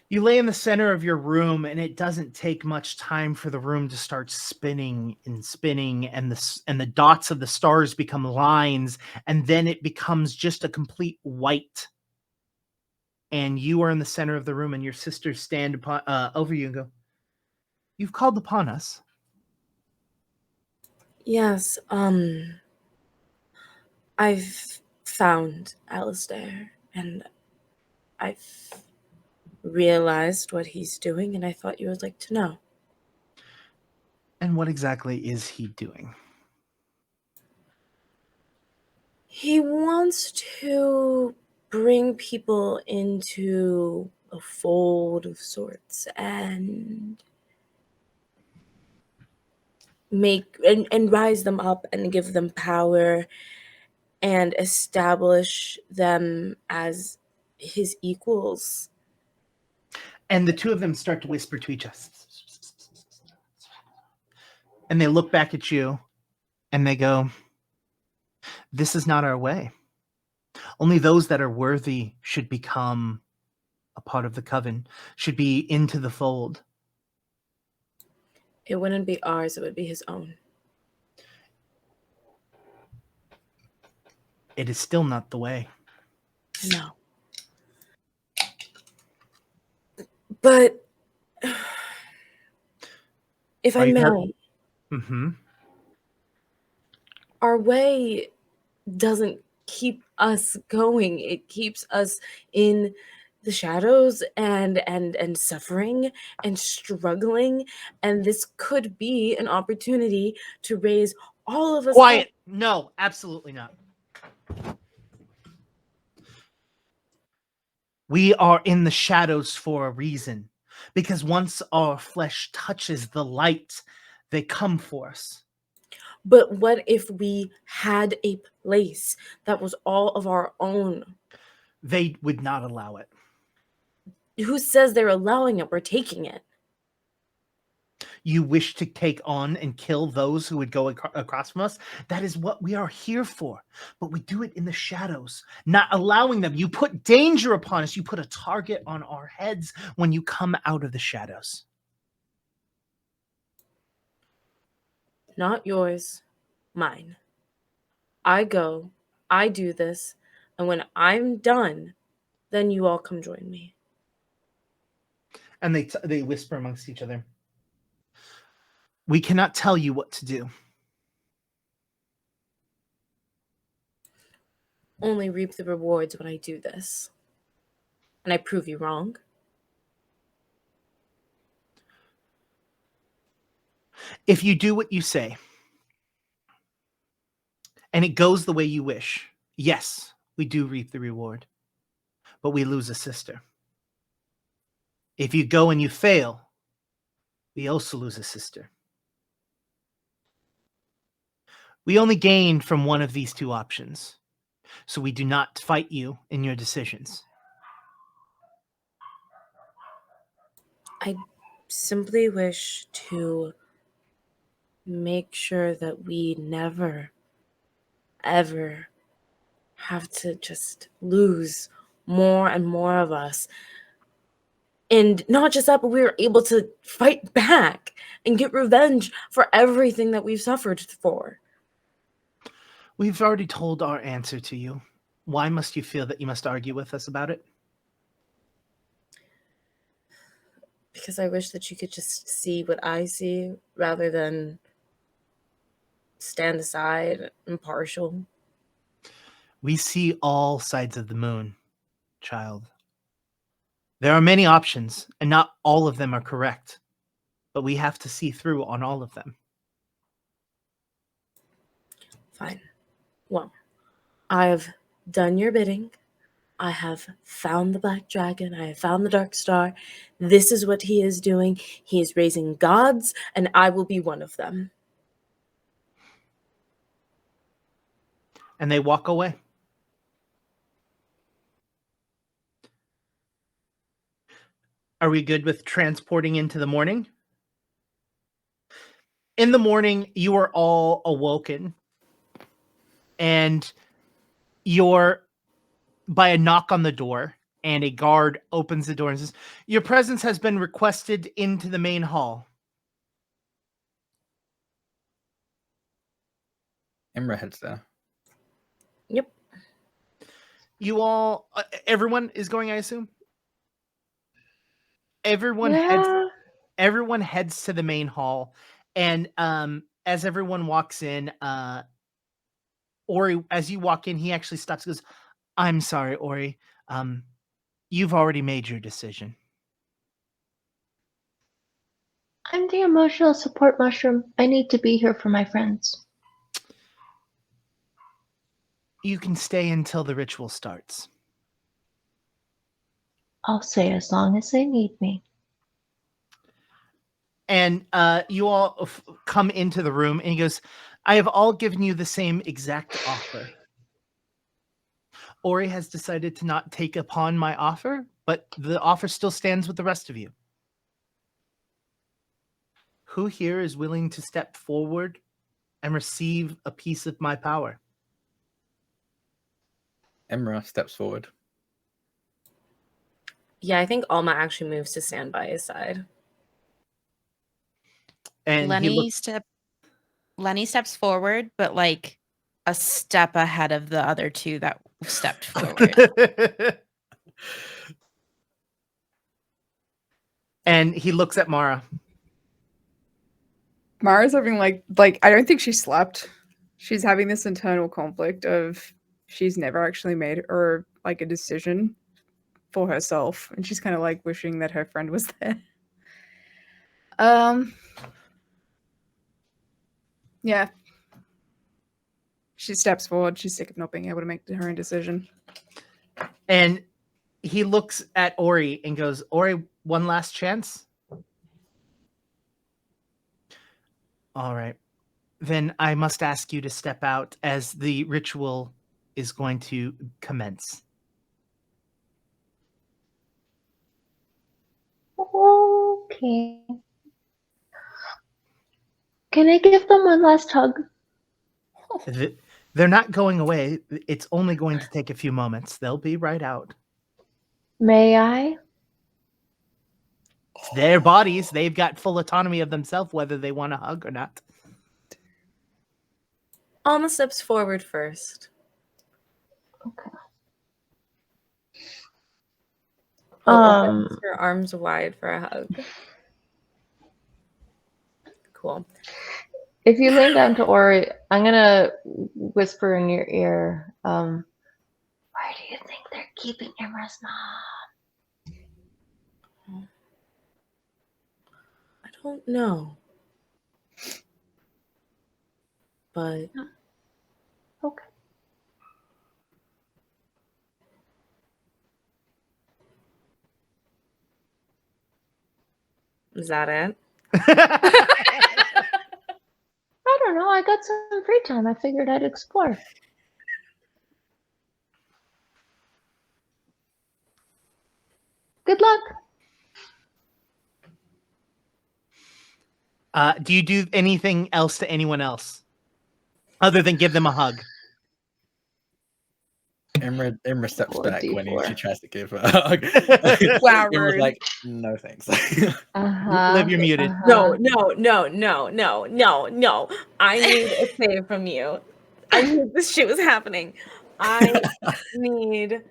You lay in the center of your room, and it doesn't take much time for the room to start spinning and spinning, and the dots of the stars become lines, and then it becomes just a complete white. And you are in the center of the room, and your sisters stand upon over you and go, "You've called upon us." Yes, I've found Alistair, and I've realized what he's doing, and I thought you would like to know. And what exactly is he doing? He wants to bring people into a fold of sorts and make and rise them up and give them power and establish them as his equals. And the two of them start to whisper to each other. And they look back at you and they go, "This is not our way. Only those that are worthy should become a part of the coven, should be into the fold." It wouldn't be ours, it would be his own. It is still not the way. No. But if I may, our way doesn't keep us going. It keeps us in the shadows and suffering and struggling. And this could be an opportunity to raise all of us Quiet. up. No, absolutely not. We are in the shadows for a reason, because once our flesh touches the light, they come for us. But what if we had a place that was all of our own? They would not allow it. Who says they're allowing it? We're taking it. You wish to take on and kill those who would go across from us? That is what we are here for. But we do it in the shadows, not allowing them. You put danger upon us. You put a target on our heads when you come out of the shadows. Not yours, mine. I go, I do this, and when I'm done, then you all come join me. And they whisper amongst each other. We cannot tell you what to do. Only reap the rewards when I do this. And I prove you wrong. If you do what you say, and it goes the way you wish, yes, we do reap the reward, but we lose a sister. If you go and you fail, we also lose a sister. We only gain from one of these two options, so we do not fight you in your decisions. I simply wish to make sure that we never, ever have to just lose more and more of us. And not just that, but we were able to fight back and get revenge for everything that we've suffered for. We've already told our answer to you. Why must you feel that you must argue with us about it? Because I wish that you could just see what I see rather than stand aside, impartial. We see all sides of the moon, child. There are many options, and not all of them are correct, but we have to see through on all of them. Fine. Well, I have done your bidding. I have found the Black Dragon. I have found the Dark Star. This is what he is doing. He is raising gods, and I will be one of them. And they walk away. Are we good with transporting into the morning? In the morning, you are all awoken, and you're by a knock on the door, and a guard opens the door and says, "Your presence has been requested into the main hall." Imra heads there. Yep. You all, everyone is going, I assume? Everyone Yeah. heads to the main hall, and as everyone walks in, Ori, as you walk in, he actually stops and goes, "I'm sorry, Ori. You've already made your decision." I'm the emotional support mushroom. I need to be here for my friends. You can stay until the ritual starts. I'll stay as long as they need me. And you all come into the room, and he goes, "I have all given you the same exact offer. Ori has decided to not take upon my offer, but the offer still stands with the rest of you. Who here is willing to step forward and receive a piece of my power?" Imra steps forward. Yeah, I think Alma actually moves to stand by his side. And Lenny steps forward, but like a step ahead of the other two that stepped forward. And he looks at Mara. Mara's having like I don't think she slept. She's having this internal conflict of she's never actually made or like a decision for herself, and she's kind of like wishing that her friend was there. Yeah. She steps forward. She's sick of not being able to make her own decision. And he looks at Ori and goes, "Ori, one last chance?" All right. Then I must ask you to step out as the ritual is going to commence. Okay. Can I give them one last hug? They're not going away. It's only going to take a few moments. They'll be right out. May I? It's their bodies. They've got full autonomy of themselves, whether they want to hug or not. Alma steps forward first. Okay. Opens her arms wide for a hug. Cool. If you lean down to Ori, I'm gonna whisper in your ear. Where do you think they're keeping Imra's mom? I don't know. But okay. Is that it? I don't know. I got some free time. I figured I'd explore. Good luck. Do you do anything else to anyone else other than give them a hug? Imra steps back when she tries to give her a hug. Wow, Imra's rude. like, no thanks. Liv, you're muted. No. I need a save from you. I knew this shit was happening. I need.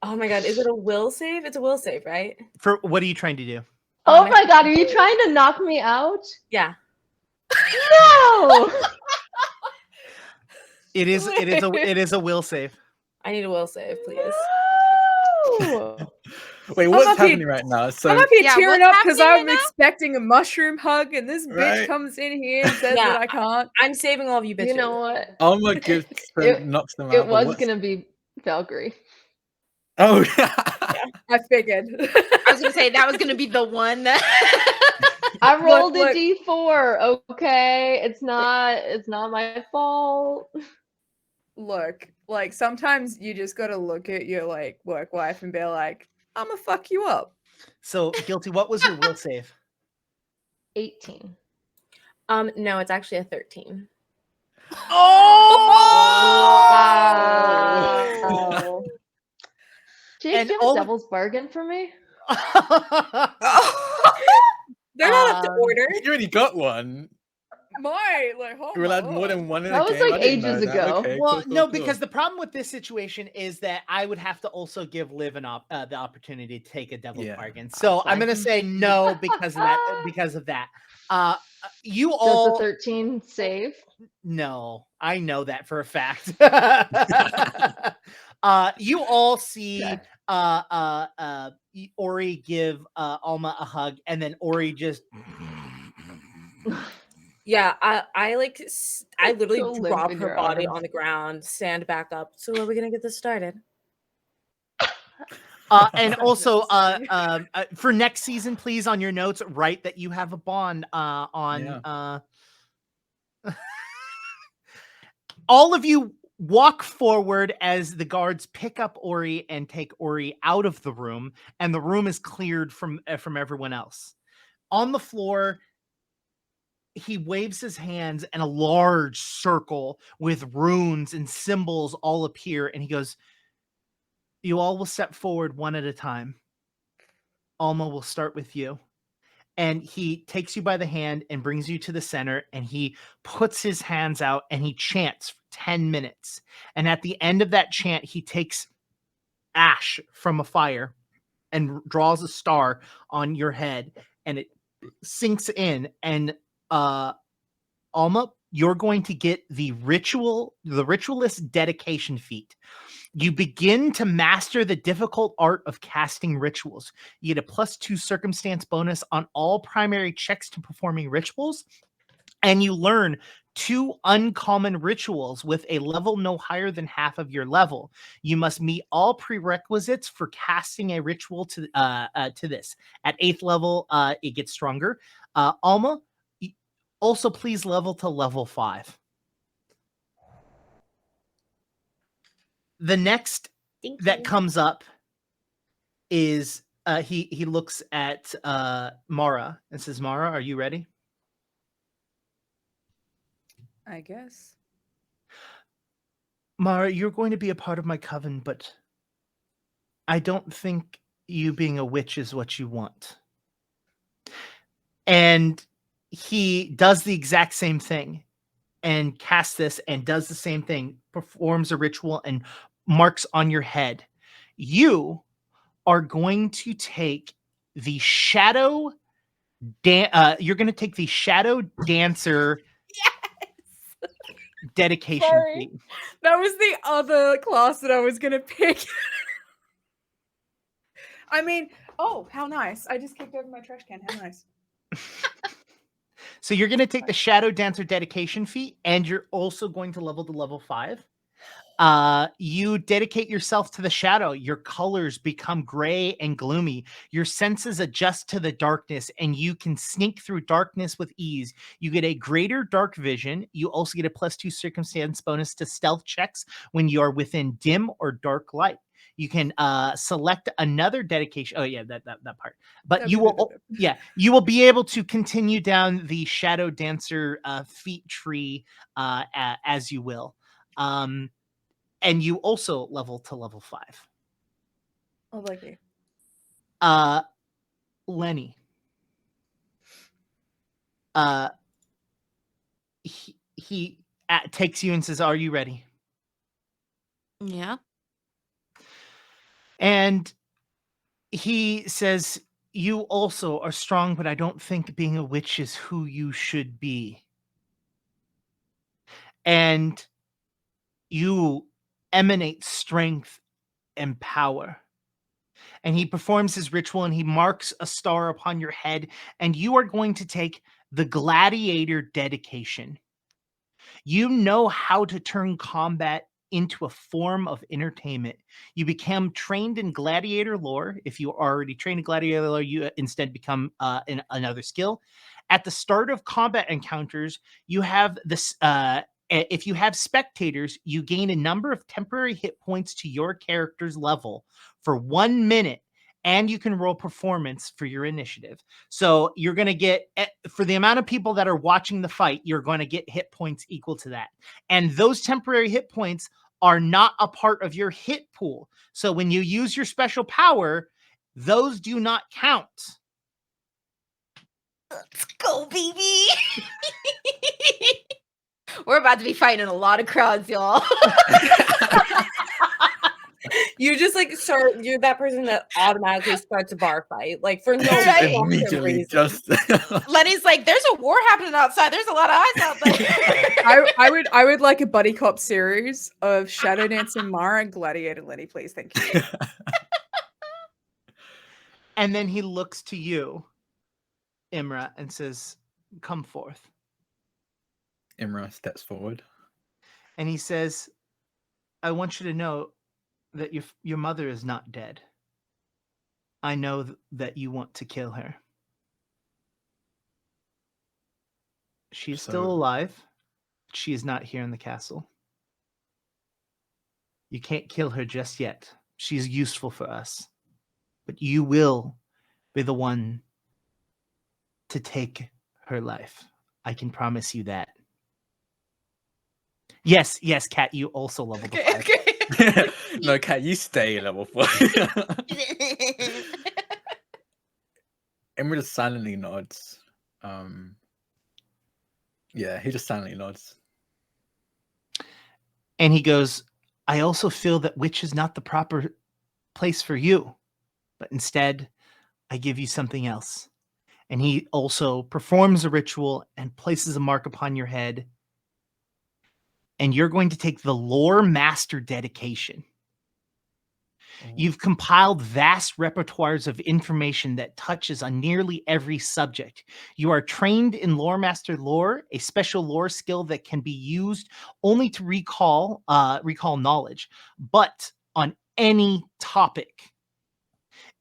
Oh my god, is it a will save? It's a will save, right? For what are you trying to do? Oh my god, are you trying to knock me out? Yeah. No. It is a will save. I need a will save, please. No. Wait, what's happening right now? So I'm up here tearing up because I'm right expecting a mushroom hug, and this bitch comes in here and says that I can't. I'm saving all of you bitches. You know what? Alma knocks them out. It was gonna be Valkyrie. Oh, I figured. I was gonna say that was gonna be the one that I rolled Look. a d4. Okay, it's not my fault. Look, like sometimes you just gotta look at your like work wife and be like, "I'ma fuck you up." So guilty. What was your will save? 18. No, it's actually a 13. Oh! Jake, And do you have a devil's bargain for me? They're not up to order. You already got one. My like, oh You're allowed more than one in That a was, game. like, I didn't know ages that. ago. Okay, Well, cool, no, cool. because the problem with this situation is that I would have to also give Liv the opportunity to take a devil's bargain. So I'm gonna say no because of that. Because of that. You all Does the 13 save? No, I know that for a fact. You all see Ori give Alma a hug, and then Ori just Yeah, I literally So limp drop in her your body arms. on the ground, stand back up. So are we gonna get this started? and also for next season, please on your notes write that you have a bond on all of you walk forward as the guards pick up Ori and take Ori out of the room, and the room is cleared from everyone else. On the floor, he waves his hands and a large circle with runes and symbols all appear, and he goes, "You all will step forward one at a time. Alma will start with you." And he takes you by the hand and brings you to the center, and he puts his hands out and he chants for 10 minutes. And at the end of that chant, he takes ash from a fire and draws a star on your head, and it sinks in. And Alma, you're going to get the ritualist dedication feat. You begin to master the difficult art of casting rituals. You get a +2 circumstance bonus on all primary checks to performing rituals, and you learn 2 uncommon rituals with a level no higher than half of your level. You must meet all prerequisites for casting a ritual to this. At 8th level, it gets stronger. Alma, also please level to level 5. The next that comes up is he looks at Mara and says, "Mara, are you ready?" I guess. "Mara, you're going to be a part of my coven, but I don't think you being a witch is what you want." And he does the exact same thing. and casts this and does the same thing, performs a ritual and marks on your head. You are going to take the shadow you're going to take the shadow dancer dedication Sorry. fee. That was the other class that I was gonna pick. I mean, oh, how nice. I just kicked over my trash can. How nice. So you're going to take the shadow dancer dedication fee, and you're also going to level to level 5. You dedicate yourself to the shadow. Your colors become gray and gloomy. Your senses adjust to the darkness, and you can sneak through darkness with ease. You get a greater dark vision. You also get a +2 circumstance bonus to stealth checks when you are within dim or dark light. You can select another dedication. Oh yeah, that part. But you will, you will be able to continue down the shadow dancer feat tree as you will. And you also level to level 5. Oh, lucky. Lenny. He takes you and says, "Are you ready?" Yeah. And he says, "You also are strong, but I don't think being a witch is who you should be. And you emanate strength and power." And he performs his ritual and he marks a star upon your head, and you are going to take the gladiator dedication. You know how to turn combat into a form of entertainment. You become trained in gladiator lore. If you are already trained in gladiator lore, you instead become another skill. At the start of combat encounters, you have this. If you have spectators, you gain a number of temporary hit points to your character's level for 1 minute, and you can roll performance for your initiative. So you're going to get, for the amount of people that are watching the fight, you're going to get hit points equal to that. And those temporary hit points are not a part of your hit pool. So when you use your special power, those do not count. Let's go, baby. We're about to be fighting a lot of crowds, y'all. You just like you're that person that automatically starts a bar fight, like for no Right? Immediately reason. just Lenny's like, there's a war happening outside. There's a lot of eyes out there. I would like a buddy cop series of Shadow Dancing Mara and Gladiator Lenny, please. Thank you. And then he looks to you, Imra, and says, "Come forth." Imra steps forward. And he says, "I want you to know that your mother is not dead. I know that you want to kill her. She's still alive. She is not here in the castle. You can't kill her just yet. She's useful for us. But you will be the one to take her life. I can promise you that." Yes, Kat, you also level the 5. Okay. No, Kat, you stay level 4. Emma just silently nods. Yeah, he just silently nods. And he goes, "I also feel that witch is not the proper place for you, but instead I give you something else." And he also performs a ritual and places a mark upon your head. And you're going to take the Lore Master dedication. You've compiled vast repertoires of information that touches on nearly every subject. You are trained in Lore Master lore, a special lore skill that can be used only to recall knowledge, but on any topic.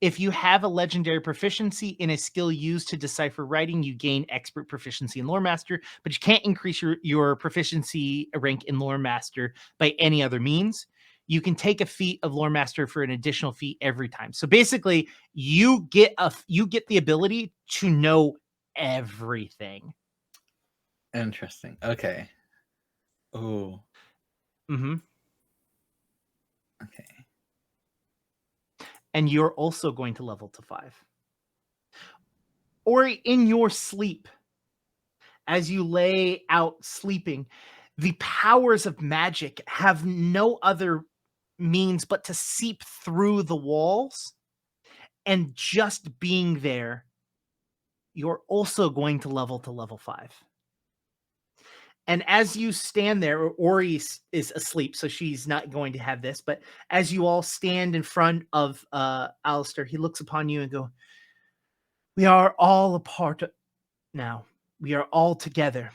If you have a legendary proficiency in a skill used to decipher writing, you gain expert proficiency in Lore Master, but you can't increase your proficiency rank in Lore Master by any other means. You can take a feat of Lore Master for an additional feat every time. So basically, you get the ability to know everything. Interesting. Okay. Oh. Mm-hmm. Okay. And you're also going to level to 5. Or in your sleep, as you lay out sleeping, the powers of magic have no other means but to seep through the walls, and just being there, you're also going to level 5. And as you stand there, Ori is asleep, so she's not going to have this. But as you all stand in front of Alistair, he looks upon you and go, "We are all a part now. We are all together.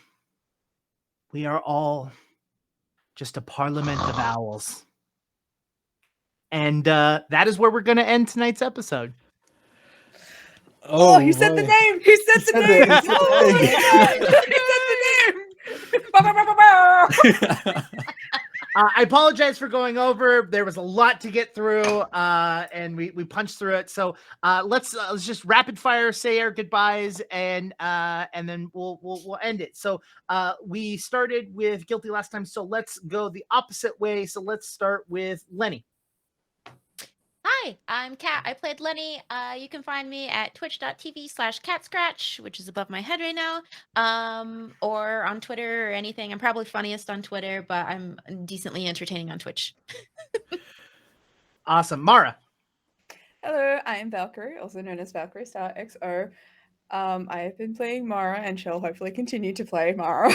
We are all just a parliament of owls." And that is where we're going to end tonight's episode. Oh, he said the boy. name. He said the name. He said the Oh, name. he said the name. Bow, bow, bow, bow, bow. I apologize for going over. There was a lot to get through, and we punched through it. So let's just rapid fire say our goodbyes, and then we'll end it. So we started with Guilty last time, so let's go the opposite way. So let's start with Lenny. Hi, I'm Kat. I played Lenny. You can find me at twitch.tv/catscratch, which is above my head right now, or on Twitter or anything. I'm probably funniest on Twitter, but I'm decently entertaining on Twitch. Awesome. Mara. Hello, I'm Valkyrie, also known as Valkyrie Star XO. I have been playing Mara and shall hopefully continue to play Mara.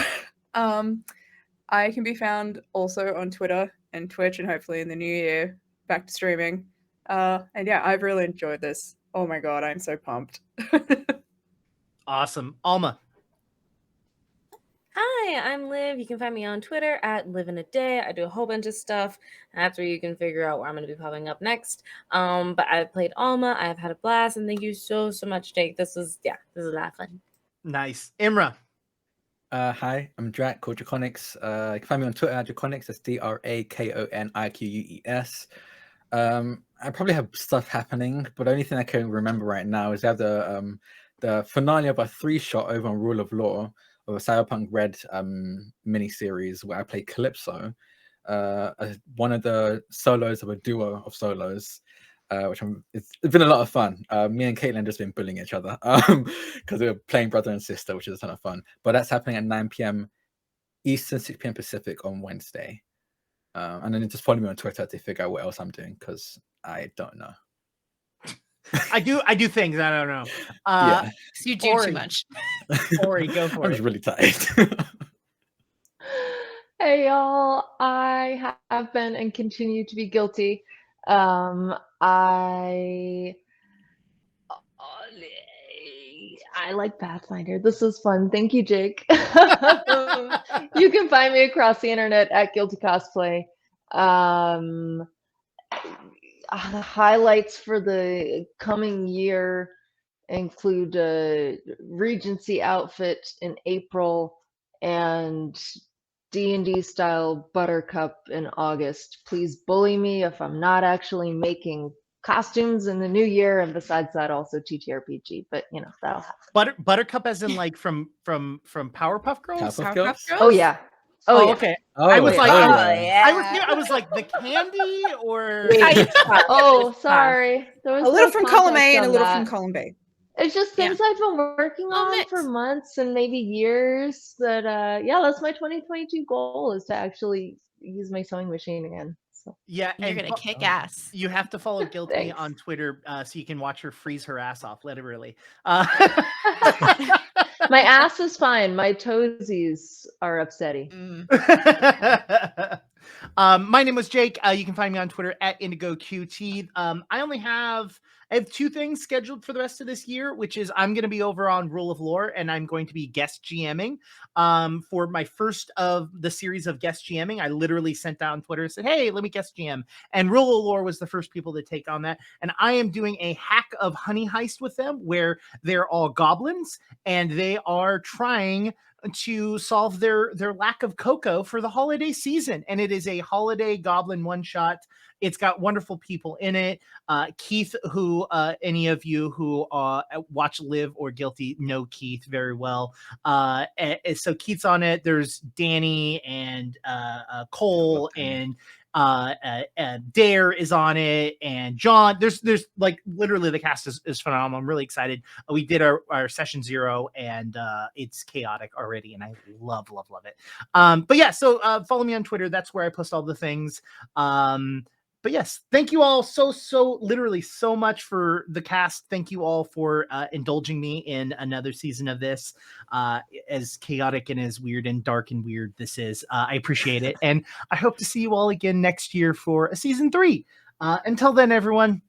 I can be found also on Twitter and Twitch, and hopefully in the new year back to streaming. And yeah, I've really enjoyed this. Oh my god, I'm so pumped. Awesome. Alma. Hi, I'm Liv. You can find me on Twitter at liveinaday. I do a whole bunch of stuff. That's where you can figure out where I'm going to be popping up next. But I played Alma. I've had a blast, and thank you so much, Jake. This was a lot of fun. Nice. Imra. Hi, I'm Drak, called Draconics. You can find me on Twitter at Draconics. That's DRAKONIQUES. I probably have stuff happening, but the only thing I can remember right now is I have the finale of a 3-shot over on Rule of Law of a Cyberpunk Red mini-series where I play Calypso, one of the solos of a duo of solos, which it's been a lot of fun. Me and Caitlin just been bullying each other because we were playing brother and sister, which is a ton of fun. But that's happening at 9 p.m. Eastern, 6 p.m. Pacific on Wednesday. And then just follow me on Twitter to figure out what else I'm doing, because I don't know. I do things I don't know. Yeah. You do Ori. too much. Ori, go for I'm it. just really tired. Hey y'all, I have been and continue to be guilty. I like Pathfinder. This is fun. Thank you, Jake. You can find me across the internet at Guilty Cosplay. The highlights for the coming year include a Regency outfit in April and D&D style Buttercup in August. Please bully me if I'm not actually making costumes in the new year, and besides that, also TTRPG. But you know that'll happen. Buttercup, as in like from Powerpuff Girls. Powerpuff Girls? Oh yeah. Oh, yeah. okay. Oh, I was like, yeah. I was like the candy or. Oh, sorry. There was A little no from column context A and a on little that. from column B. It's just things I've been working on mix. for months and maybe years. That that's my 2022 goal, is to actually use my sewing machine again. So Yeah, You're and gonna kick ass. you have to follow Guilty Thanks. on Twitter so you can watch her freeze her ass off, literally. My ass is fine. My toesies are upsetty. My name was Jake. You can find me on Twitter at IndigoQT. I have 2 things scheduled for the rest of this year, which is I'm going to be over on Rule of Lore, and I'm going to be guest GMing for my first of the series of guest GMing. I literally sent out on Twitter and said, hey, let me guest GM. And Rule of Lore was the first people to take on that. And I am doing a hack of Honey Heist with them, where they're all goblins, and they are trying to solve their lack of cocoa for the holiday season. And it is a holiday goblin one-shot. It's got wonderful people in it. Keith, who any of you who watch Live or Guilty know Keith very well. So Keith's on it. There's Danny and Cole and Dare is on it, and John. There's like literally the cast is phenomenal. I'm really excited. We did our session 0, and it's chaotic already, and I love it. But yeah, so follow me on Twitter. That's where I post all the things. But yes, thank you all so literally so much for the cast. Thank you all for indulging me in another season of this. As chaotic and as weird and dark and weird this is, I appreciate it, and I hope to see you all again next year for a season 3. Until then, everyone,